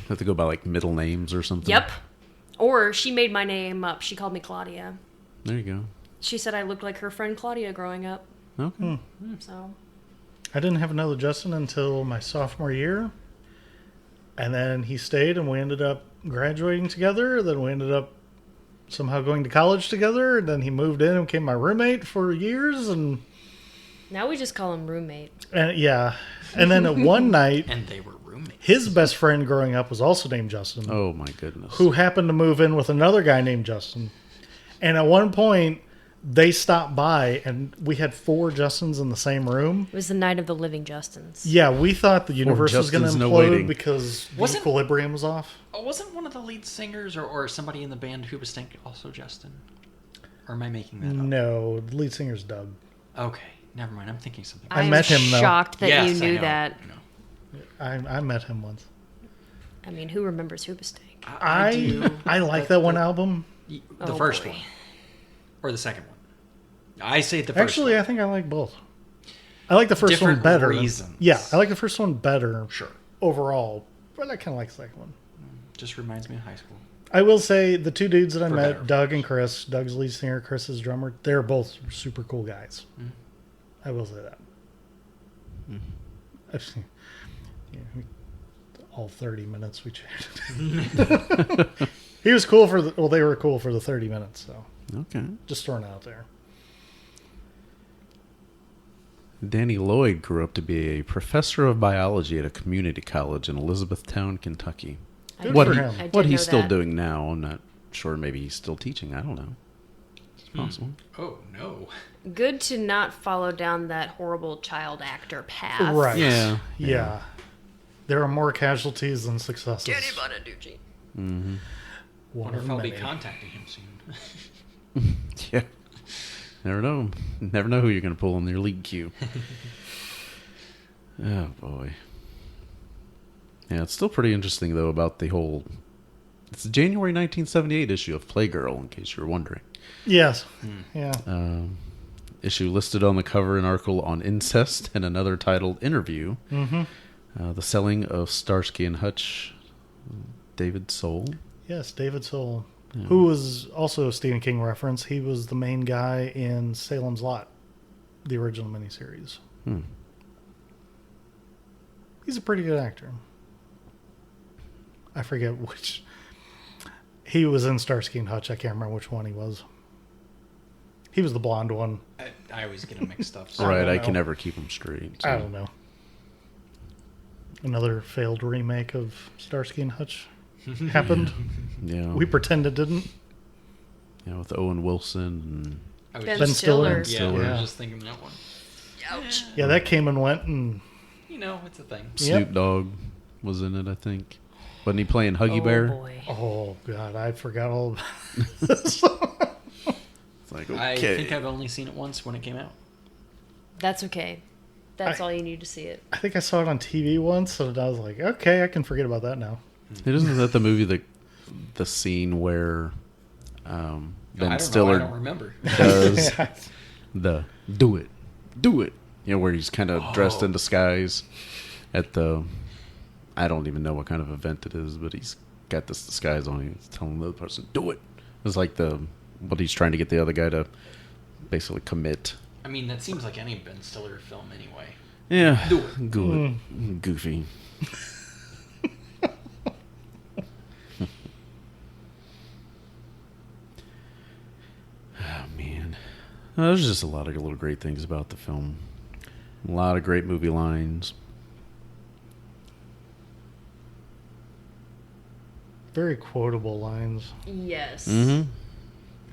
Have to go by like middle names or something? Yep. Or she made my name up. She called me Claudia. There you go. She said I looked like her friend Claudia growing up. Okay. So I didn't have another Justin until my sophomore year. And then he stayed and we ended up graduating together. Then we ended up somehow going to college together. And then he moved in and became my roommate for years. And now we just call him roommate. yeah. And then one night, And they were roommates. his best friend growing up was also named Justin. Oh my goodness. Who happened to move in with another guy named Justin. And at one point, they stopped by, and we had 4 Justins in the same room. It was the night of the living Justins. Yeah, we thought the universe was going to Justins, no implode waiting. because the Wasn't- equilibrium was off. Oh, wasn't one of the lead singers or somebody in the band Hoobastank also Justin? Or am I making that up? No, the lead singer's Doug. Okay, never mind. I'm thinking something. I I'm met him, though. shocked that Yes, you I knew know, that. I know. I met him once. I mean, who remembers Hoobastank? I like that one album. The Oh, first boy. one. Or the second one. I say the first Actually, one. I think I like both. I like the first Different one better. reasons. Yeah, I like the first one better Sure. overall, but I kind of like the second one. Just reminds me of high school. I will say the 2 dudes that I For met, better. Doug and Chris, Doug's lead singer, Chris's drummer, they're both super cool guys. I will say that. I've seen all 30 minutes we chatted. He was cool they were cool for the 30 minutes, so. Okay. Just throwing it out there. Danny Lloyd grew up to be a professor of biology at a community college in Elizabethtown, Kentucky. Good What for he, him. I did what know he's still that. doing now, I'm not sure. Maybe he's still teaching. I don't know. It's possible. Oh no. Good to not follow down that horrible child actor path. Right. Yeah. Yeah. There are more casualties than successes. Danny Bonaducci. Mm-hmm. One Wonder of if I'll many. be contacting him soon. Yeah. Never know. Never know who you're going to pull in your league queue. Oh, boy. Yeah, it's still pretty interesting, though, about the whole... It's the January 1978 issue of Playgirl, in case you were wondering. Yes. Yeah. Issue listed on the cover, an article on incest, and another titled Interview. Mm-hmm. The selling of Starsky and Hutch, David Soul. Yes, David Soul, Yeah. who was also a Stephen King reference. He was the main guy in Salem's Lot, the original miniseries. Hmm. He's a pretty good actor. I forget which. He was in Starsky and Hutch. I can't remember which one he was. He was the blonde one. I always get them mixed up. I Right, don't I know. can never keep them straight. So. I don't know. Another failed remake of Starsky and Hutch happened. Yeah. We pretend it didn't. Yeah, with Owen Wilson. I was Ben Ben just, Stiller. Stiller. yeah, I Yeah. was just thinking that one. Ouch. Yeah, that came and went, and You know, it's a thing. And Yep. Snoop Dogg was in it, I think. Wasn't he playing Huggy Oh, Bear? boy. oh god, I forgot all about this. It's like, I okay. think I've only seen it once when it came out. That's okay. That's I- all you need to see it. I think I saw it on TV once, and I was like, okay, I can forget about that now. It isn't that the movie, the scene where Ben I don't know. I Stiller don't remember. does the do it. You know, where he's kind of dressed Oh. in disguise at the, I don't even know what kind of event it is, but he's got this disguise on. He's telling the other person, do it. It's like what he's trying to get the other guy to basically commit. I mean, that seems like any Ben Stiller film anyway. Yeah. Do it. Good. Goofy. Oh, man. There's just a lot of little great things about the film. A lot of great movie lines. Very quotable lines. Yes. Mm-hmm.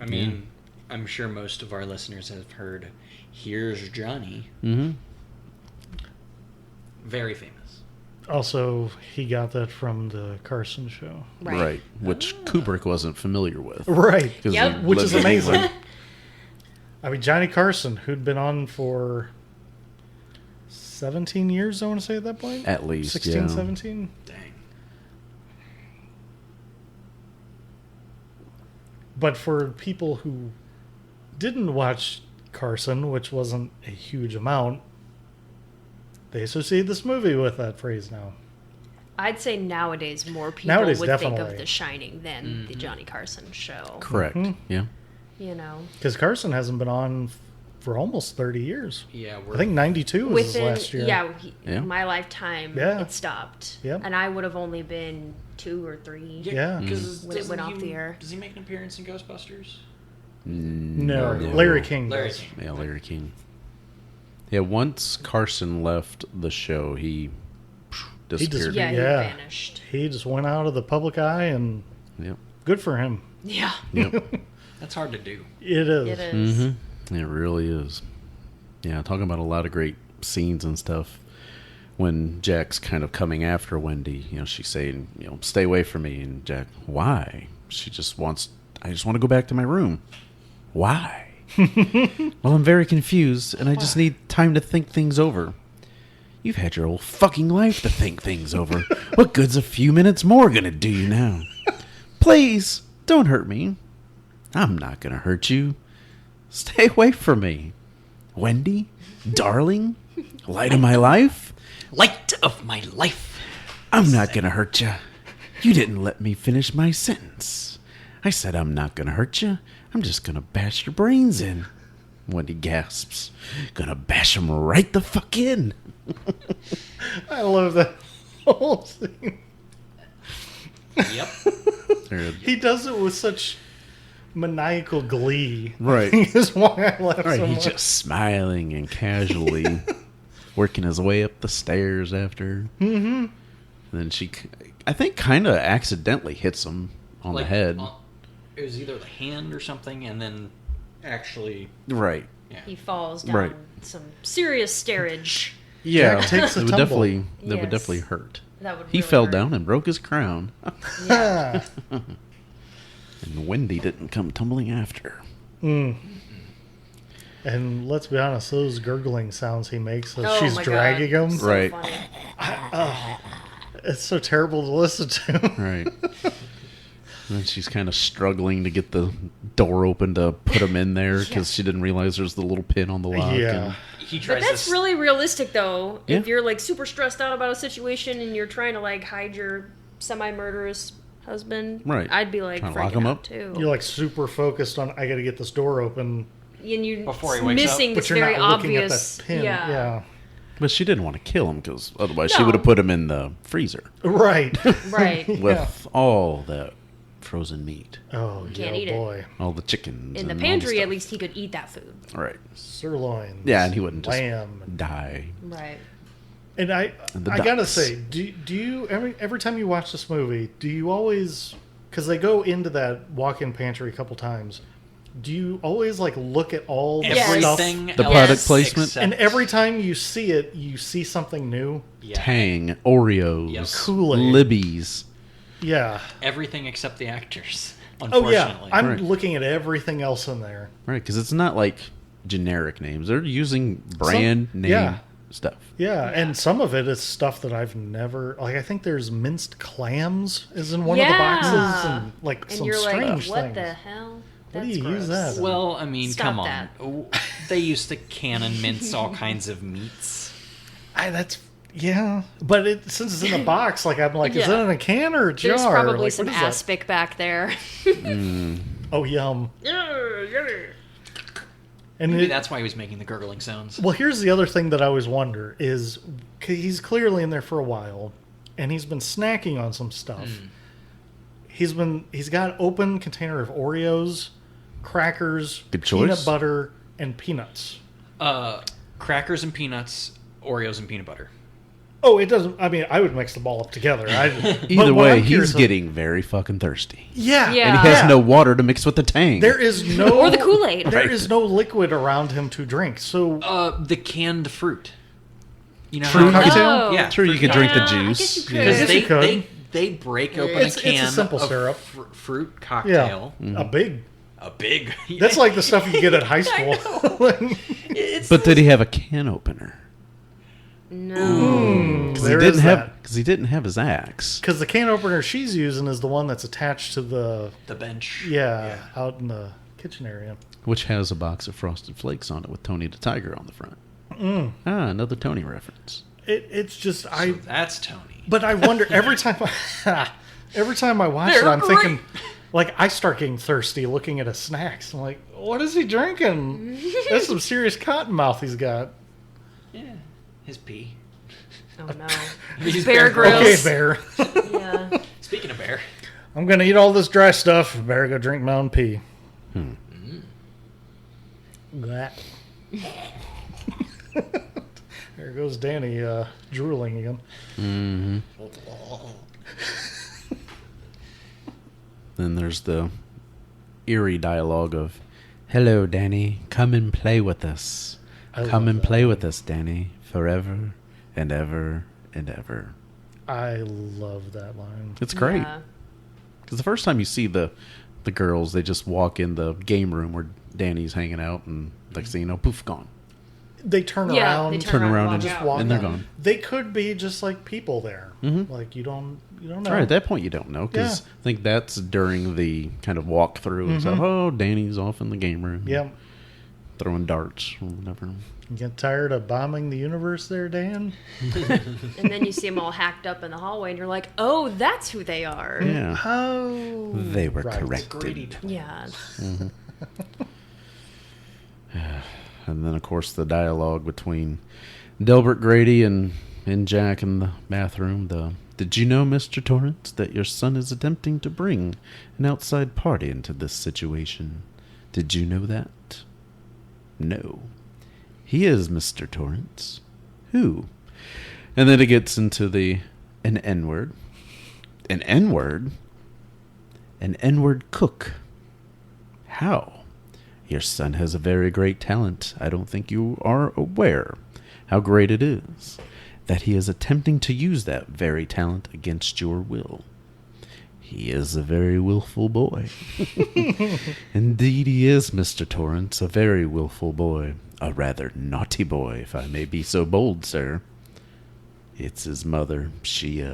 I mean, I'm sure most of our listeners have heard "Here's Johnny." Mm-hmm. Very famous. Also, he got that from the Carson show. Right. Which Kubrick wasn't familiar with. Right. 'Cause Yep. he Which is lived in amazing. England. I mean, Johnny Carson, who'd been on for 17 years, I want to say at that point? At least, 16, yeah. 17? Dang. But for people who didn't watch Carson, which wasn't a huge amount, they associate this movie with that phrase now. I'd say nowadays more people Nowadays, would think definitely. of The Shining than the Johnny Carson show. Correct. Mhm. Yeah. You know, Because Carson hasn't been on for almost 30 years. Yeah, we're I think 92 was his within last year. Yeah. my lifetime, Yeah. it stopped. Yep. And I would have only been 2 or 3. Yeah. because When it went off the air. Does he make an appearance in Ghostbusters? No, No. Larry King Larry does. King. Yeah, Larry King. Yeah, once Carson left the show, he disappeared. Yeah, Yeah. he vanished. He just went out of the public eye, and Yep. good for him. Yeah, Yep. That's hard to do. It is. it is. Mm-hmm. It really is. Yeah, talking about a lot of great scenes and stuff. When Jack's kind of coming after Wendy, she's saying, stay away from me. And Jack, why? I just want to go back to my room. Why? Well, I'm very confused, and I just need time to think things over. You've had your whole fucking life to think things over. What good's a few minutes more gonna do you now? Please, don't hurt me. I'm not gonna hurt you. Stay away from me. Wendy, darling, light of my life, Light of my life. I'm not gonna hurt you. You didn't let me finish my sentence. I said I'm not gonna hurt you. I'm just gonna bash your brains in. Wendy gasps. Gonna bash them right the fuck in. I love that whole scene. Yep. There- He does it with such maniacal glee. Right. Is why I laugh Right, so he's much. just smiling and casually working his way up the stairs after. Mm-hmm. Then she, I think, kind of accidentally hits him on the head. It was either the hand or something, and then actually... Right. Yeah. He falls down Right. some serious stairage. Yeah, Jack takes a it would tumble. definitely that would Yes. definitely hurt. That would He really fell hurt. down and broke his crown, Yeah. and Wendy didn't come tumbling after. And let's be honest, those gurgling sounds he makes as Oh she's my dragging God. him, So Right. funny. it's so terrible to listen to. Right. And then she's kind of struggling to get the door open to put him in there because she didn't realize there's the little pin on the lock. Yeah. He But tries that's this... really realistic, though. Yeah. If you're like super stressed out about a situation and you're trying to like hide your semi-murderous husband, Right. I'd be like Trying to lock freaking him out up. too. You're like super focused on, I got to get this door open, And you're Before he wakes up. missing but this you're very not looking obvious. at that pin. Yeah. But she didn't want to kill him because otherwise she No. would have put him in the freezer Right. Right. with all that frozen meat, Oh, Can't yeah, eat it. boy. all the chickens. In the and all pantry, stuff. at least he could eat that food. Right. Sirloin. Yeah, and he wouldn't just lamb. die. Right. And I the gotta ducks. say, do you every time you watch this movie, do you always, because they go into that walk-in pantry a couple times, do you always like look at all the Yes. stuff? Everything The else product placement? except- And every time you see it, you see something new. Yeah. Tang, Oreos, Yep. Kool-Aid. Libby's. Yeah. Everything except the actors, Oh unfortunately. yeah. I'm Right. looking at everything else in there. Right, because it's not like generic names. They're using brand name yeah. stuff. Yeah, and some of it is stuff that I've never like. I think there's minced clams is in one of the Yeah. boxes, and like And some you're like, strange what things. the hell? What do That's you use gross. that? Well, I mean, Stop come on. that. They used to can and mince all kinds of meats. That's yeah, but since it's in a box, like I'm like, is Yeah. it in a can or a jar? There's probably Like, some what is that? aspic back there. Oh, yum! And Maybe it, that's why he was making the gurgling sounds. well, here's the other thing that I always wonder is he's clearly in there for a while, and he's been snacking on some stuff. He's got an open container of Oreos, crackers, Good peanut choice. butter, and peanuts. Crackers and peanuts, Oreos and peanut butter. Oh, it doesn't. I mean, I would mix them all up together. Either way, he's getting very fucking thirsty. yeah, Yeah. And he has yeah. no water to mix with the Tang. There is no Or the Kool-Aid. There Right. is no liquid around him to drink. So The canned fruit. You know True, how you could- Oh. Yeah, True, you could drink the Yeah, I juice. guess you could. Yeah. I because guess they, you could. they break open It's- a it's a can simple of syrup. fruit yeah, cocktail. a big. A big. That's like the stuff you get at high school. It's, But did he have a can opener? No. Because There is that. he didn't have his axe. Because the can opener she's using is the one that's attached to the the bench. out in the kitchen area. Which has a box of Frosted Flakes on it with Tony the Tiger on the front. Another Tony reference. It's just So that's Tony. But I wonder every time I watch it, They're I'm thinking, great. like, I start getting thirsty looking at his snacks. I'm like, what is he drinking? That's some serious cottonmouth he's got. Yeah, his pee. Oh no. He's Bear Grylls. Grylls. Okay, Bear. Yeah. Speaking of bear, I'm gonna eat all this dry stuff. Better go drink my own pee. That. There goes Danny drooling again. Then there's the eerie dialogue of, "Hello, Danny. Come and play with us. I Come love and that play line. with us, Danny. Forever and ever and ever." I love that line. It's great. Yeah. Because the first time you see the girls, they just walk in the game room where Danny's hanging out, and next thing you know, poof, gone. They turn Yeah, around, they Turn around and walk just out. walk and they're out. gone. They could be just like people there. Mhm. Like you don't know. All right, at that point, you don't know, because I think that's during the kind of walkthrough and stuff. Oh, Danny's off in the game room. Yeah. Throwing darts or whatever. You get tired of bombing the universe there, Dan? And then you see them all hacked up in the hallway, and you're like, "Oh, that's who they are." Yeah. Oh. They were Right. corrected. Yeah. And then, of course, the dialogue between Delbert Grady and in Jack in the bathroom, did you know, Mr. Torrance, that your son is attempting to bring an outside party into this situation? Did you know that? No. He is Mr. Torrance. Who? And then it gets into an N-word. An N-word? An N-word cook. How? Your son has a very great talent. I don't think you are aware how great it is that he is attempting to use that very talent against your will. He is a very willful boy. Indeed he is, Mr. Torrance, a very willful boy. A rather naughty boy, if I may be so bold, sir. It's his mother. She,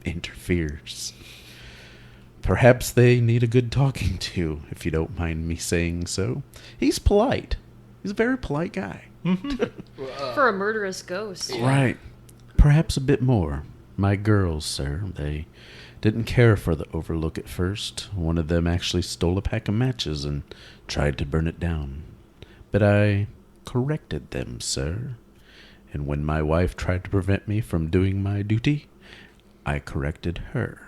interferes. Perhaps they need a good talking to, if you don't mind me saying so. He's polite. He's a very polite guy. For a murderous ghost. Right. Perhaps a bit more. My girls, sir, they didn't care for the Overlook at first. One of them actually stole a pack of matches and tried to burn it down. But I corrected them, sir. And when my wife tried to prevent me from doing my duty, I corrected her.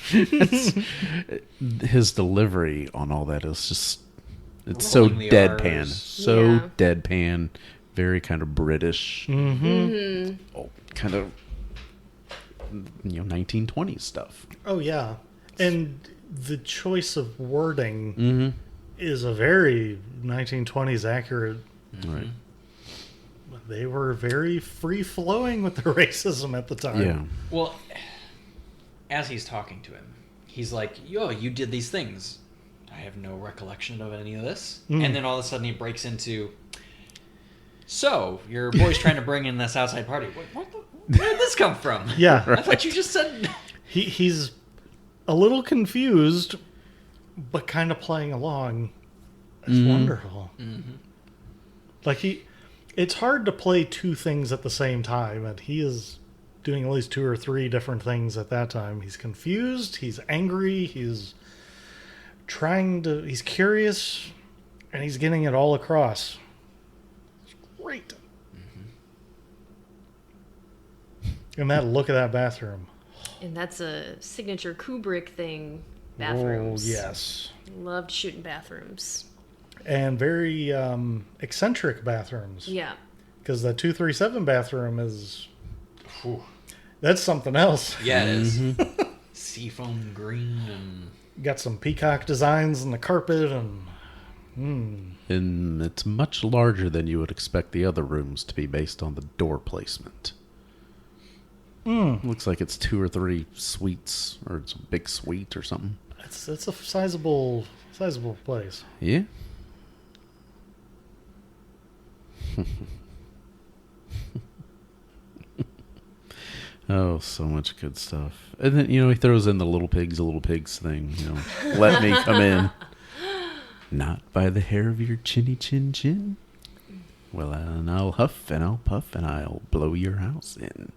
His delivery on all that is just, it's so Rolling the deadpan. R's. So Yeah. deadpan. Very kind of British. Mm-hmm. Oh, kind of, 1920s stuff. Oh, yeah. And the choice of wording Mm-hmm. is a very 1920s accurate. Right. They were very free-flowing with their racism at the time. Yeah. Well, as he's talking to him, he's like, yo, you did these things. I have no recollection of any of this. And then all of a sudden he breaks into, so, your boy's trying to bring in this outside party. Where did this come from? Yeah. I thought you just said... He's a little confused, but kind of playing along. It's wonderful. Like, it's hard to play two things at the same time, and he is doing at least two or three different things at that time. He's confused, he's angry, he's he's curious, and he's getting it all across. It's great. And that look at that bathroom. And that's a signature Kubrick thing. Bathrooms. Oh, yes. Loved shooting bathrooms. And very eccentric bathrooms. Yeah. Because the 237 bathroom is... That's something else. Yeah, it is. Seafoam green and... Got some peacock designs in the carpet and... And it's much larger than you would expect the other rooms to be based on the door placement. Looks like it's 2 or 3 suites, or it's a big suite or something. It's a sizable place. Yeah. Oh, so much good stuff. And then, he throws in the little pigs thing, let me come in. Not by the hair of your chinny chin chin. Well, and I'll huff and I'll puff and I'll blow your house in.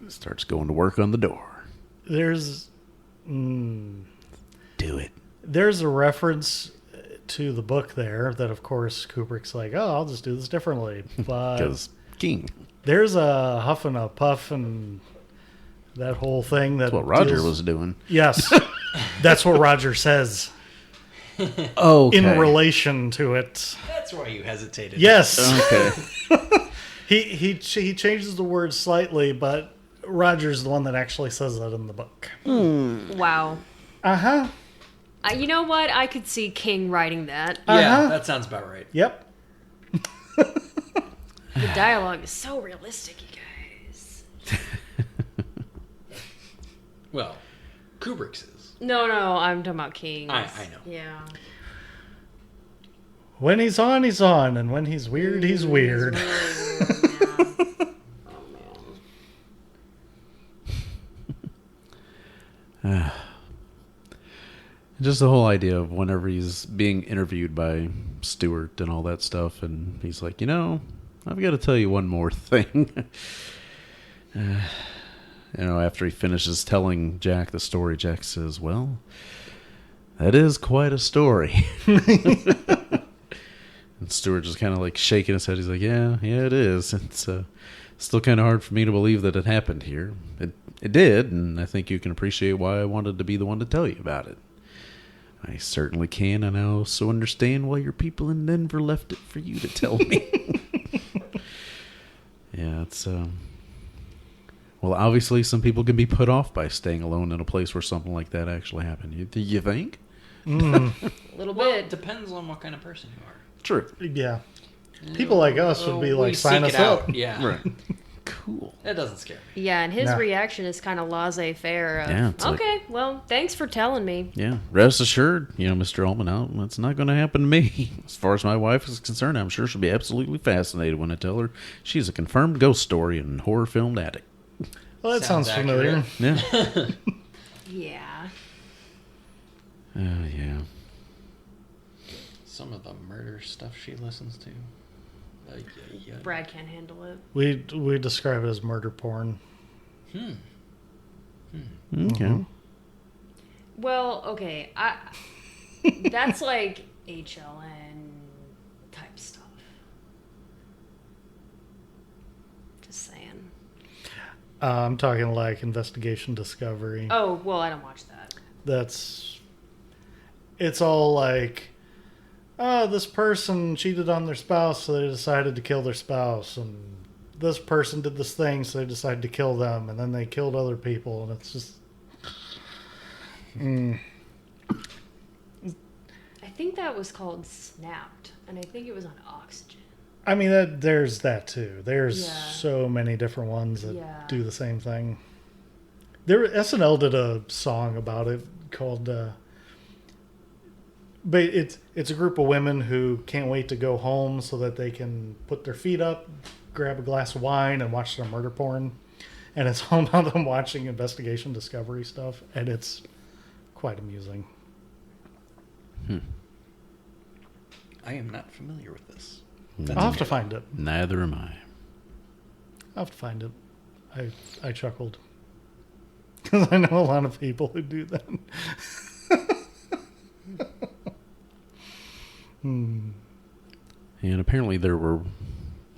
Starts going to work on the door. There's... Do it. There's a reference to the book there that, of course, Kubrick's like, oh, I'll just do this differently. But Because King. there's a huff and a puff and that whole thing. That's What Roger was doing. Yes. That's what Roger says Oh, okay. in relation to it. That's why you hesitated. Yes. Okay. He changes the word slightly, but Roger's the one that actually says that in the book. Wow. Uh-huh. You know what? I could see King writing that. Yeah, that sounds about right. Yep. The dialogue is so realistic, you guys. Well, Kubrick's is. No, I'm talking about King. I know. Yeah. When he's on, he's on. And when he's weird, he's weird. Just the whole idea of whenever he's being interviewed by Stewart and all that stuff, and he's like, I've got to tell you one more thing. After he finishes telling Jack the story, Jack says, well, that is quite a story. And Stewart just kind of like shaking his head. He's like, yeah, it is. It's still kind of hard for me to believe that it happened here. It did, and I think you can appreciate why I wanted to be the one to tell you about it. I certainly can, and I also understand why your people in Denver left it for you to tell me. Yeah, it's well, obviously some people can be put off by staying alone in a place where something like that actually happened. You think? A little Well, bit. it depends on what kind of person you are. True. Yeah. People like us would be We like, sign seek us it up. out. Yeah. Right. Cool. That doesn't scare me. Yeah, and his No. reaction is kind of laissez-faire. Of, Yeah, it's like- okay, well, thanks for telling me. Yeah, rest assured, Mr. Ullman, it's not going to happen to me. As far as my wife is concerned, I'm sure she'll be absolutely fascinated when I tell her she's a confirmed ghost story and horror film addict. Well, that sounds Sounds familiar. accurate. Yeah. Yeah. Some of the murder stuff she listens to. Yeah. Brad can't handle it. We describe it as murder porn. Okay. Well, okay, that's like HLN type stuff. Just saying. I'm talking like Investigation Discovery. Oh, well, I don't watch that. It's all like, oh, this person cheated on their spouse, so they decided to kill their spouse, and this person did this thing, so they decided to kill them, and then they killed other people, and it's just, I think that was called Snapped, and I think it was on Oxygen. I mean, there's that too. There's Yeah. so many different ones that Yeah. do the same thing. SNL did a song about it called, but it's a group of women who can't wait to go home so that they can put their feet up, grab a glass of wine, and watch their murder porn. And it's all about them watching Investigation Discovery stuff, and it's quite amusing. I am not familiar with this. I'll have to find it. Neither am I. I'll have to find it. I chuckled. Because I know a lot of people who do that. And apparently there were,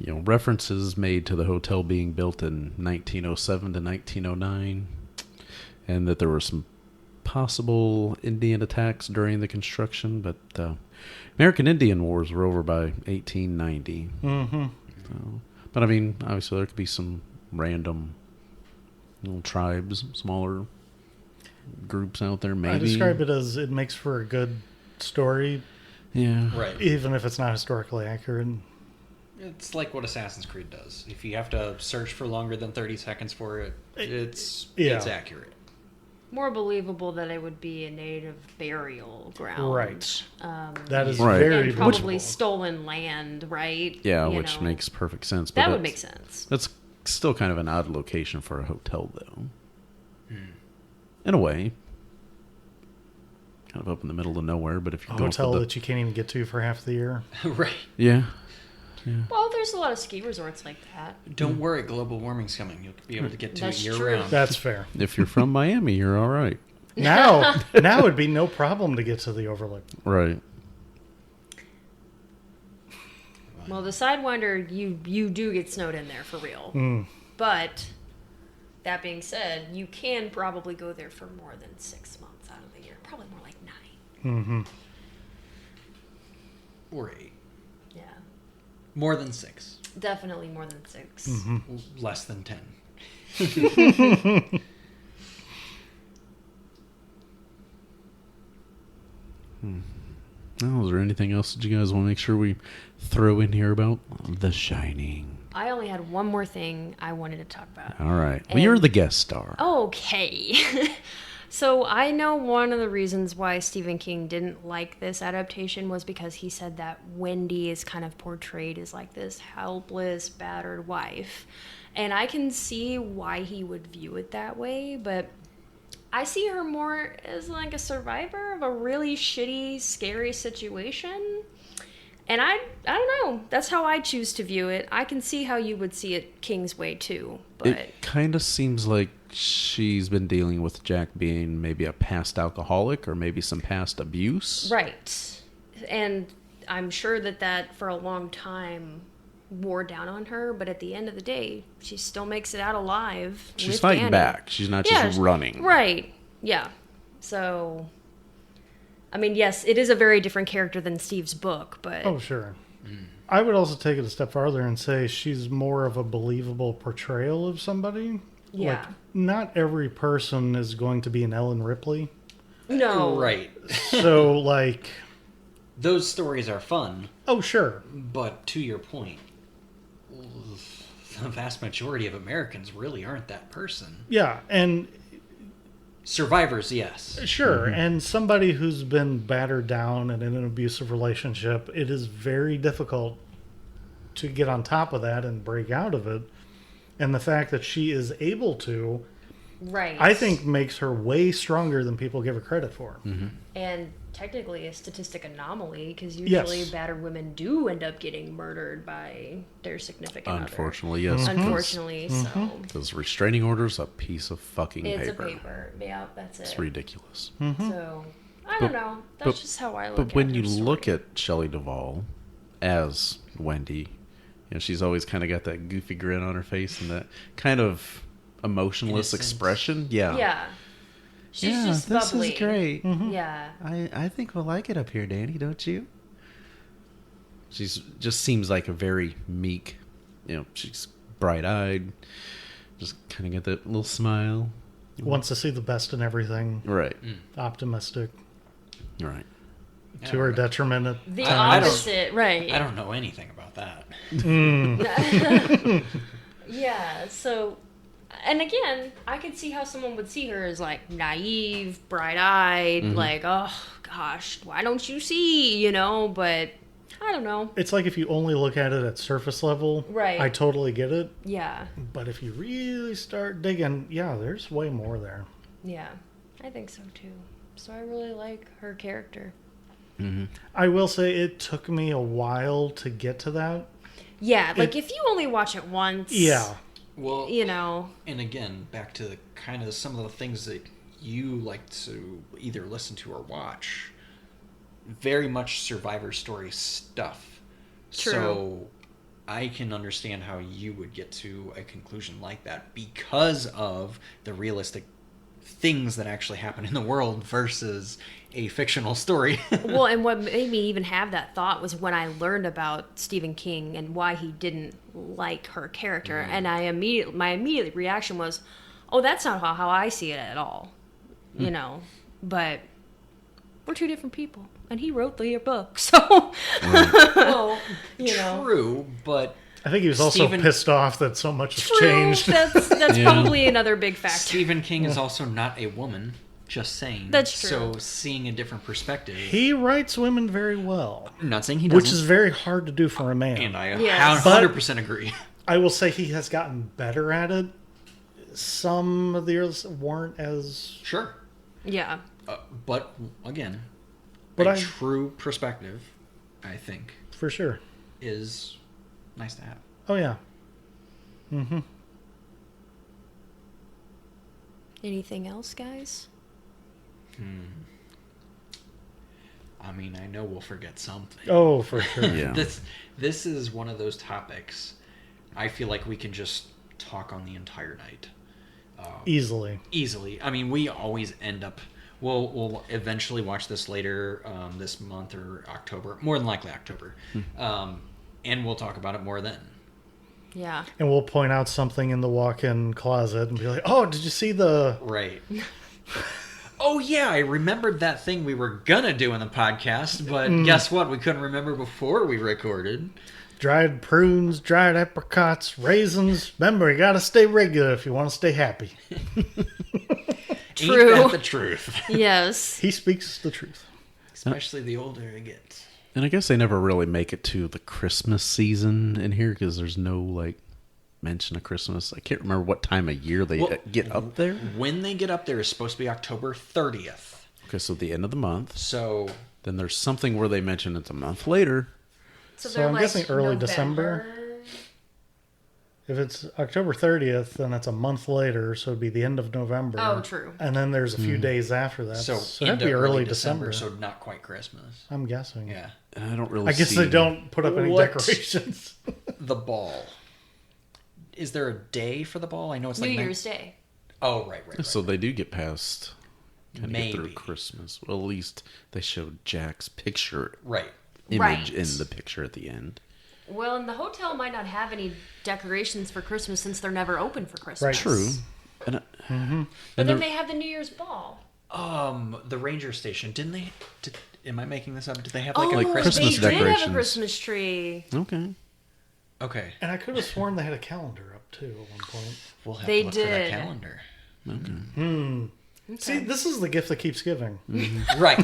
references made to the hotel being built in 1907 to 1909, and that there were some possible Indian attacks during the construction, but American Indian Wars were over by 1890. Mm-hmm. So, but I mean, obviously there could be some random little tribes, smaller groups out there, maybe. I describe it as it makes for a good story, Yeah. Right. even if it's not historically accurate. It's like what Assassin's Creed does. If you have to search for longer than 30 seconds for it, it's accurate. More believable that it would be a native burial ground. Right. Um, That is Right. very and probably believable. stolen land, right? Yeah, You which know. makes perfect sense. But That would that's- make sense. That's still kind of an odd location for a hotel, though. In a way. Kind of up in the middle of nowhere, but if A you're going hotel for the... that you can't even get to for half the year. Right. Yeah. Well, there's a lot of ski resorts like that. Don't worry, global warming's coming. You'll be able to get to That's it year true. round. That's fair. If you're from Miami, you're all right. Now it'd be no problem to get to the Overlook. Right. Well, the Sidewinder, you do get snowed in there for real. But that being said, you can probably go there for more than 6 months out of the year. Probably more like 9. Mm-hmm. Or 8. Yeah, More than 6. definitely more than 6. Less than 10. Well, is there anything else that you guys want to make sure we throw in here about The Shining? I only had one more thing I wanted to talk about. All right. Well, you're And- the guest star. Okay. So I know one of the reasons why Stephen King didn't like this adaptation was because he said that Wendy is kind of portrayed as like this helpless, battered wife. And I can see why he would view it that way, but I see her more as like a survivor of a really shitty, scary situation. And I don't know. That's how I choose to view it. I can see how you would see it King's way too, but It kind of seems like she's been dealing with Jack being maybe a past alcoholic or maybe some past abuse. right. And I'm sure that for a long time wore down on her, but at the end of the day, she still makes it out alive. She's with fighting Danny. back. She's not just running. Right. Yeah. So, I mean, yes, it is a very different character than Steve's book, but... Oh, sure. I would also take it a step farther and say she's more of a believable portrayal of somebody. Yeah. Like, not every person is going to be an Ellen Ripley. No. Right. So, like... Those stories are fun, Oh, sure. but to your point, the vast majority of Americans really aren't that person. Yeah, and Survivors, yes. sure, and somebody who's been battered down and in an abusive relationship, it is very difficult to get on top of that and break out of it. And the fact that she is able to, Right. I think, makes her way stronger than people give her credit for. And technically a statistic anomaly, because usually Yes. battered women do end up getting murdered by their significant Unfortunately, yes. other. Unfortunately, so... Because restraining order's a piece of fucking It's paper. a paper. Yeah, that's it. It's ridiculous. So, I don't know. That's just how I look at But when her you story. look at Shelley Duvall as Wendy, she's always kind of got that goofy grin on her face and that kind of emotionless Innocent. expression. Yeah. Yeah. She's just this bubbly. is great. Yeah. I think we'll like it up here, Danny, don't you? She's just seems like a very meek, she's bright-eyed, just kind of got that little smile. Wants to see the best in everything. Right. Optimistic. Right. To her detriment at The I don't- opposite, right. I don't know anything about that. Yeah, so... And again, I could see how someone would see her as, like, naive, bright-eyed, like, oh, gosh, why don't you see, But, I don't know. It's like if you only look at it at surface level, Right. I totally get it. Yeah, But if you really start digging, yeah, there's way more there. yeah. I think so, too. So I really like her character. I will say it took me a while to get to that. Yeah, like, if you only watch it once... Yeah. Well, and again, back to the kind of some of the things that you like to either listen to or watch. Very much Survivor story stuff. True. So I can understand how you would get to a conclusion like that because of the realistic things that actually happen in the world versus a fictional story. Well, and what made me even have that thought was when I learned about Stephen King and why he didn't like her character, and my immediate reaction was, "Oh, that's not how I see it at all," But we're two different people, and he wrote the book, so well, True, but I think he was also Stephen- pissed off that so much has True, changed. that's probably another big factor. Stephen King is also not a woman. Just saying. That's true. So seeing a different perspective. He writes women very well, I'm not saying he doesn't. which is very hard to do for a man. And I Yes. 100% agree. I will say he has gotten better at it. Some of the others weren't as... Sure. Yeah, But again, But a I- true perspective, I think, For sure. is nice to have. Oh, yeah. anything else, guys? I mean, I know we'll forget something. Oh, for sure. Yeah. This is one of those topics I feel like we can just talk on the entire night. Easily. Easily. I mean, we always end up... We'll eventually watch this later this month or October. More than likely October. And we'll talk about it more then. Yeah. And we'll point out something in the walk-in closet and be like, oh, did you see the... Right. Oh, yeah, I remembered that thing we were gonna do in the podcast, but guess what? We couldn't remember before we recorded. Dried prunes, dried apricots, raisins. Remember, you gotta stay regular if you want to stay happy. True. Ain't that the truth? Yes. He speaks the truth. Especially the older I get. And I guess they never really make it to the Christmas season in here because there's no, mention of Christmas. I can't remember what time of year they get up there. When they get up there is supposed to be October 30th. Okay, so the end of the month. So, Then there's something where they mention it's a month later. So I'm guessing early December. If it's October 30th, then that's a month later, so it'd be the end of November. Oh, true. And then there's a few days after that. So that'd into be early December. so not quite Christmas. I'm guessing. Yeah. And I don't really I guess see... they don't put up any What? decorations. The ball. Is there a day for the ball? I know it's New like Year's Day. Oh, right. So they do get past... Kind of get through Maybe. Christmas. Well, at least they showed Jack's picture Right. image Right. in the picture at the end. Well, and the hotel might not have any decorations for Christmas since they're never open for Christmas. Right. True. And But then they have the New Year's ball. The ranger station, didn't they? Am I making this up? Did they have Oh, like a Christmas? Christmas they did have decorations. a Christmas tree. Okay. Okay, And I could have sworn they had a calendar up too at one point. we'll have They to look for that did. calendar. See, this is the gift that keeps giving. Right.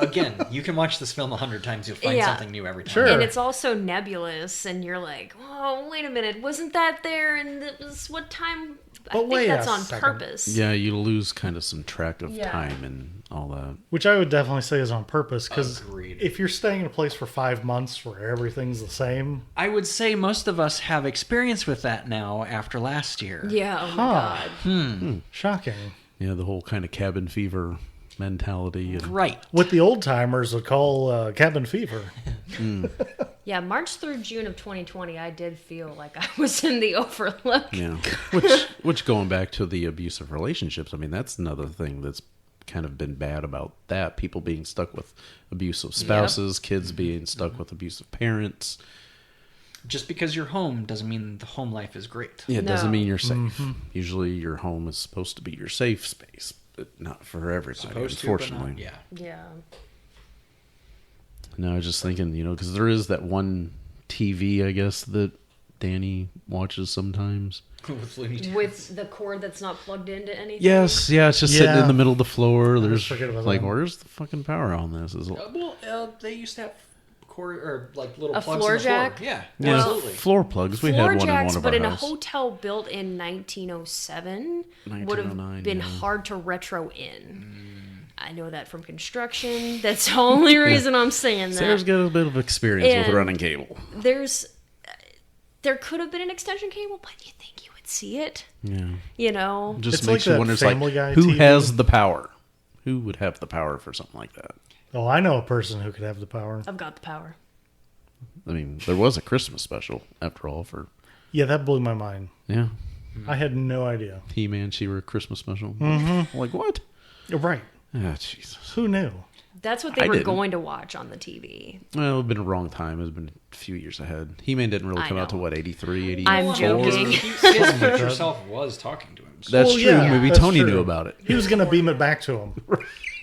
Again, you can watch this film 100 times. You'll find Yeah. something new every time. Sure. And it's also nebulous, and you're like, oh, wait a minute, wasn't that there? And it was what time? I But think wait that's a on second. purpose. Yeah, you lose kind of some track of Yeah. time and all that. Which I would definitely say is on purpose, because Agreed. if you're staying in a place for 5 months where everything's the same, I would say most of us have experience with that now after last year. Yeah, oh my Huh. God. shocking. Yeah, the whole kind of cabin fever mentality. And Right. What the old timers would call cabin fever. Yeah, March through June of 2020, I did feel like I was in the Overlook. Yeah, which going back to the abusive relationships, I mean that's another thing that's kind of been bad about that. People being stuck with abusive spouses, kids being stuck with abusive parents. Just because you're home doesn't mean the home life is great. Yeah, it doesn't No. mean you're safe. Usually, your home is supposed to be your safe space, but not for everybody. Supposed to, Unfortunately, but not, yeah. Yeah. No, I was just thinking, because there is that one TV, I guess, that Danny watches sometimes. With Looney Tunes. With the cord that's not plugged into anything. Yes, yeah, it's just sitting Yeah. in the middle of the floor. There's forget about like, that. where's the fucking power on this? Is They used to have cord or like little A plugs floor in the floor. jack? Yeah, yeah, absolutely. floor plugs. We Floor had one jacks, in one but of in our a house. hotel built in 1907 would have 1909, been yeah. hard to retro in. I know that from construction. That's the only reason I'm saying that. Sarah's got a bit of experience with And- running cable. There could have been an extension cable, but you think you would see it? Yeah, You know? just It's makes like you that wonder, it's Family like, Guy who TV. has the power? Who would have the power for something like that? Oh, I know a person who could have the power. I've got the power. I mean, there was a Christmas special after all for Yeah, that blew my mind. yeah, I had no idea. He-Man, She-Ra Christmas special. Mm-hmm. Like what? You're right. Ah, Jesus. Who knew? That's what they I were didn't. going to watch on the TV. Well, it would have been a wrong time. It would have been a few years ahead. He-Man didn't really I come out to know. what, 83, 84? I'm joking. His future self was talking to him. So. That's Well, true. yeah, Maybe that's Tony true. knew about it. He was going to beam it back to him.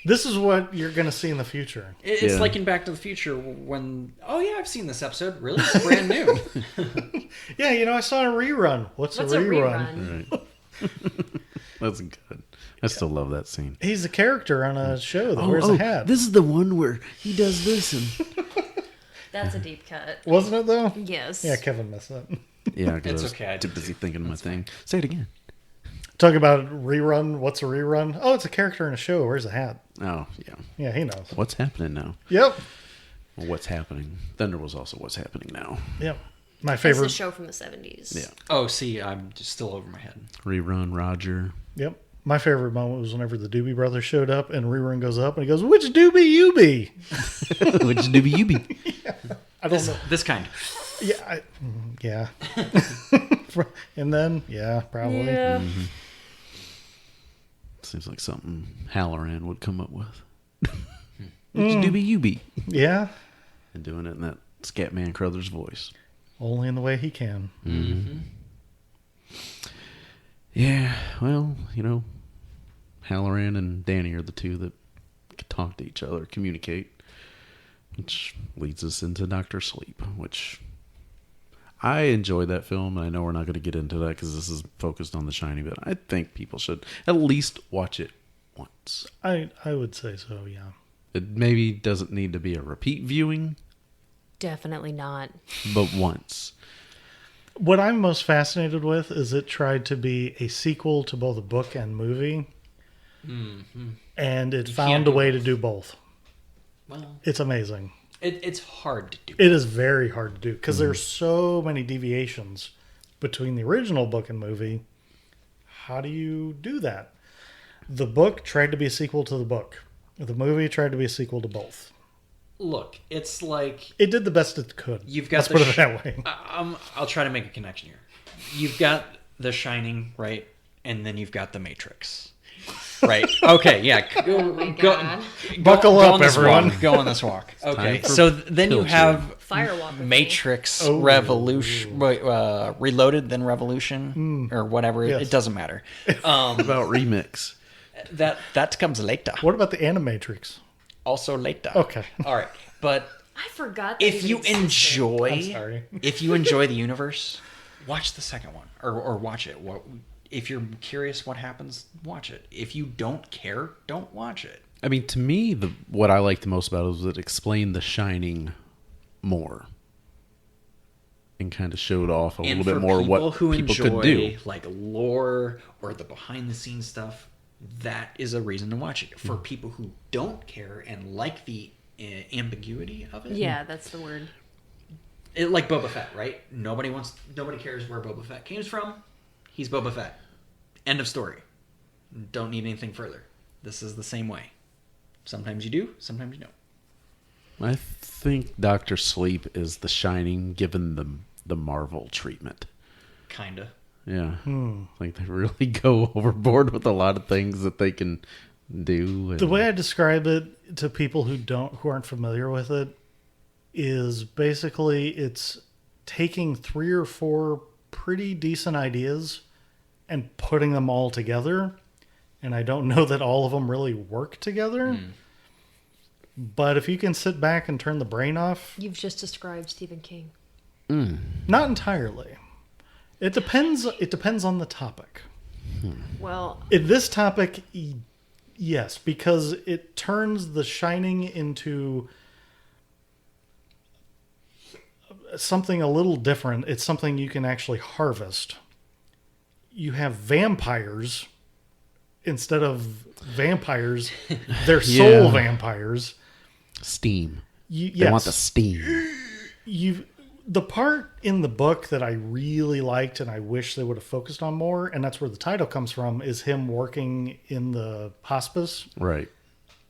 This is what you're going to see in the future. It's Yeah. like in Back to the Future when, oh yeah, I've seen this episode. Really? It's brand new. Yeah, I saw a rerun. What's What's a a rerun? rerun? Right. That's good. I still love that scene. He's a character on a show that wears a hat. This is the one where he does this and That's a deep cut. Wasn't it, though? Yes. Yeah, Kevin messed up. yeah, because It's I was okay, I too did busy it. thinking of my thing. Say it again. Talk about rerun. What's a rerun? Oh, it's a character in a show. Wears a hat. Oh yeah. Yeah, he knows. What's happening now? Yep. Well, what's happening? Then there was also what's happening now. Yep. My It's a favorite. show from the 70s. Yeah. Oh, see, I'm just still over my head. Rerun Roger. Yep. My favorite moment was whenever the Doobie Brothers showed up and rerun goes up and he goes, "Which Doobie you be?" Which do you be? I don't know. This kind. Yeah. Yeah. And then, yeah, probably. Yeah. Seems like something Halloran would come up with. Which doobie you be? Yeah. And doing it in that Scatman Crothers voice. Only in the way he can. Yeah, well, Halloran and Danny are the two that can talk to each other, communicate, which leads us into Dr. Sleep, which I enjoyed that film, and I know we're not going to get into that because this is focused on The Shining, but I think people should at least watch it once. I would say so, yeah. It maybe doesn't need to be a repeat viewing, Definitely not. but once. What I'm most fascinated with is it tried to be a sequel to both a book and movie. And it can't found a do way both. to do both. Well, It's amazing. it's hard to do. It is very hard to do because there's so many deviations between the original book and movie. How do you do that? The book tried to be a sequel to the book. The movie tried to be a sequel to both. Look, it's like It did the best it could. you've got Let's the put it that way. I'll try to make a connection here. You've got The Shining, right? And then you've got The Matrix. Right. Okay, yeah. Oh my God. Buckle up, on this everyone. Walk. Go on this walk. Okay. for So then you filter. have Firewalk with me. Matrix Oh. Revolution, Reloaded, then Revolution, or whatever. Yes. It doesn't matter. About remix. That comes later. What about the Animatrix? Also later. Okay. All right. But I forgot that if even you existed. enjoy, I'm sorry. if you enjoy the universe, watch the second one or watch it. If you're curious what happens, watch it. If you don't care, don't watch it. I mean, to me, what I liked the most about it was it explained The Shining more. And kind of showed off a little bit more what who people enjoy, could do. like lore or the behind the scenes stuff, that is a reason to watch it. For people who don't care and like the ambiguity of it, Yeah, that's the word. like Boba Fett, right? Nobody cares where Boba Fett came from. He's Boba Fett. End of story. Don't need anything further. This is the same way. Sometimes you do, sometimes you don't. I think Dr. Sleep is The Shining given the Marvel treatment. Kinda. Yeah. Like they really go overboard with a lot of things that they can do. The way I describe it to people who aren't familiar with it is basically it's taking 3 or 4 pretty decent ideas and putting them all together. And I don't know that all of them really work together. But if you can sit back and turn the brain off, You've just described Stephen King. not entirely. It depends on the topic. Well, In this topic, yes, because it turns The Shining into something a little different. It's something you can actually harvest. You have vampires instead of vampires. They're soul Yeah. vampires. Steam. Yes. They want the steam. The part in the book that I really liked and I wish they would have focused on more, and that's where the title comes from, is him working in the hospice. Right.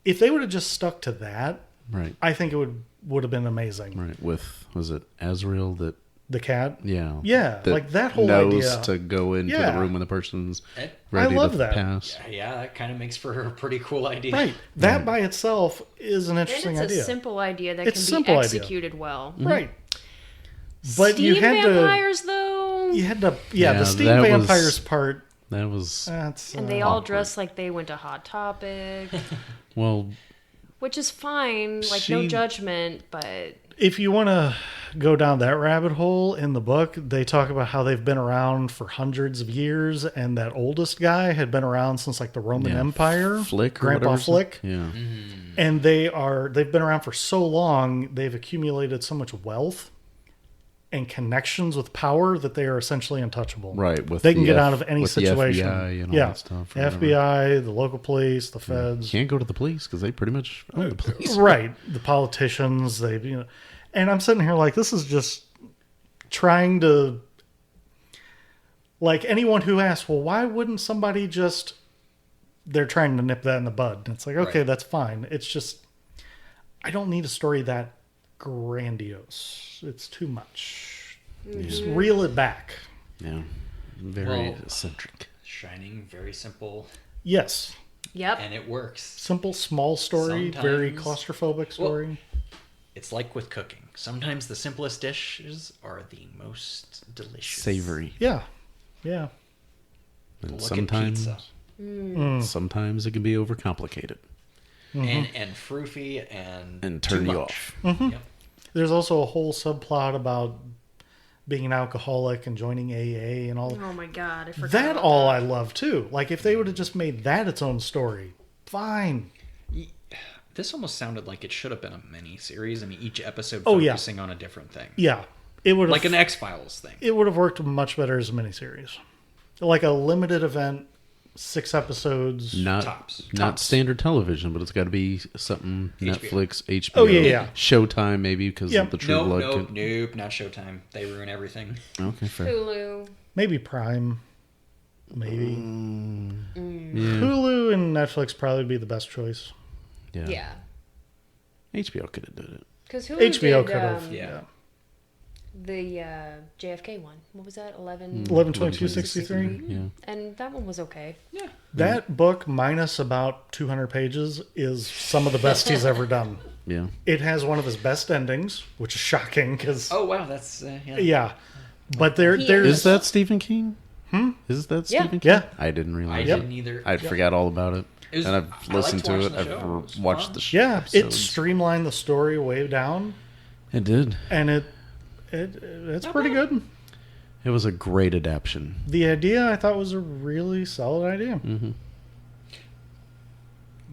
If they would have just stuck to that, Right. I think it would have been amazing. Right. With, was it Azrael that, The cat. yeah. Yeah, like that whole knows idea. to go into Yeah. the room when the person's It- ready love to that. pass. yeah, that kind of makes for a pretty cool idea. Right. That by itself is an and interesting it's a idea. simple idea that It's can simple be idea. executed well. Right. But Steam you had vampires, though, to. You had to. Yeah, Yeah, the steam that was- vampires part. That was, That's. and they all awkward. dress like they went to Hot Topic, well, which is fine. Like no She- judgment, but If you want to go down that rabbit hole in the book, they talk about how they've been around for hundreds of years, and that oldest guy had been around since like the Roman yeah, Empire, Flick or Grandpa whatever. Flick, Yeah. and they've been around for so long, they've accumulated so much wealth and connections with power that they are essentially untouchable. Right. With They can the get out of any with the situation. FBI and all yeah, that stuff. or whatever. FBI, the local police, the You feds. can't go to the police because they pretty much own the police. Right. The politicians, and I'm sitting here like, this is just trying to, like, anyone who asks, well, why wouldn't somebody just, they're trying to nip that in the bud. And it's like, okay, Right. that's fine. It's just, I don't need a story that grandiose. It's too much. Just reel it back. Yeah. Very Well, eccentric. Shining, very simple, Yes. yep. and it works. Simple, small story, very Sometimes- claustrophobic story. It's like with cooking. Sometimes the simplest dishes are the most delicious. Savory. Yeah. Yeah. And Look sometimes, at pizza. sometimes it can be overcomplicated And froofy and turn too you much. off. Yep. There's also a whole subplot about being an alcoholic and joining AA and all. Oh my god, I forgot. That about all that. I love too. Like if they would have just made that its own story, fine. This almost sounded like it should have been a mini series, and each episode Oh, yeah. focusing on a different thing, Yeah, it would have like an X-Files thing. it would have worked much better as a miniseries, like a limited event, 6 episodes. Not Tops. not Tops. standard television, but it's got to be something HBO. Netflix, HBO. Oh, yeah. Showtime maybe because Yep. of the True Nope, Blood. nope, nope, not Showtime. They ruin everything. Okay, fair. Hulu. Maybe Prime. Maybe. Yeah. Hulu and Netflix probably be the best choice. Yeah. Yeah. HBO could have did it. Because who HBO did could have. yeah. the JFK one? What was that? 11? 11/22/63. Yeah. And that one was okay. Yeah. That book, minus about 200 pages, is some of the best he's ever done. Yeah. It has one of his best endings, which is shocking because, Oh wow, that's yeah. yeah. But there's Is that Stephen King? Is that Yeah. Stephen King? Yeah. I didn't I realize. didn't either. I forgot all about it. It was- And I I've liked listened to it. watching the show. It was I've watched fun. the yeah, it episodes. streamlined the story way down, It did. and it's pretty good. It was a great adaptation. The idea I thought was a really solid idea.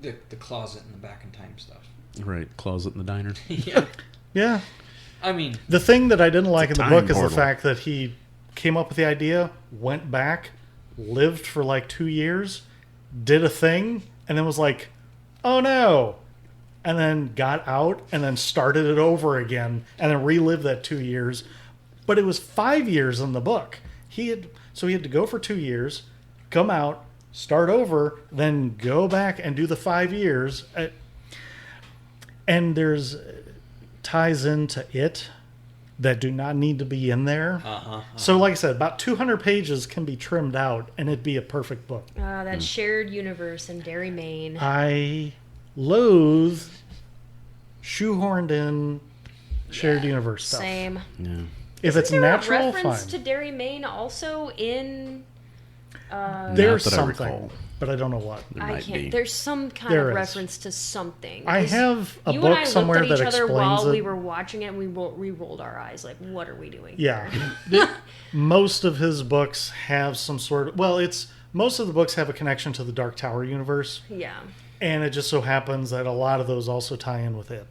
The closet in the back in time stuff. Right. Closet in the diner. Yeah. Yeah. I mean, The thing that I didn't like in the time book is portal. the fact that he came up with the idea, went back, lived for like 2 years, did a thing, and then was like, oh no. And then got out and then started it over again and then relived that 2 years. But it was 5 years in the book. He had to go for 2 years, come out, start over, then go back and do the 5 years. And there's ties into it that do not need to be in there. So like I said, about 200 pages can be trimmed out and it'd be a perfect book. That shared universe in Derry, Maine. I loathe shoehorned in shared universe stuff. Same. Yeah. If it's Isn't there natural, a reference fine. to Derry, Maine also in... There's Not that I something, recall. but I don't know what. There I might can't. be. There's some kind There of is. reference to something. I 'Cause have a you book and I somewhere looked at that each other explains while it. we were watching it, and we rolled our eyes like, "What are we doing?" Yeah. Most of his books have some sort of... Well, most of the books have a connection to the Dark Tower universe. Yeah. And it just so happens that a lot of those also tie in with it.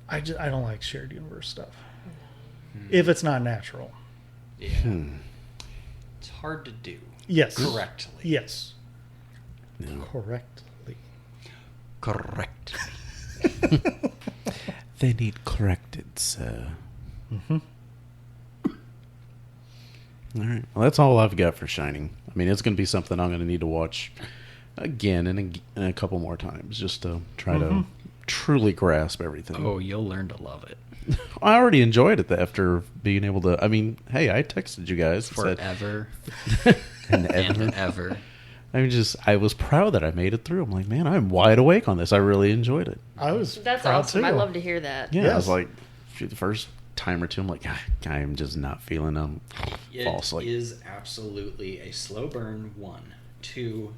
I don't like shared universe stuff. If it's not natural. yeah. It's hard to do Yes. correctly. Yes. No. Correctly. Correct. They need corrected, sir. All right. Well, that's all I've got for Shining. I mean, it's going to be something I'm going to need to watch again and a couple more times just to try to truly grasp everything. Oh, you'll learn to love it I already enjoyed it after being able to. I mean, hey, I texted you guys and said, forever and and ever. I was proud that I made it through. I'm like, man, I'm wide awake on this. I really enjoyed it. I was That's proud awesome. too. I love to hear that. Yeah, I Yes. was like, shoot, the first time or two, I'm like, I am just not feeling them. Fall It asleep. is absolutely a slow burn. 1, 2.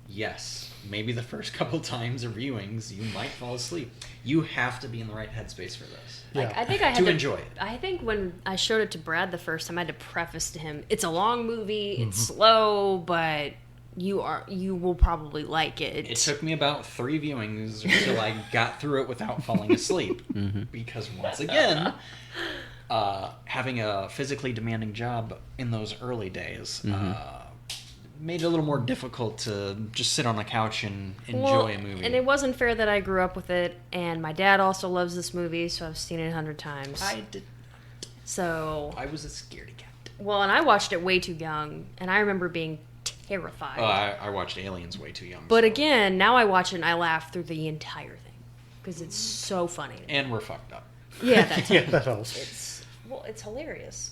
Yes, maybe the first couple times of viewings you might fall asleep. You have to be in the right headspace for this. Yeah. I think I had To to enjoy it. I think when I showed it to Brad the first time, I had to preface to him, "It's a long movie. It's slow, but you will probably like it." It took me about 3 viewings until I got through it without falling asleep. Because once again, having a physically demanding job in those early days made it a little more difficult to just sit on a couch and enjoy a movie. And it wasn't fair that I grew up with it, and my dad also loves this movie, so I've seen it 100 times. I did. So, I was a scaredy cat. well, and I watched it way too young, and I remember being terrified. I watched Aliens way too young. But so- again, now I watch it and I laugh through the entire thing because it's so funny. and we're fucked up. Yeah, that's Yeah, that helps. it's hilarious.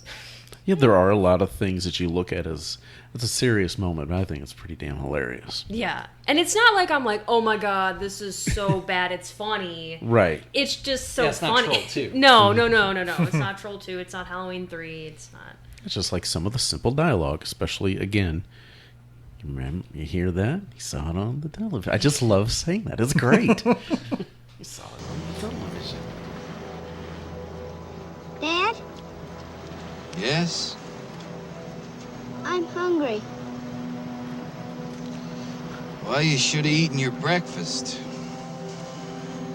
Yeah, there are a lot of things that you look at as it's a serious moment, but I think it's pretty damn hilarious. Yeah, and it's not like I'm like, oh my god, this is so bad, it's funny. Right. It's just so Yeah, it's not funny. Troll 2. No. It's not Troll 2. It's not Halloween 3. It's not. It's just like some of the simple dialogue, especially again. You remember, you hear that? You saw it on the television. I just love saying that. It's great. You saw it on the television. Dad, Yes? I'm hungry. Well, you should have eaten your breakfast.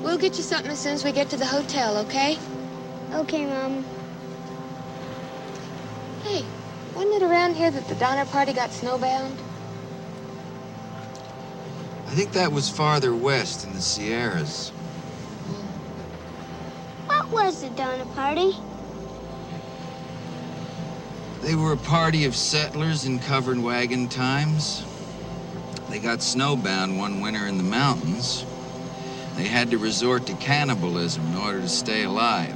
We'll get you something as soon as we get to the hotel, okay? Okay, Mom. Hey, wasn't it around here that the Donner Party got snowbound? I think that was farther west in the Sierras. What was the donor party? They were a party of settlers in covered wagon times. They got snowbound one winter in the mountains. They had to resort to cannibalism in order to stay alive.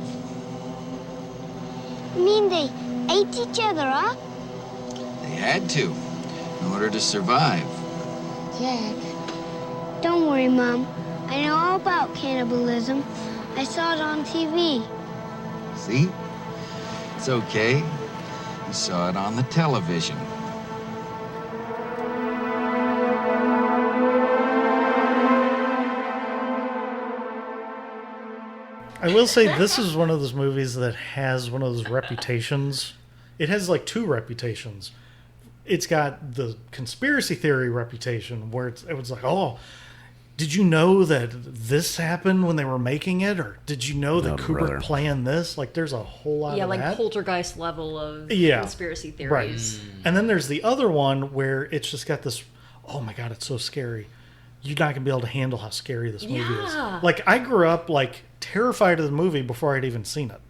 You mean they ate each other up? They had to, in order to survive. Jack. Don't worry, Mom. I know all about cannibalism. I saw it on TV. See? It's okay. You saw it on the television. I will say this is one of those movies that has one of those reputations. It has like two reputations. It's got the conspiracy theory reputation where it was like, oh, did you know that this happened when they were making it? Or did you know that No, Kubrick brother. planned this? Like there's a whole lot Yeah, of like that. poltergeist level of Yeah. conspiracy theories. Right. And then there's the other one where it's just got this, oh my God, it's so scary. You're not going to be able to handle how scary this movie Yeah. is. Like, I grew up, like, terrified of the movie before I'd even seen it.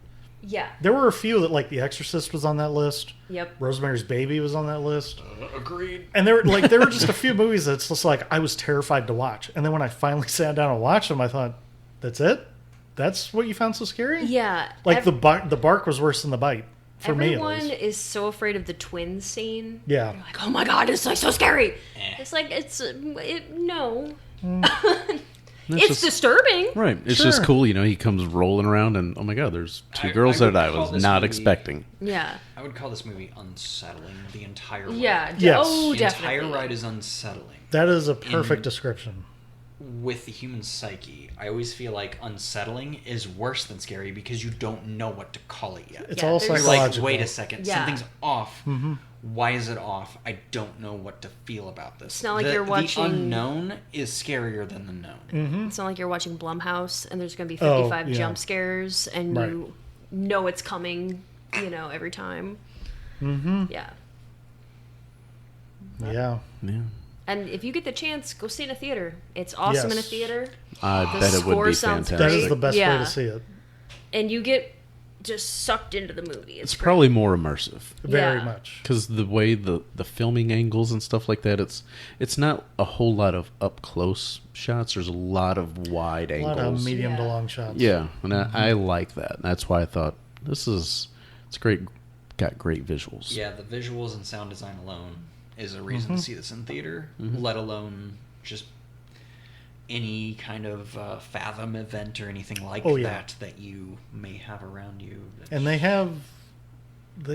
Yeah. There were a few that, like, The Exorcist was on that list. Yep. Rosemary's Baby was on that list. Agreed. And there were just a few movies that's just like, I was terrified to watch. And then when I finally sat down and watched them, I thought, that's it? That's what you found so scary? Yeah. Like, the bark was worse than the bite. For me, at Everyone least. is so afraid of the twin scene. Yeah. They're like, oh my God, it's like so scary. Eh. It's like, no. It's It's just- disturbing. Right. It's Sure. just cool, you know, he comes rolling around and, oh my God, there's two girls I would that I call was this not movie- expecting. Yeah. I would call this movie unsettling the entire way. Yeah. Yes. Oh, The definitely. entire ride is unsettling. That is a perfect description. With the human psyche, I always feel like unsettling is worse than scary because you don't know what to call it yet. It's Yeah, all there's- You're psychological. like, wait a second, Yeah. something's off. Why is it off? I don't know what to feel about this. It's not like you're watching- The unknown is scarier than the known. It's not like you're watching Blumhouse and there's going to be Oh, 55 yeah. jump scares and Right. you know it's coming, every time. Mm-hmm. Yeah. Yeah. Yeah. And if you get the chance, go see it in a theater. It's awesome in a Yes. theater. I The bet it would score be sounds fantastic. That is Great. the best way Yeah. to see it. And you get just sucked into the movie. It's great. probably more immersive. Very Yeah. much. Because the way the filming angles and stuff like that, it's not a whole lot of up close shots. There's a lot of wide A angles. lot of medium to Yeah. long shots. Yeah, and I like that. That's why I thought it's great. Got great visuals. Yeah, the visuals and sound design alone is a reason to see this in theater, let alone just any kind of Fathom event or anything like Oh, yeah. that you may have around you. And they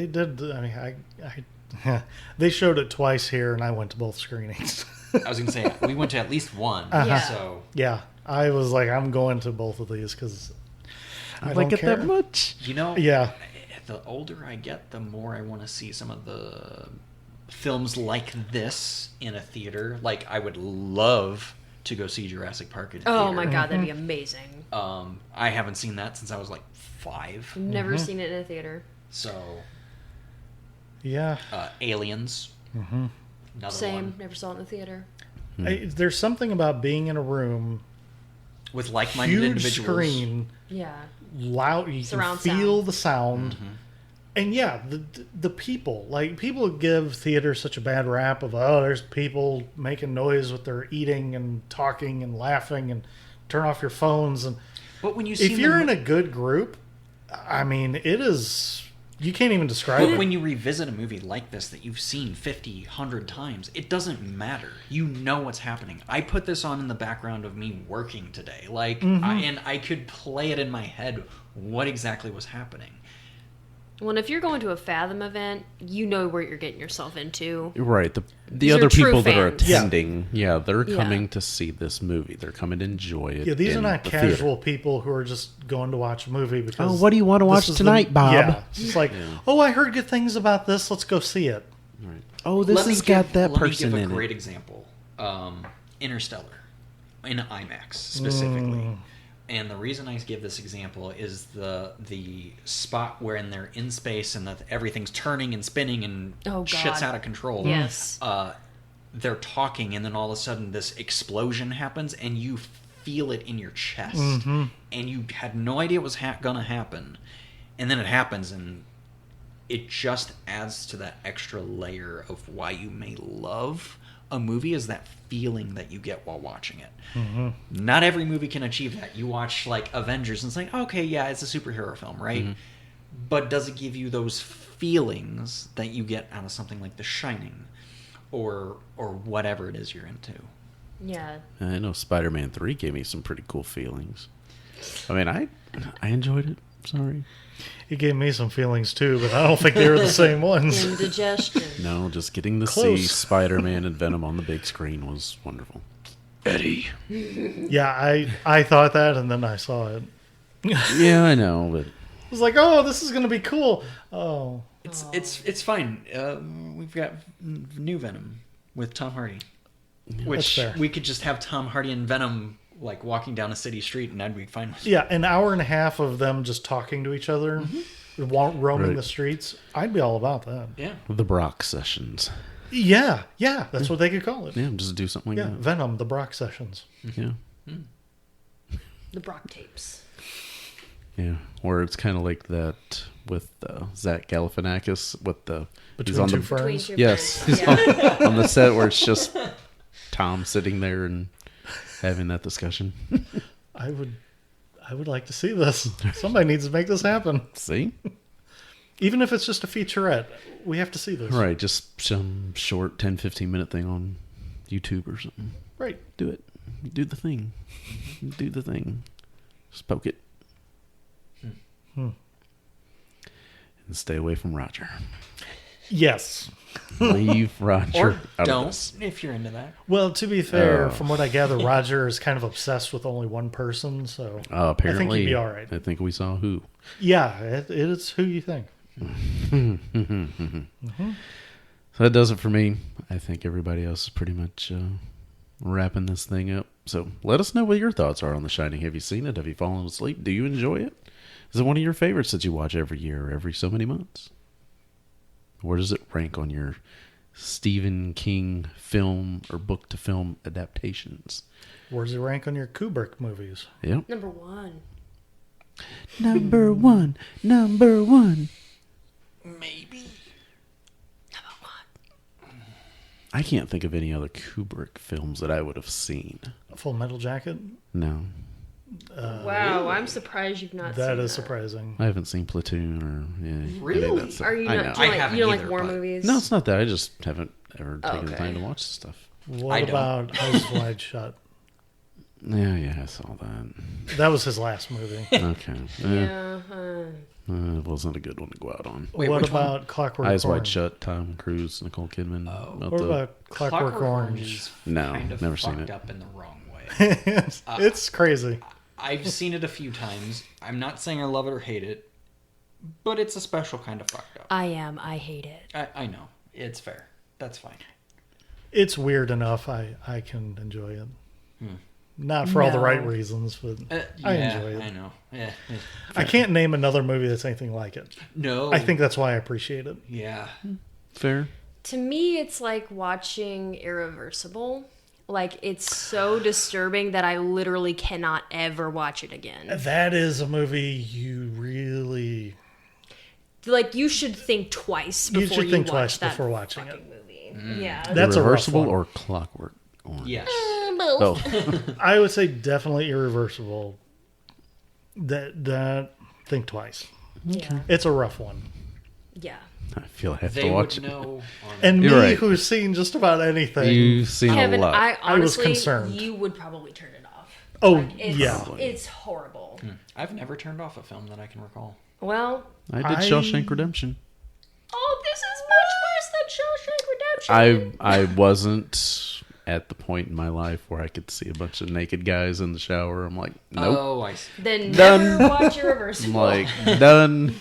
did, I mean, I they showed it twice here and I went to both screenings. I was going to say, we went to at least one, Yeah. so Yeah. I was like, I'm going to both of these because I like don't it care. that much. you know, Yeah. the older I get, the more I want to see some of the films like this in a theater. Like, I would love to go see Jurassic Park in a Oh theater. my God, that'd be amazing. I haven't seen that since I was like 5. Never seen it in a theater. So, Yeah. Aliens. Another Same. one. Never saw it in the theater. There's something about being in a room, With like-minded huge individuals. screen, Yeah. loud, you Surround can feel sound. the sound. And yeah, the people, like, people give theater such a bad rap of, oh, there's people making noise with their eating and talking and laughing and turn off your phones. And But when you see if you're in a good group, I mean, it is, you can't even describe But it. when you revisit a movie like this that you've seen 50, 100 times, it doesn't matter. You know what's happening. I put this on in the background of me working today. Like, and I could play it in my head what exactly was happening. Well, and if you're going to a Fathom event, you know what you're getting yourself into. Right. The These are other true people that are fans. attending, they're Yeah. coming to see this movie. They're coming to enjoy it. Yeah, these are in not the casual theater. people who are just going to watch a movie because. Oh, what do you want to this watch is tonight, Bob? Yeah, it's just like, oh, I heard good things about this. Let's go see it. Right. Oh, this Let me has got that let person me give in a great it. example. Interstellar, in IMAX specifically. And the reason I give this example is the spot wherein they're in space and everything's turning and spinning and Oh, shit's God. out of control. Yes. They're talking and then all of a sudden this explosion happens and you feel it in your chest. And you had no idea it was going to happen. And then it happens and it just adds to that extra layer of why you may love a movie, is that feeling that you get while watching it. Mm-hmm. Not every movie can achieve that. You watch like Avengers and it's like, okay, yeah, it's a superhero film, right? But does it give you those feelings that you get out of something like The Shining or whatever it is you're into? Yeah. I know Spider-Man 3 gave me some pretty cool feelings. I mean, I enjoyed it. Sorry. He gave me some feelings too, but I don't think they were the same ones. Indigestion. No, just getting to Close. see Spider-Man and Venom on the big screen was wonderful. Eddie. Yeah, I thought that, and then I saw it. Yeah, I know, but I was like, oh, this is going to be cool. Oh. It's fine. We've got new Venom with Tom Hardy, which fair. we could just have Tom Hardy and Venom like walking down a city street, and I'd be fine with it. Yeah, an hour and a half of them just talking to each other, roaming Right. the streets. I'd be all about that. Yeah. the Brock sessions. Yeah, that's what they could call it. Yeah, just do something like Yeah, that. Venom, the Brock sessions. Yeah. The Brock tapes. Yeah, or it's kind of like that with Zach Galifianakis with the Between he's on two the ferns. Between two yes ferns, he's yeah. on the set where it's just Tom sitting there and having that discussion. I would like to see this. Somebody needs to make this happen. See, Even if it's just a featurette, we have to see this. right? Just some short 10-15 minute thing on YouTube or something. Right. Do it. Do the thing. Do the thing. Just poke it. And stay away from Roger. Yes. Leave Roger Or out don't, of this. if you're into that. Well, to be fair, Oh. from what I gather, Roger is kind of obsessed with only one person, so Apparently, I think he'd be all right. I think we saw who. Yeah, it is who you think. So that does it for me. I think everybody else is pretty much wrapping this thing up. So let us know what your thoughts are on The Shining. Have you seen it? Have you fallen asleep? Do you enjoy it? Is it one of your favorites that you watch every year or every so many months? Where does it rank on your Stephen King film or book to film adaptations? Where does it rank on your Kubrick movies? Yep. Number one. Number one. Number one. Maybe. Number one. I can't think of any other Kubrick films that I would have seen. Full Metal Jacket? No. Wow, I'm surprised you've not seen That is surprising. I haven't seen Platoon or any of Really? that stuff. Are you I not? know. Do you, I like, haven't you don't either, like war but- movies? No, it's not that. I just haven't ever taken the okay. time to watch the stuff. What I don't. about Eyes Wide Shut? Yeah, I saw that. That was his last movie. Okay. Yeah. It wasn't a good one to go out on. Wait, what which one? about Clockwork Eyes Wide Orange? Shut, Tom Cruise, Nicole Kidman. What about Clockwork Orange? is No, kind of never seen fucked it. up in the wrong way. It's crazy. I've seen it a few times. I'm not saying I love it or hate it, but it's a special kind of fucked up. I am. I hate it. I know. It's fair. That's fine. It's weird enough. I can enjoy it. Not for all the No. right reasons, but I enjoy it. I know. Yeah. I can't name another movie that's anything like it. No. I think that's why I appreciate it. Yeah. Fair. To me, it's like watching Irreversible. Like, it's so disturbing that I literally cannot ever watch it again. That is a movie you really... Like, you should think twice You before should you think watch twice that before watching it. fucking movie. Yeah. That's a rough Irreversible one. or Clockwork Orange? Yes. Oh, I would say definitely Irreversible. That think twice. Yeah. It's a rough one. Yeah. I feel I have They to watch would it. know. On And You're me, right. who's seen just about anything. You've seen Kevin, a lot. I was honestly, concerned. you would probably turn it off. Oh, Like, it's, yeah. It's horrible. I've never turned off a film that I can recall. Well, I did I- Shawshank Redemption. oh, this is much worse than Shawshank Redemption. I wasn't at the point in my life where I could see a bunch of naked guys in the shower. I'm like, nope. Oh, I see. Then Done. never watch I'm Irreversible. like, done.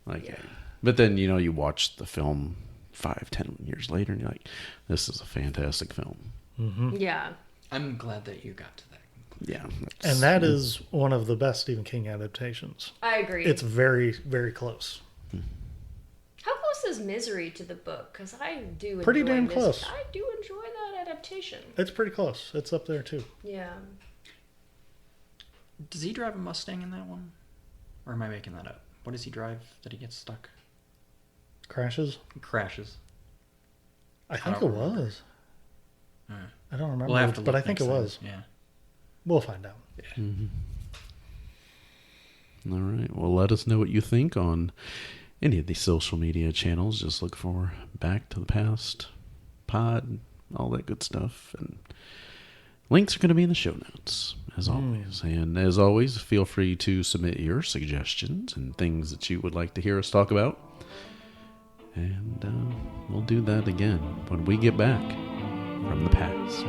Like, but then, you watch the film 5-10 years later and you're like, this is a fantastic film. Yeah. I'm glad that you got to that. Yeah. And that is one of the best Stephen King adaptations. I agree. It's very, very close. How close is Misery to the book? Because I do Pretty enjoy damn Misery. close. I do enjoy that adaptation. It's pretty close. It's up there, too. Yeah. Does he drive a Mustang in that one? Or am I making that up? What does he drive that he gets stuck? Crashes? Crashes. I think it don't remember. was. I don't remember, We'll have to but look I think it next time. was. Yeah. We'll find out. All right. Well, let us know what you think on any of these social media channels. Just look for Back to the Past Pod, all that good stuff. And links are going to be in the show notes, as always. And as always, feel free to submit your suggestions and things that you would like to hear us talk about. And we'll do that again when we get back from the past.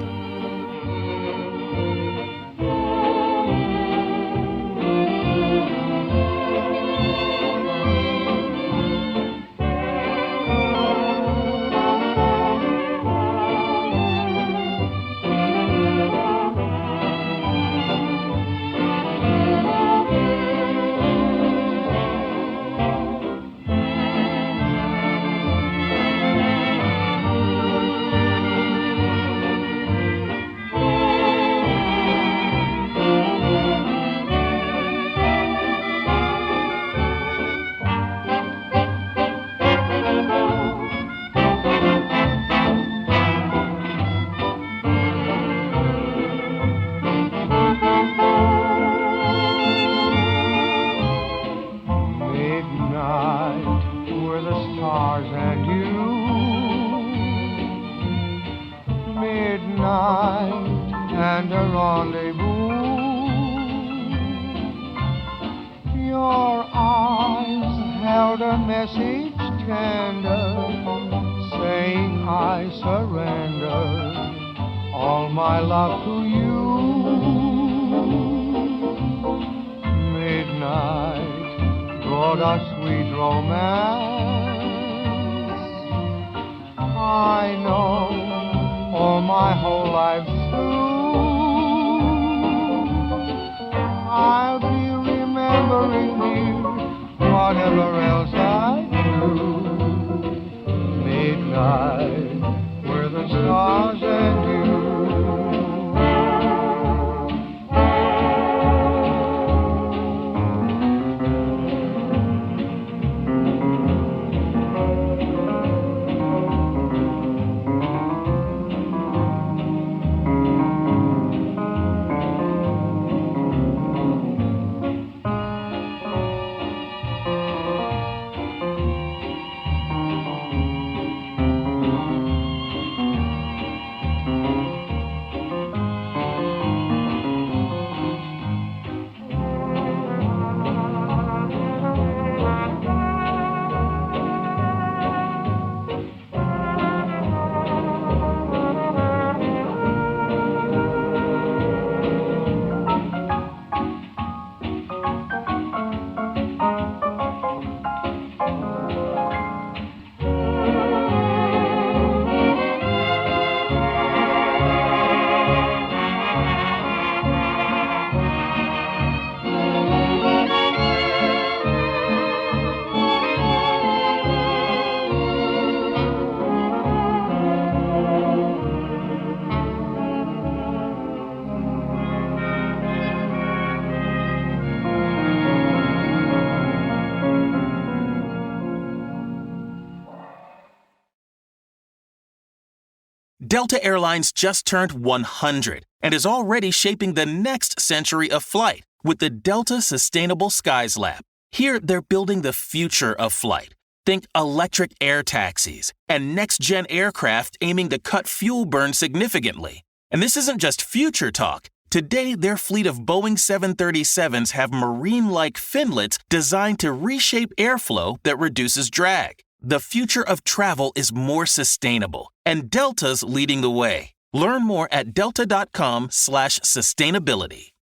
Delta Airlines just turned 100 and is already shaping the next century of flight with the Delta Sustainable Skies Lab. Here, they're building the future of flight. Think electric air taxis and next-gen aircraft aiming to cut fuel burn significantly. And this isn't just future talk. Today, their fleet of Boeing 737s have marine-like finlets designed to reshape airflow that reduces drag. The future of travel is more sustainable, and Delta's leading the way. Learn more at delta.com/sustainability.